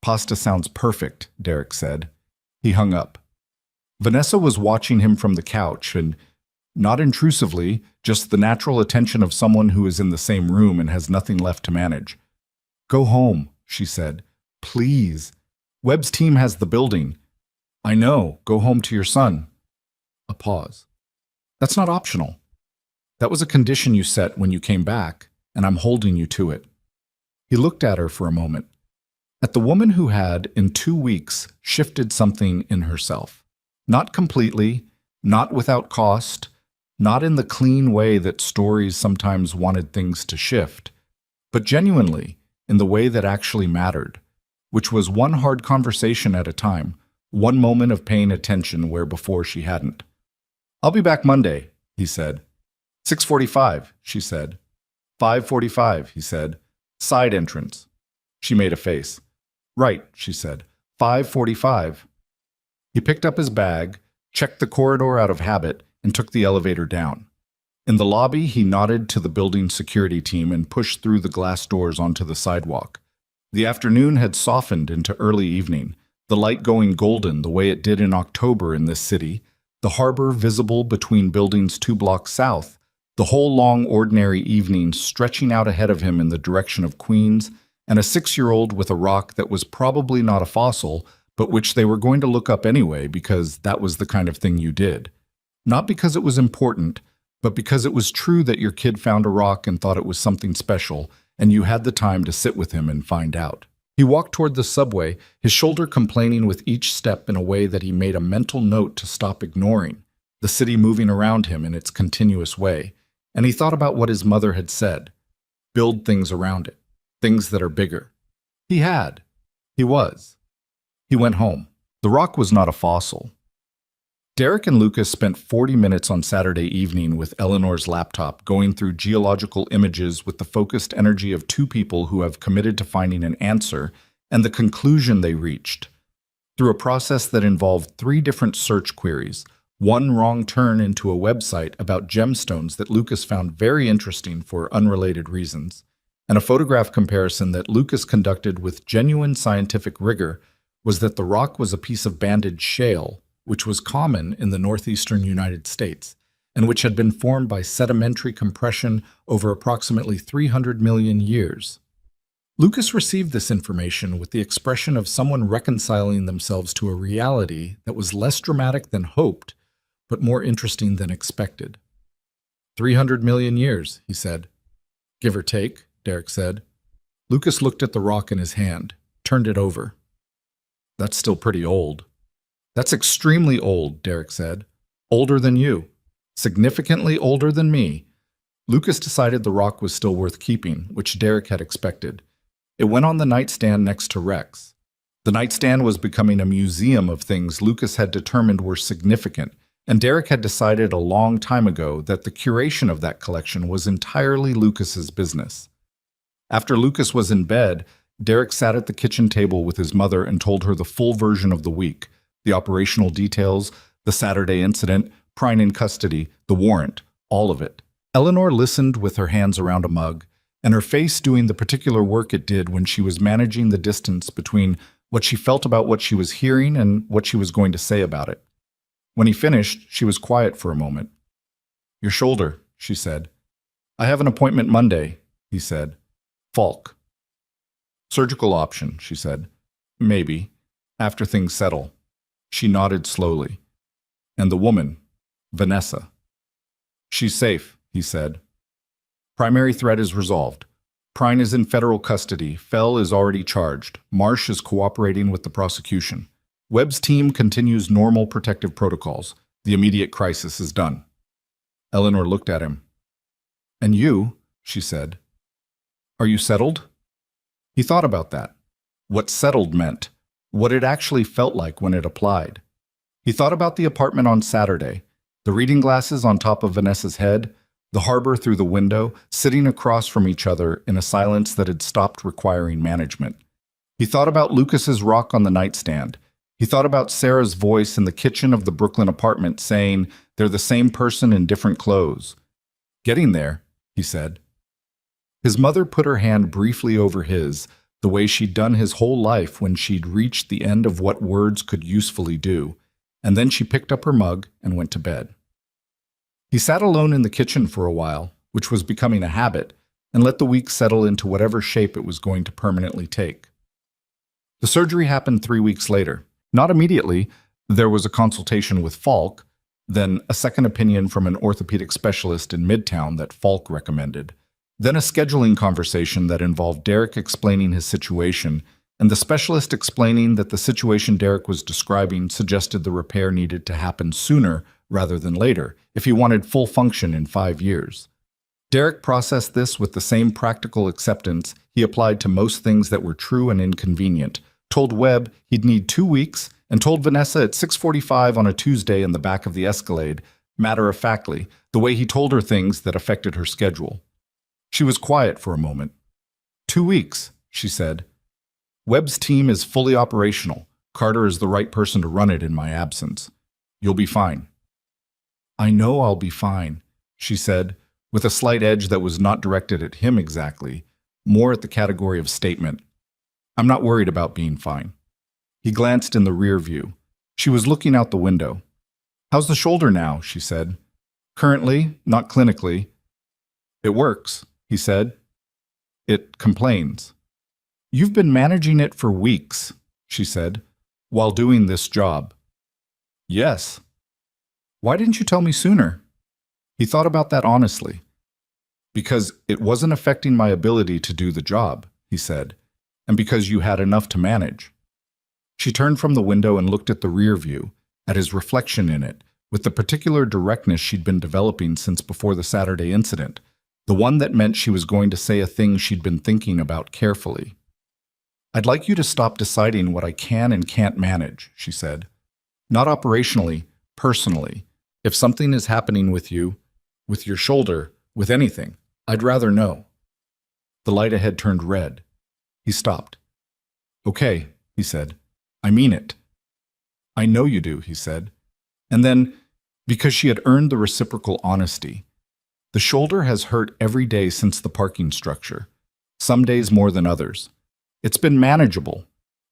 Pasta sounds perfect, Derek said. He hung up. Vanessa was watching him from the couch and, not intrusively, just the natural attention of someone who is in the same room and has nothing left to manage. Go home, she said. Please. Webb's team has the building. I know. Go home to your son. A pause. That's not optional. That was a condition you set when you came back, and I'm holding you to it. He looked at her for a moment. At the woman who had, in 2 weeks, shifted something in herself. Not completely, not without cost, not in the clean way that stories sometimes wanted things to shift, but genuinely in the way that actually mattered, which was one hard conversation at a time, one moment of paying attention where before she hadn't. I'll be back Monday, he said. 6:45, she said. 5:45, he said. Side entrance. She made a face. Right, she said. 5:45. He picked up his bag, checked the corridor out of habit, and took the elevator down. In the lobby, he nodded to the building security team and pushed through the glass doors onto the sidewalk. The afternoon had softened into early evening, the light going golden the way it did in October in this city, the harbor visible between buildings 2 blocks south, the whole long ordinary evening stretching out ahead of him in the direction of Queens, and a 6-year-old with a rock that was probably not a fossil, but which they were going to look up anyway because that was the kind of thing you did. Not because it was important, but because it was true that your kid found a rock and thought it was something special, and you had the time to sit with him and find out. He walked toward the subway, his shoulder complaining with each step in a way that he made a mental note to stop ignoring, the city moving around him in its continuous way, and he thought about what his mother had said. Build things around it, things that are bigger. He had. He was. He went home. The rock was not a fossil. Derek and Lucas spent 40 minutes on Saturday evening with Eleanor's laptop going through geological images with the focused energy of 2 people who have committed to finding an answer and the conclusion they reached. Through a process that involved 3 different search queries, one wrong turn into a website about gemstones that Lucas found very interesting for unrelated reasons, and a photograph comparison that Lucas conducted with genuine scientific rigor was that the rock was a piece of banded shale, which was common in the northeastern United States, and which had been formed by sedimentary compression over approximately 300 million years. Lucas received this information with the expression of someone reconciling themselves to a reality that was less dramatic than hoped, but more interesting than expected. 300 million years, he said. Give or take, Derek said. Lucas looked at the rock in his hand, turned it over. That's still pretty old. That's extremely old, Derek said. Older than you. Significantly older than me. Lucas decided the rock was still worth keeping, which Derek had expected. It went on the nightstand next to Rex. The nightstand was becoming a museum of things Lucas had determined were significant, and Derek had decided a long time ago that the curation of that collection was entirely Lucas's business. After Lucas was in bed, Derek sat at the kitchen table with his mother and told her the full version of the week, the operational details, the Saturday incident, Prine in custody, the warrant, all of it. Eleanor listened with her hands around a mug, and her face doing the particular work it did when she was managing the distance between what she felt about what she was hearing and what she was going to say about it. When he finished, she was quiet for a moment. Your shoulder, she said. I have an appointment Monday, he said. Falk. Surgical option, she said. Maybe, after things settle. She nodded slowly. And the woman, Vanessa. She's safe, he said. Primary threat is resolved. Prine is in federal custody. Fell is already charged. Marsh is cooperating with the prosecution. Webb's team continues normal protective protocols. The immediate crisis is done. Eleanor looked at him. And you, she said. Are you settled? He thought about that. What settled meant. What it actually felt like when it applied. He thought about the apartment on Saturday, the reading glasses on top of Vanessa's head, the harbor through the window, sitting across from each other in a silence that had stopped requiring management. He thought about Lucas's rock on the nightstand. He thought about Sarah's voice in the kitchen of the Brooklyn apartment saying, they're the same person in different clothes. Getting there, he said. His mother put her hand briefly over his, the way she'd done his whole life when she'd reached the end of what words could usefully do, and then she picked up her mug and went to bed. He sat alone in the kitchen for a while, which was becoming a habit, and let the week settle into whatever shape it was going to permanently take. The surgery happened 3 weeks later. Not immediately. There was a consultation with Falk, then a second opinion from an orthopedic specialist in Midtown that Falk recommended. Then a scheduling conversation that involved Derek explaining his situation and the specialist explaining that the situation Derek was describing suggested the repair needed to happen sooner rather than later if he wanted full function in 5 years. Derek processed this with the same practical acceptance he applied to most things that were true and inconvenient, told Webb he'd need 2 weeks, and told Vanessa at 6:45 on a Tuesday in the back of the Escalade, matter-of-factly, the way he told her things that affected her schedule. She was quiet for a moment. 2 weeks, she said. Webb's team is fully operational. Carter is the right person to run it in my absence. You'll be fine. I know I'll be fine, she said, with a slight edge that was not directed at him exactly, more at the category of statement. I'm not worried about being fine. He glanced in the rear view. She was looking out the window. How's the shoulder now? She said. Currently, not clinically. It works, he said. It complains. You've been managing it for weeks, she said, while doing this job. Yes. Why didn't you tell me sooner? He thought about that honestly. Because it wasn't affecting my ability to do the job, he said, and because you had enough to manage. She turned from the window and looked at the rear view, at his reflection in it, with the particular directness she'd been developing since before the Saturday incident, the one that meant she was going to say a thing she'd been thinking about carefully. I'd like you to stop deciding what I can and can't manage, she said. Not operationally, personally. If something is happening with you, with your shoulder, with anything, I'd rather know. The light ahead turned red. He stopped. Okay, he said. I mean it. I know you do, he said. And then, because she had earned the reciprocal honesty, the shoulder has hurt every day since the parking structure, some days more than others. It's been manageable.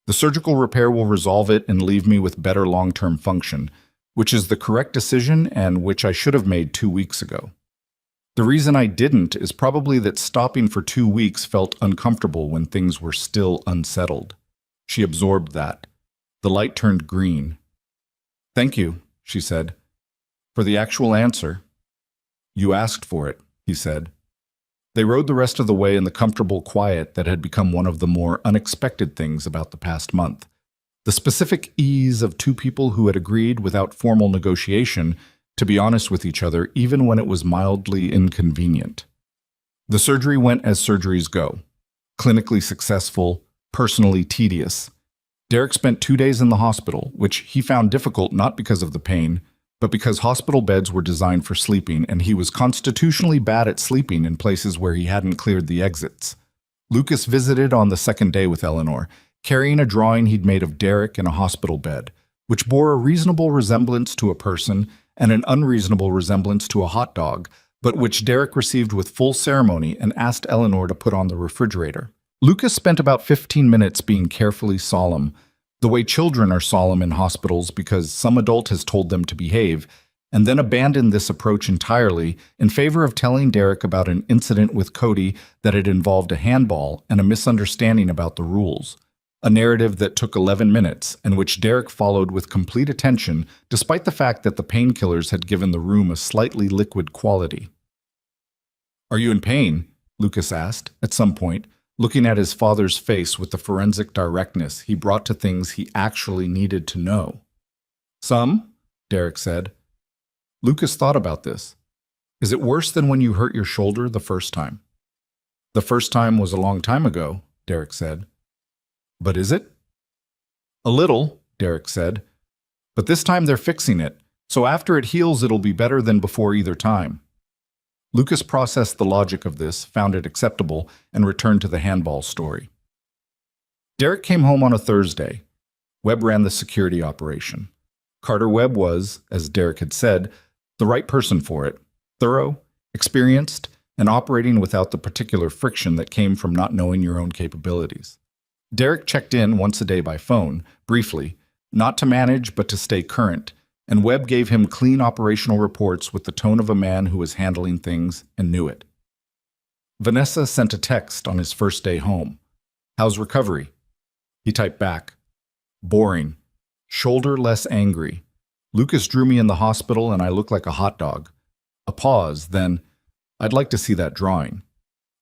The surgical repair will resolve it and leave me with better long-term function, which is the correct decision and which I should have made 2 weeks ago. The reason I didn't is probably that stopping for 2 weeks felt uncomfortable when things were still unsettled. She absorbed that. The light turned green. Thank you, she said, for the actual answer. You asked for it, he said. They rode the rest of the way in the comfortable quiet that had become one of the more unexpected things about the past month. The specific ease of two people who had agreed without formal negotiation to be honest with each other even when it was mildly inconvenient. The surgery went as surgeries go. Clinically successful, personally tedious. Derek spent 2 days in the hospital, which he found difficult not because of the pain, but because hospital beds were designed for sleeping and he was constitutionally bad at sleeping in places where he hadn't cleared the exits. Lucas visited on the second day with Eleanor, carrying a drawing he'd made of Derek in a hospital bed, which bore a reasonable resemblance to a person and an unreasonable resemblance to a hot dog, but which Derek received with full ceremony and asked Eleanor to put on the refrigerator. Lucas spent about 15 minutes being carefully solemn, the way children are solemn in hospitals because some adult has told them to behave, and then abandoned this approach entirely in favor of telling Derek about an incident with Cody that had involved a handball and a misunderstanding about the rules. A narrative that took 11 minutes and which Derek followed with complete attention despite the fact that the painkillers had given the room a slightly liquid quality. Are you in pain? Lucas asked, at some point, looking at his father's face with the forensic directness he brought to things he actually needed to know. Some, Derek said. Lucas thought about this. Is it worse than when you hurt your shoulder the first time? The first time was a long time ago, Derek said. But is it? A little, Derek said. But this time they're fixing it, so after it heals it'll be better than before either time. Lucas processed the logic of this, found it acceptable, and returned to the handball story. Derek came home on a Thursday. Webb ran the security operation. Carter Webb was, as Derek had said, the right person for it, thorough, experienced, and operating without the particular friction that came from not knowing your own capabilities. Derek checked in once a day by phone, briefly, not to manage but to stay current, and Webb gave him clean operational reports with the tone of a man who was handling things and knew it. Vanessa sent a text on his first day home. How's recovery? He typed back. Boring. Shoulder less angry. Lucas drew me in the hospital and I look like a hot dog. A pause, then, I'd like to see that drawing.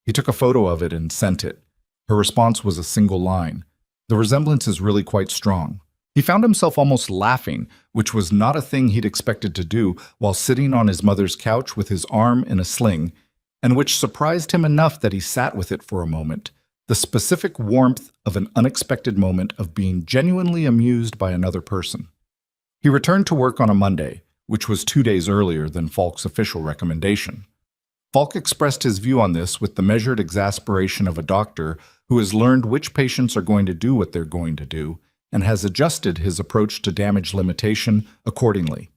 He took a photo of it and sent it. Her response was a single line. The resemblance is really quite strong. He found himself almost laughing, which was not a thing he'd expected to do while sitting on his mother's couch with his arm in a sling, and which surprised him enough that he sat with it for a moment, the specific warmth of an unexpected moment of being genuinely amused by another person. He returned to work on a Monday, which was 2 days earlier than Falk's official recommendation. Falk expressed his view on this with the measured exasperation of a doctor who has learned which patients are going to do what they're going to do and has adjusted his approach to damage limitation accordingly.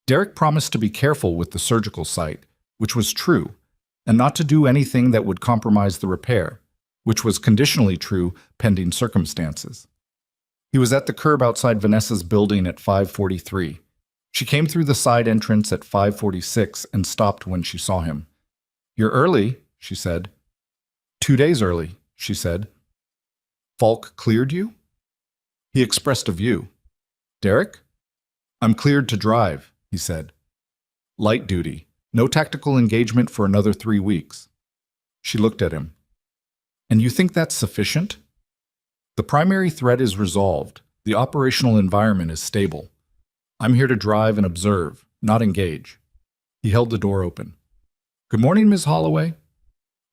Derek promised to be careful with the surgical site, which was true, and not to do anything that would compromise the repair, which was conditionally true pending circumstances. He was at the curb outside Vanessa's building at 5:43. She came through the side entrance at 5:46 and stopped when she saw him. "You're early," she said. "2 days early," she said. "Falk cleared you?" He expressed a view. "Derek?" "I'm cleared to drive," he said. "Light duty. No tactical engagement for another 3 weeks." She looked at him. "And you think that's sufficient?" "The primary threat is resolved. The operational environment is stable. I'm here to drive and observe, not engage." He held the door open. "Good morning, Ms. Holloway."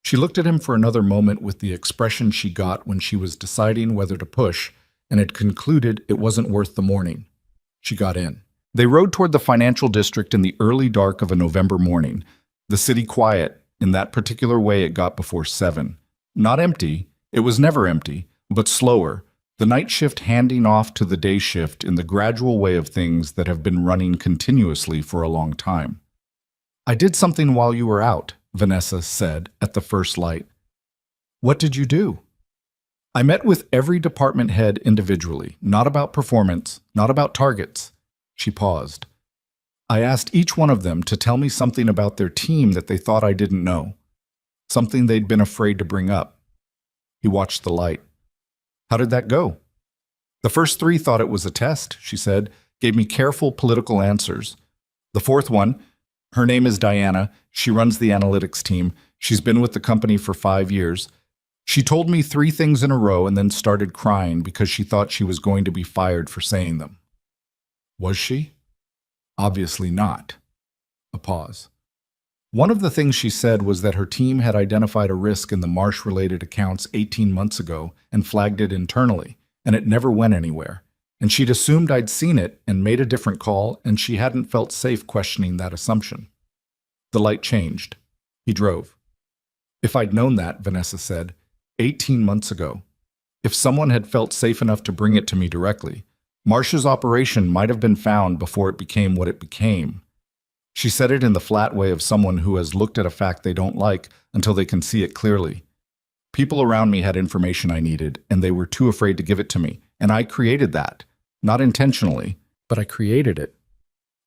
She looked at him for another moment with the expression she got when she was deciding whether to push and had concluded it wasn't worth the morning. She got in. They rode toward the financial district in the early dark of a November morning, the city quiet in that particular way it got before 7. Not empty, it was never empty, but slower, the night shift handing off to the day shift in the gradual way of things that have been running continuously for a long time. "I did something while you were out," Vanessa said at the first light. "What did you do?" "I met with every department head individually, not about performance, not about targets." She paused. "I asked each one of them to tell me something about their team that they thought I didn't know, something they'd been afraid to bring up." He watched the light. "How did that go?" "The first 3 thought it was a test," she said, "gave me careful political answers. The 4th one, her name is Diana, she runs the analytics team, she's been with the company for 5 years. She told me 3 things in a row and then started crying because she thought she was going to be fired for saying them." "Was she?" "Obviously not." A pause. "One of the things she said was that her team had identified a risk in the Marsh-related accounts 18 months ago and flagged it internally, and it never went anywhere. And she'd assumed I'd seen it and made a different call, and she hadn't felt safe questioning that assumption." The light changed. He drove. "If I'd known that," Vanessa said, 18 months ago, if someone had felt safe enough to bring it to me directly, Marsh's operation might have been found before it became what it became." She said it in the flat way of someone who has looked at a fact they don't like until they can see it clearly. "People around me had information I needed, and they were too afraid to give it to me, and I created that. Not intentionally, but I created it."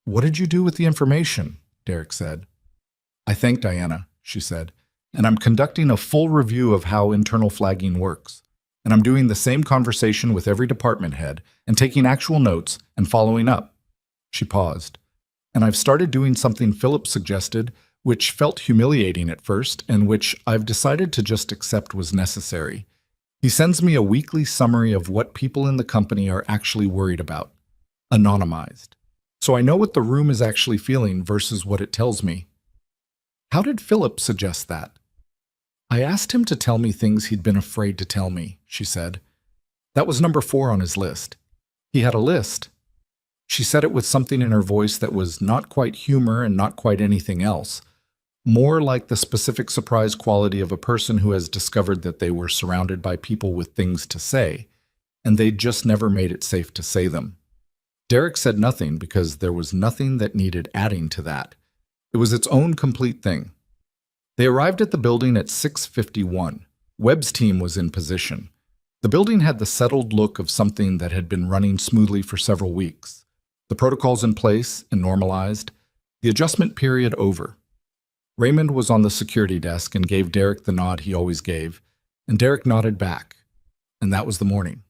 "What did you do with the information?" Derek said. "I thanked Diana," she said, "and I'm conducting a full review of how internal flagging works. And I'm doing the same conversation with every department head and taking actual notes and following up." She paused. "And I've started doing something Philip suggested, which felt humiliating at first and which I've decided to just accept was necessary. He sends me a weekly summary of what people in the company are actually worried about, anonymized. So I know what the room is actually feeling versus what it tells me." "How did Philip suggest that?" "I asked him to tell me things he'd been afraid to tell me," she said. "That was number 4 on his list. He had a list." She said it with something in her voice that was not quite humor and not quite anything else, more like the specific surprise quality of a person who has discovered that they were surrounded by people with things to say, and they'd just never made it safe to say them. Derek said nothing because there was nothing that needed adding to that. It was its own complete thing. They arrived at the building at 6:51. Webb's team was in position. The building had the settled look of something that had been running smoothly for several weeks. The protocols in place and normalized, the adjustment period over. Raymond was on the security desk and gave Derek the nod he always gave, and Derek nodded back. And that was the morning.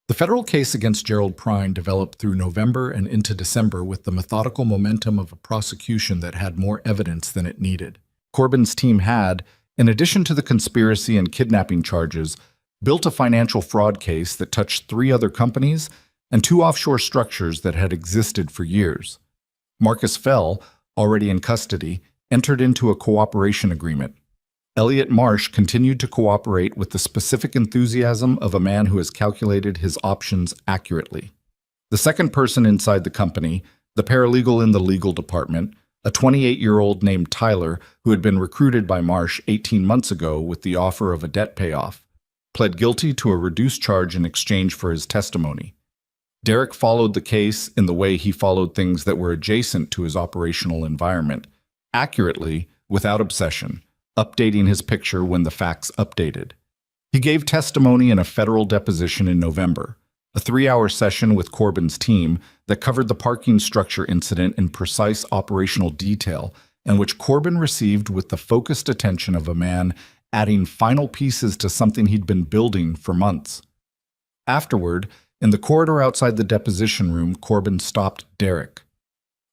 The federal case against Gerald Prine developed through November and into December with the methodical momentum of a prosecution that had more evidence than it needed. Corbin's team had, in addition to the conspiracy and kidnapping charges, built a financial fraud case that touched 3 other companies and 2 offshore structures that had existed for years. Marcus Fell, already in custody, entered into a cooperation agreement. Elliot Marsh continued to cooperate with the specific enthusiasm of a man who has calculated his options accurately. The second person inside the company, The paralegal in the legal department, a 28-year-old named Tyler who had been recruited by Marsh 18 months ago with the offer of a debt payoff, pled guilty to a reduced charge in exchange for his testimony. Derek followed the case in the way he followed things that were adjacent to his operational environment, accurately, without obsession, updating his picture when the facts updated. He gave testimony in a federal deposition in November, a 3-hour session with Corbin's team that covered the parking structure incident in precise operational detail and which Corbin received with the focused attention of a man adding final pieces to something he'd been building for months. Afterward, in the corridor outside the deposition room, Corbin stopped Derek.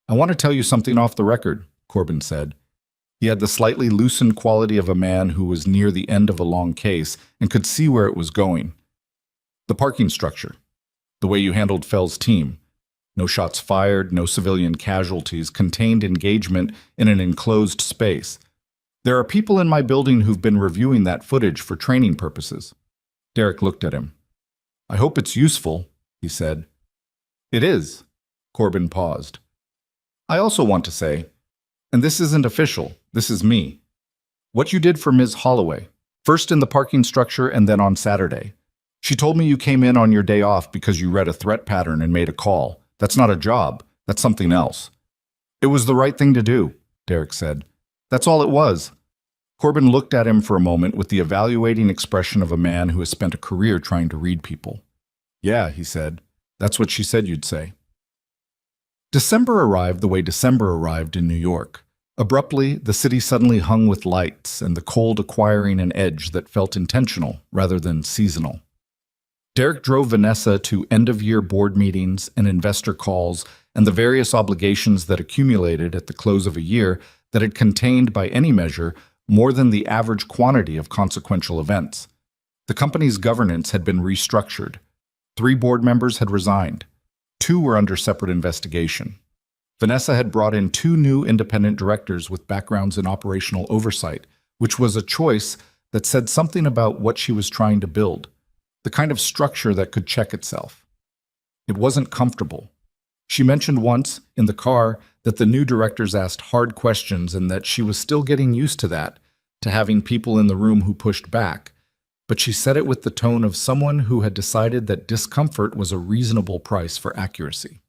"I want to tell you something off the record," Corbin said. He had the slightly loosened quality of a man who was near the end of a long case and could see where it was going. "The parking structure. The way you handled Fell's team. No shots fired, no civilian casualties, contained engagement in an enclosed space. There are people in my building who've been reviewing that footage for training purposes." Derek looked at him. "I hope it's useful," he said. "It is." Corbin paused. "I also want to say, and this isn't official, this is me. What you did for Ms. Holloway, first in the parking structure and then on Saturday. She told me you came in on your day off because you read a threat pattern and made a call. That's not a job. That's something else." "It was the right thing to do," Derek said. "That's all it was." Corbin looked at him for a moment with the evaluating expression of a man who has spent a career trying to read people. "Yeah," he said. "That's what she said you'd say." December arrived the way December arrived in New York. Abruptly, the city suddenly hung with lights and the cold acquiring an edge that felt intentional rather than seasonal. Derek drove Vanessa to end-of-year board meetings and investor calls and the various obligations that accumulated at the close of a year that had contained, by any measure, more than the average quantity of consequential events. The company's governance had been restructured. 3 board members had resigned. 2 were under separate investigation. Vanessa had brought in 2 new independent directors with backgrounds in operational oversight, which was a choice that said something about what she was trying to build. The kind of structure that could check itself. It wasn't comfortable. She mentioned once, in the car, that the new directors asked hard questions and that she was still getting used to that, to having people in the room who pushed back. But she said it with the tone of someone who had decided that discomfort was a reasonable price for accuracy.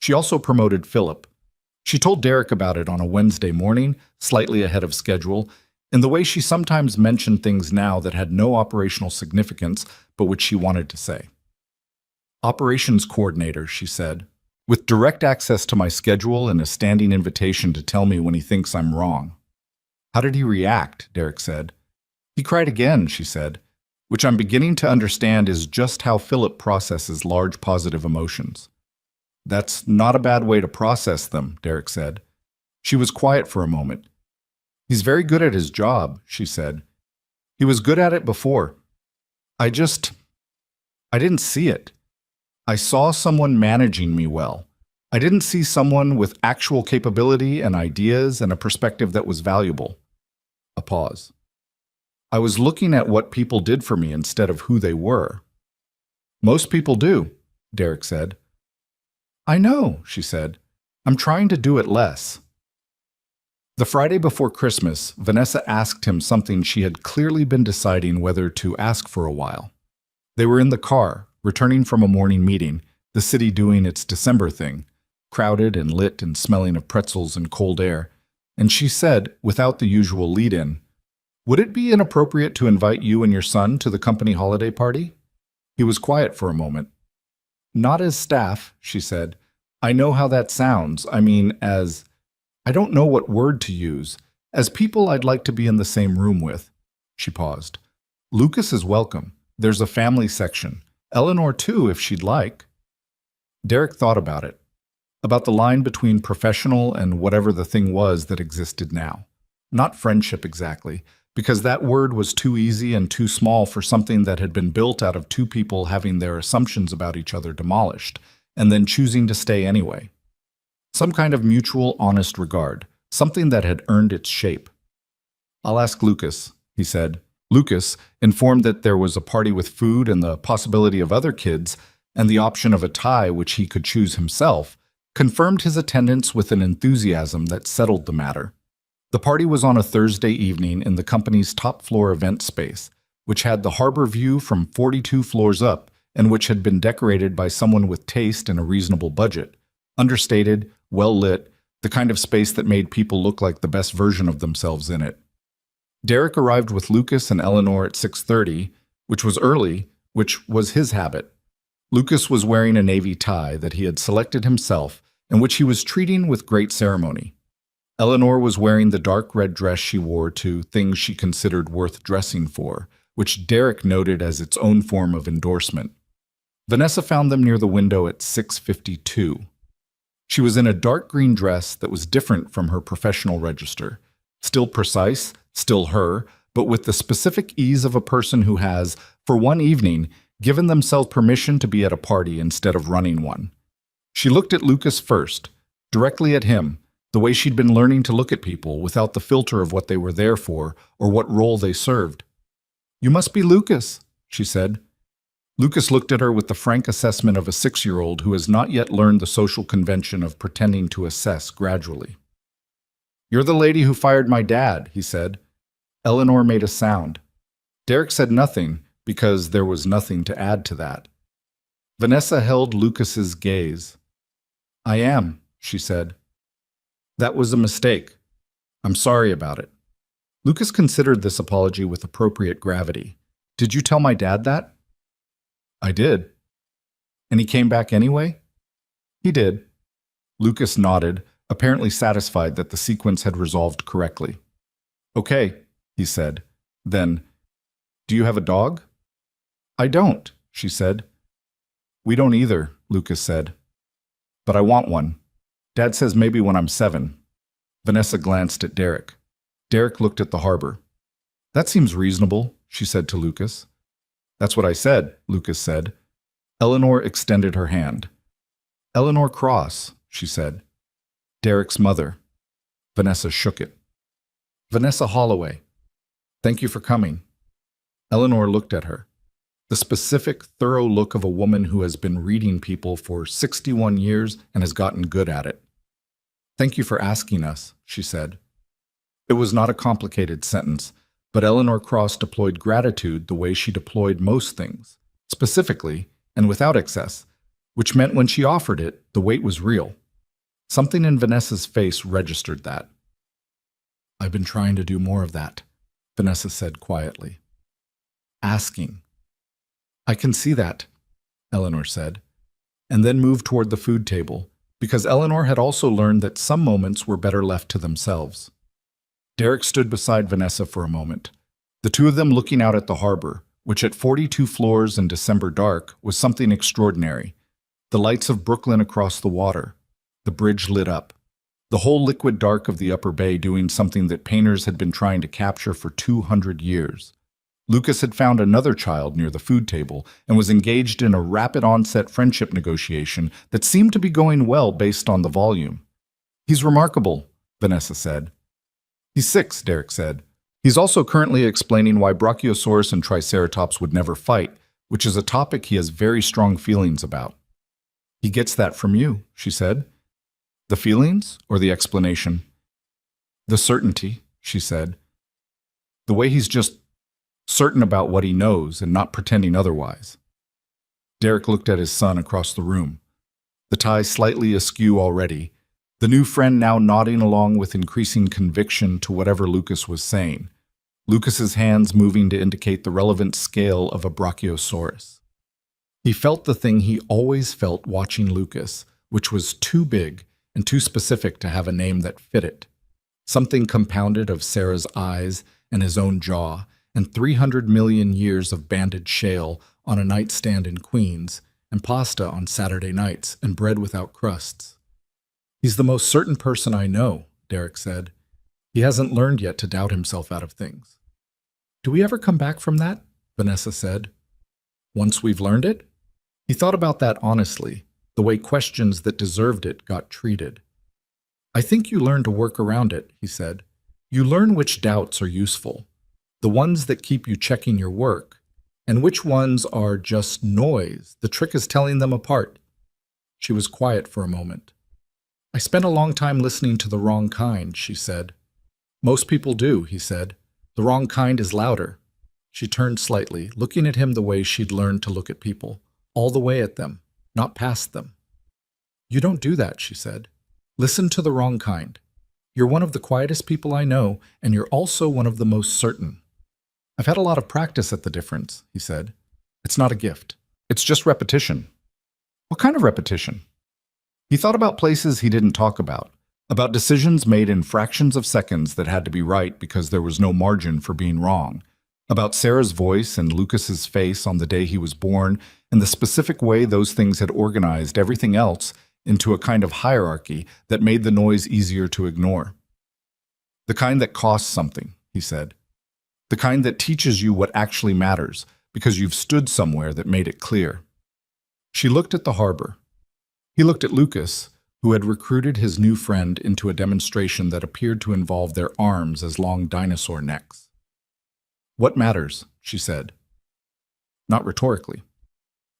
She also promoted Philip. She told Derek about it on a Wednesday morning, slightly ahead of schedule, in the way she sometimes mentioned things now that had no operational significance, but which she wanted to say. "Operations coordinator," she said, "with direct access to my schedule and a standing invitation to tell me when he thinks I'm wrong." "How did he react?" Derek said. "He cried again," she said, "which I'm beginning to understand is just how Philip processes large positive emotions." "That's not a bad way to process them," Derek said. She was quiet for a moment. "He's very good at his job," she said. "He was good at it before. I didn't see it. I saw someone managing me well. I didn't see someone with actual capability and ideas and a perspective that was valuable." A pause. "I was looking at what people did for me instead of who they were." "Most people do," Derek said. "I know," she said. "I'm trying to do it less." The Friday before Christmas, Vanessa asked him something she had clearly been deciding whether to ask for a while. They were in the car, returning from a morning meeting, the city doing its December thing, crowded and lit and smelling of pretzels and cold air, and she said, without the usual lead-in, "Would it be inappropriate to invite you and your son to the company holiday party?" He was quiet for a moment. "Not as staff," she said. "I know how that sounds. I mean, I don't know what word to use. As people I'd like to be in the same room with." She paused. "Lucas is welcome. There's a family section. Eleanor, too, if she'd like." Derek thought about it. About the line between professional and whatever the thing was that existed now. Not friendship exactly, because that word was too easy and too small for something that had been built out of 2 people having their assumptions about each other demolished, and then choosing to stay anyway. Some kind of mutual, honest regard, something that had earned its shape. "I'll ask Lucas," he said. Lucas, informed that there was a party with food and the possibility of other kids, and the option of a tie which he could choose himself, confirmed his attendance with an enthusiasm that settled the matter. The party was on a Thursday evening in the company's top-floor event space, which had the harbor view from 42 floors up and which had been decorated by someone with taste and a reasonable budget. Understated, well-lit, the kind of space that made people look like the best version of themselves in it. Derek arrived with Lucas and Eleanor at 6:30, which was early, which was his habit. Lucas was wearing a navy tie that he had selected himself and which he was treating with great ceremony. Eleanor was wearing the dark red dress she wore to things she considered worth dressing for, which Derek noted as its own form of endorsement. Vanessa found them near the window at 6:52. She was in a dark green dress that was different from her professional register. Still precise, still her, but with the specific ease of a person who has, for one evening, given themselves permission to be at a party instead of running one. She looked at Lucas first, directly at him, the way she'd been learning to look at people without the filter of what they were there for or what role they served. "You must be Lucas," she said. Lucas looked at her with the frank assessment of a 6-year-old who has not yet learned the social convention of pretending to assess gradually. "You're the lady who fired my dad," he said. Eleanor made a sound. Derek said nothing because there was nothing to add to that. Vanessa held Lucas's gaze. "I am," she said. "That was a mistake. I'm sorry about it." Lucas considered this apology with appropriate gravity. "Did you tell my dad that?" "I did." "And he came back anyway?" "He did." Lucas nodded, apparently satisfied that the sequence had resolved correctly. "Okay," he said. Then, "Do you have a dog?" "I don't," she said. "We don't either," Lucas said. "But I want one. Dad says maybe when I'm 7. Vanessa glanced at Derek. Derek looked at the harbor. "That seems reasonable," she said to Lucas. "That's what I said," Lucas said. Eleanor extended her hand. "Eleanor Cross," she said. "Derek's mother." Vanessa shook it. "Vanessa Holloway. Thank you for coming." Eleanor looked at her. The specific, thorough look of a woman who has been reading people for 61 years and has gotten good at it. "Thank you for asking us," she said. It was not a complicated sentence, but Eleanor Cross deployed gratitude the way she deployed most things, specifically and without excess, which meant when she offered it, the weight was real. Something in Vanessa's face registered that. "I've been trying to do more of that," Vanessa said quietly. "Asking." "I can see that," Eleanor said, and then moved toward the food table, because Eleanor had also learned that some moments were better left to themselves. Derek stood beside Vanessa for a moment, the two of them looking out at the harbor, which at 42 floors in December dark was something extraordinary. The lights of Brooklyn across the water, the bridge lit up, the whole liquid dark of the upper bay doing something that painters had been trying to capture for 200 years. Lucas had found another child near the food table and was engaged in a rapid onset friendship negotiation that seemed to be going well based on the volume. "He's remarkable," Vanessa said. "He's 6, Derek said. He's also currently explaining why Brachiosaurus and Triceratops would never fight, which is a topic he has very strong feelings about." "He gets that from you," she said. "The feelings or the explanation?" "The certainty," she said. "The way he's just certain about what he knows and not pretending otherwise." Derek looked at his son across the room, the tie slightly askew already, the new friend now nodding along with increasing conviction to whatever Lucas was saying, Lucas's hands moving to indicate the relevant scale of a Brachiosaurus. He felt the thing he always felt watching Lucas, which was too big and too specific to have a name that fit it. Something compounded of Sarah's eyes and his own jaw, and 300 million years of banded shale on a nightstand in Queens, and pasta on Saturday nights, and bread without crusts. "He's the most certain person I know," Derek said. "He hasn't learned yet to doubt himself out of things." "Do we ever come back from that?" Vanessa said. "Once we've learned it?" He thought about that honestly, the way questions that deserved it got treated. "I think you learn to work around it," he said. "You learn which doubts are useful, the ones that keep you checking your work, and which ones are just noise. The trick is telling them apart." She was quiet for a moment. I spent a long time listening to the wrong kind, she said. Most people do, he said. The wrong kind is louder. She turned slightly, looking at him the way she'd learned to look at people, all the way at them, not past them. You don't do that, she said. Listen to the wrong kind. You're one of the quietest people I know, and you're also one of the most certain. I've had a lot of practice at the difference, he said. It's not a gift. It's just repetition. What kind of repetition? He thought about places he didn't talk about decisions made in fractions of seconds that had to be right because there was no margin for being wrong, about Sarah's voice and Lucas's face on the day he was born, and the specific way those things had organized everything else into a kind of hierarchy that made the noise easier to ignore. The kind that costs something, he said. The kind that teaches you what actually matters, because you've stood somewhere that made it clear. She looked at the harbor. He looked at Lucas, who had recruited his new friend into a demonstration that appeared to involve their arms as long dinosaur necks. What matters, she said. Not rhetorically.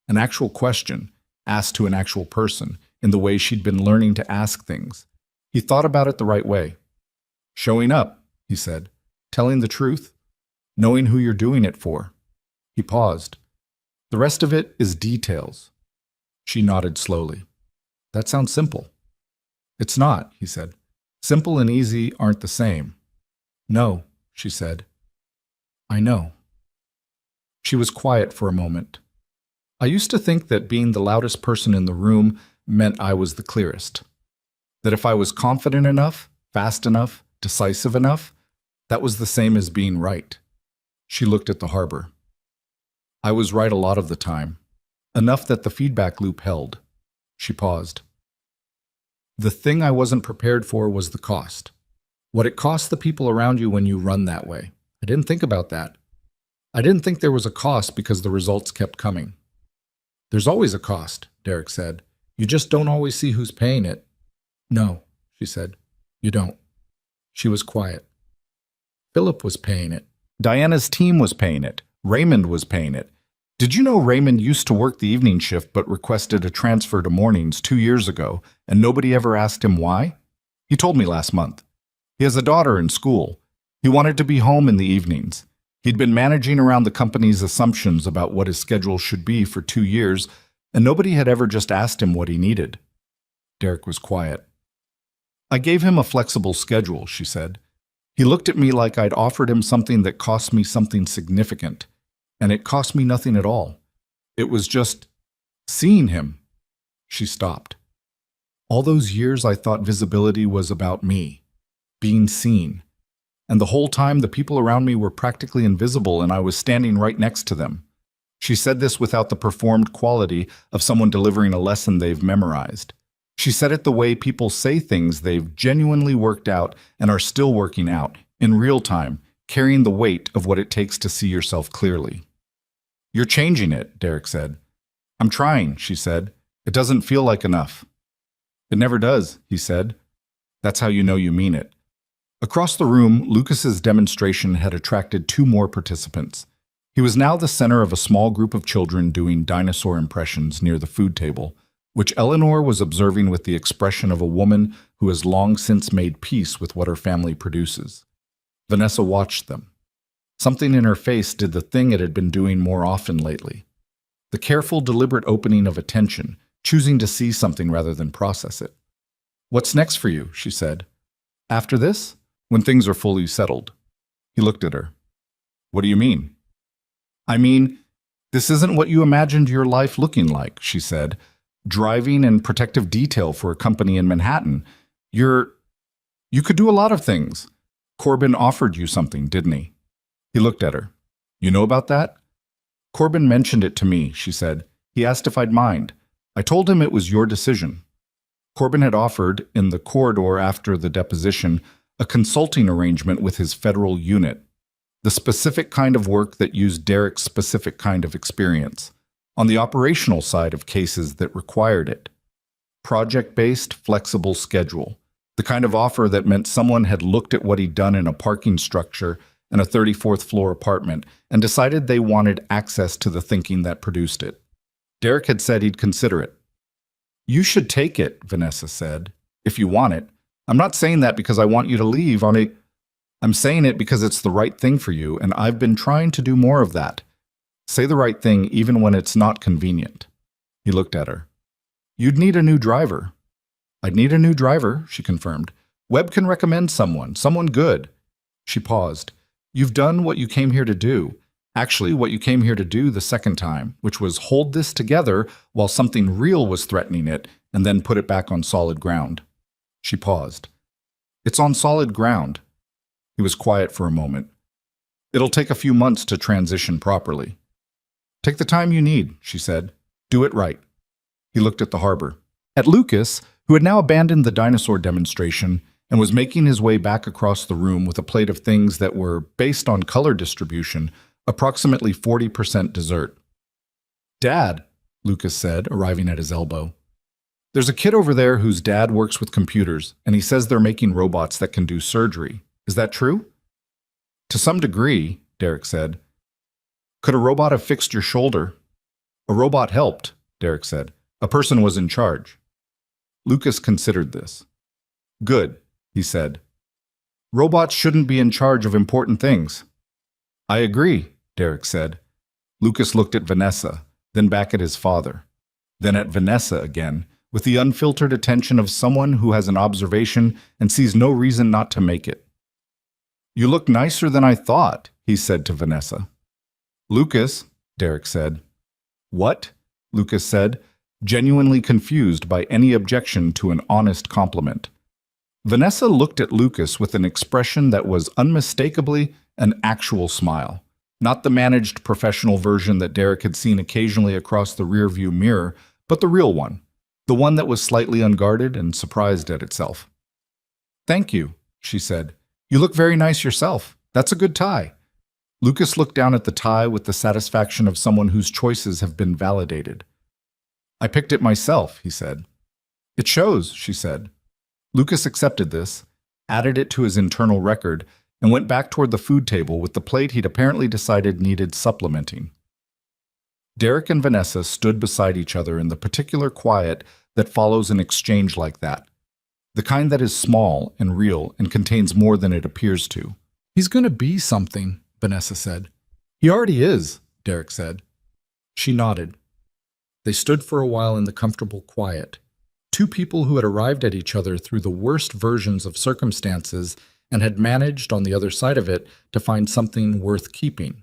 An actual question, asked to an actual person, in the way she'd been learning to ask things. He thought about it the right way. Showing up, he said. Telling the truth. Knowing who you're doing it for. He paused. The rest of it is details. She nodded slowly. That sounds simple. It's not, he said. Simple and easy aren't the same. No, she said. I know. She was quiet for a moment. I used to think that being the loudest person in the room meant I was the clearest. That if I was confident enough, fast enough, decisive enough, that was the same as being right. She looked at the harbor. I was right a lot of the time. Enough that the feedback loop held. She paused. The thing I wasn't prepared for was the cost. What it costs the people around you when you run that way. I didn't think about that. I didn't think there was a cost because the results kept coming. There's always a cost, Derek said. You just don't always see who's paying it. No, she said. You don't. She was quiet. Philip was paying it. Diana's team was paying it. Raymond was paying it. Did you know Raymond used to work the evening shift but requested a transfer to mornings 2 years ago, and nobody ever asked him why? He told me last month. He has a daughter in school. He wanted to be home in the evenings. He'd been managing around the company's assumptions about what his schedule should be for 2 years, and nobody had ever just asked him what he needed. Derek was quiet. I gave him a flexible schedule, she said. He looked at me like I'd offered him something that cost me something significant. And it cost me nothing at all. It was just seeing him. She stopped. All those years I thought visibility was about me, being seen. And the whole time the people around me were practically invisible and I was standing right next to them. She said this without the performed quality of someone delivering a lesson they've memorized. She said it the way people say things they've genuinely worked out and are still working out, in real time, carrying the weight of what it takes to see yourself clearly. You're changing it, Derek said. I'm trying, she said. It doesn't feel like enough. It never does, he said. That's how you know you mean it. Across the room, Lucas's demonstration had attracted 2 more participants. He was now the center of a small group of children doing dinosaur impressions near the food table, which Eleanor was observing with the expression of a woman who has long since made peace with what her family produces. Vanessa watched them. Something in her face did the thing it had been doing more often lately. The careful, deliberate opening of attention, choosing to see something rather than process it. What's next for you, she said. After this? When things are fully settled. He looked at her. What do you mean? I mean, this isn't what you imagined your life looking like, she said. Driving and protective detail for a company in Manhattan. You could do a lot of things. Corbin offered you something, didn't he? He looked at her. You know about that? Corbin mentioned it to me, she said. He asked if I'd mind. I told him it was your decision. Corbin had offered, in the corridor after the deposition, a consulting arrangement with his federal unit. The specific kind of work that used Derek's specific kind of experience. On the operational side of cases that required it. Project-based, flexible schedule. The kind of offer that meant someone had looked at what he'd done in a parking structure in a 34th floor apartment and decided they wanted access to the thinking that produced it. Derek had said he'd consider it. You should take it, Vanessa said. if you want it. I'm not saying that because I want you to leave on a... I'm saying it because it's the right thing for you, and I've been trying to do more of that. Say the right thing even when it's not convenient. He looked at her. You'd need a new driver. I'd need a new driver, she confirmed. Webb can recommend someone good. She paused. You've done what you came here to do. Actually, what you came here to do the second time, which was hold this together while something real was threatening it, and then put it back on solid ground. She paused. It's on solid ground. He was quiet for a moment. It'll take a few months to transition properly. Take the time you need, she said. Do it right. He looked at the harbor. At Lucas, who had now abandoned the dinosaur demonstration and was making his way back across the room with a plate of things that were, based on color distribution, approximately 40% dessert. Dad, Lucas said, arriving at his elbow. There's a kid over there whose dad works with computers, and he says they're making robots that can do surgery. Is that true? To some degree, Derek said. Could a robot have fixed your shoulder? A robot helped, Derek said. A person was in charge. Lucas considered this. Good, he said. Robots shouldn't be in charge of important things. I agree, Derek said. Lucas looked at Vanessa, then back at his father, then at Vanessa again, with the unfiltered attention of someone who has an observation and sees no reason not to make it. You look nicer than I thought, he said to Vanessa. Lucas, Derek said. What? Lucas said, genuinely confused by any objection to an honest compliment. Vanessa looked at Lucas with an expression that was unmistakably an actual smile, not the managed professional version that Derek had seen occasionally across the rearview mirror, but the real one, the one that was slightly unguarded and surprised at itself. Thank you, she said. You look very nice yourself. That's a good tie. Lucas looked down at the tie with the satisfaction of someone whose choices have been validated. I picked it myself, he said. It shows, she said. Lucas accepted this, added it to his internal record, and went back toward the food table with the plate he'd apparently decided needed supplementing. Derek and Vanessa stood beside each other in the particular quiet that follows an exchange like that, the kind that is small and real and contains more than it appears to. He's going to be something, Vanessa said. He already is, Derek said. She nodded. They stood for a while in the comfortable quiet, two people who had arrived at each other through the worst versions of circumstances and had managed, on the other side of it, to find something worth keeping.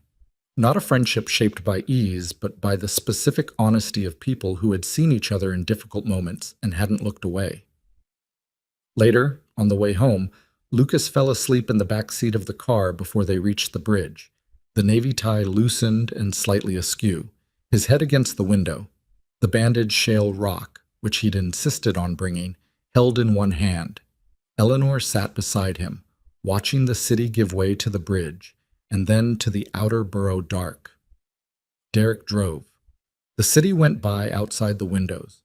Not a friendship shaped by ease, but by the specific honesty of people who had seen each other in difficult moments and hadn't looked away. Later, on the way home, Lucas fell asleep in the back seat of the car before they reached the bridge, the navy tie loosened and slightly askew, his head against the window, the bandaged shale rock, which he'd insisted on bringing, held in one hand. Eleanor sat beside him, watching the city give way to the bridge, and then to the outer borough dark. Derek drove. The city went by outside the windows.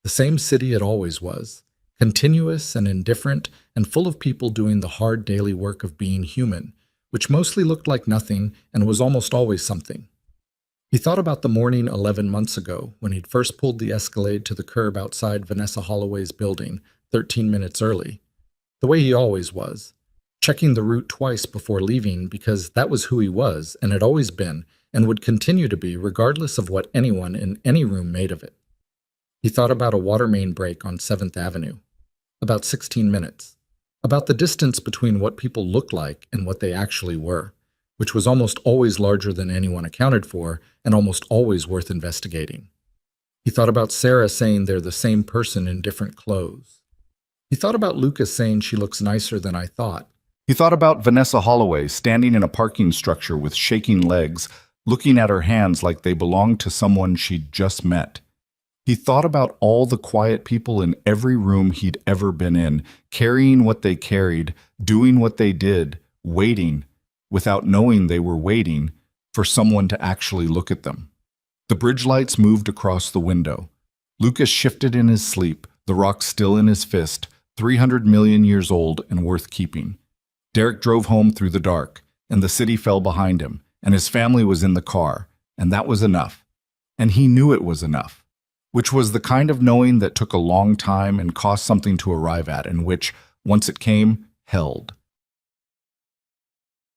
The same city it always was, continuous and indifferent and full of people doing the hard daily work of being human, which mostly looked like nothing and was almost always something. He thought about the morning 11 months ago when he'd first pulled the Escalade to the curb outside Vanessa Holloway's building 13 minutes early, the way he always was, checking the route twice before leaving because that was who he was and had always been and would continue to be regardless of what anyone in any room made of it. He thought about a water main break on 7th Avenue, about 16 minutes, about the distance between what people looked like and what they actually were, which was almost always larger than anyone accounted for and almost always worth investigating. He thought about Sarah saying they're the same person in different clothes. He thought about Lucas saying she looks nicer than I thought. He thought about Vanessa Holloway standing in a parking structure with shaking legs, looking at her hands like they belonged to someone she'd just met. He thought about all the quiet people in every room he'd ever been in, carrying what they carried, doing what they did, waiting, without knowing they were waiting, for someone to actually look at them. The bridge lights moved across the window. Lucas shifted in his sleep, the rock still in his fist, 300 million years old and worth keeping. Derek drove home through the dark, and the city fell behind him, and his family was in the car, and that was enough. And he knew it was enough. which was the kind of knowing that took a long time and cost something to arrive at, and which, once it came, held.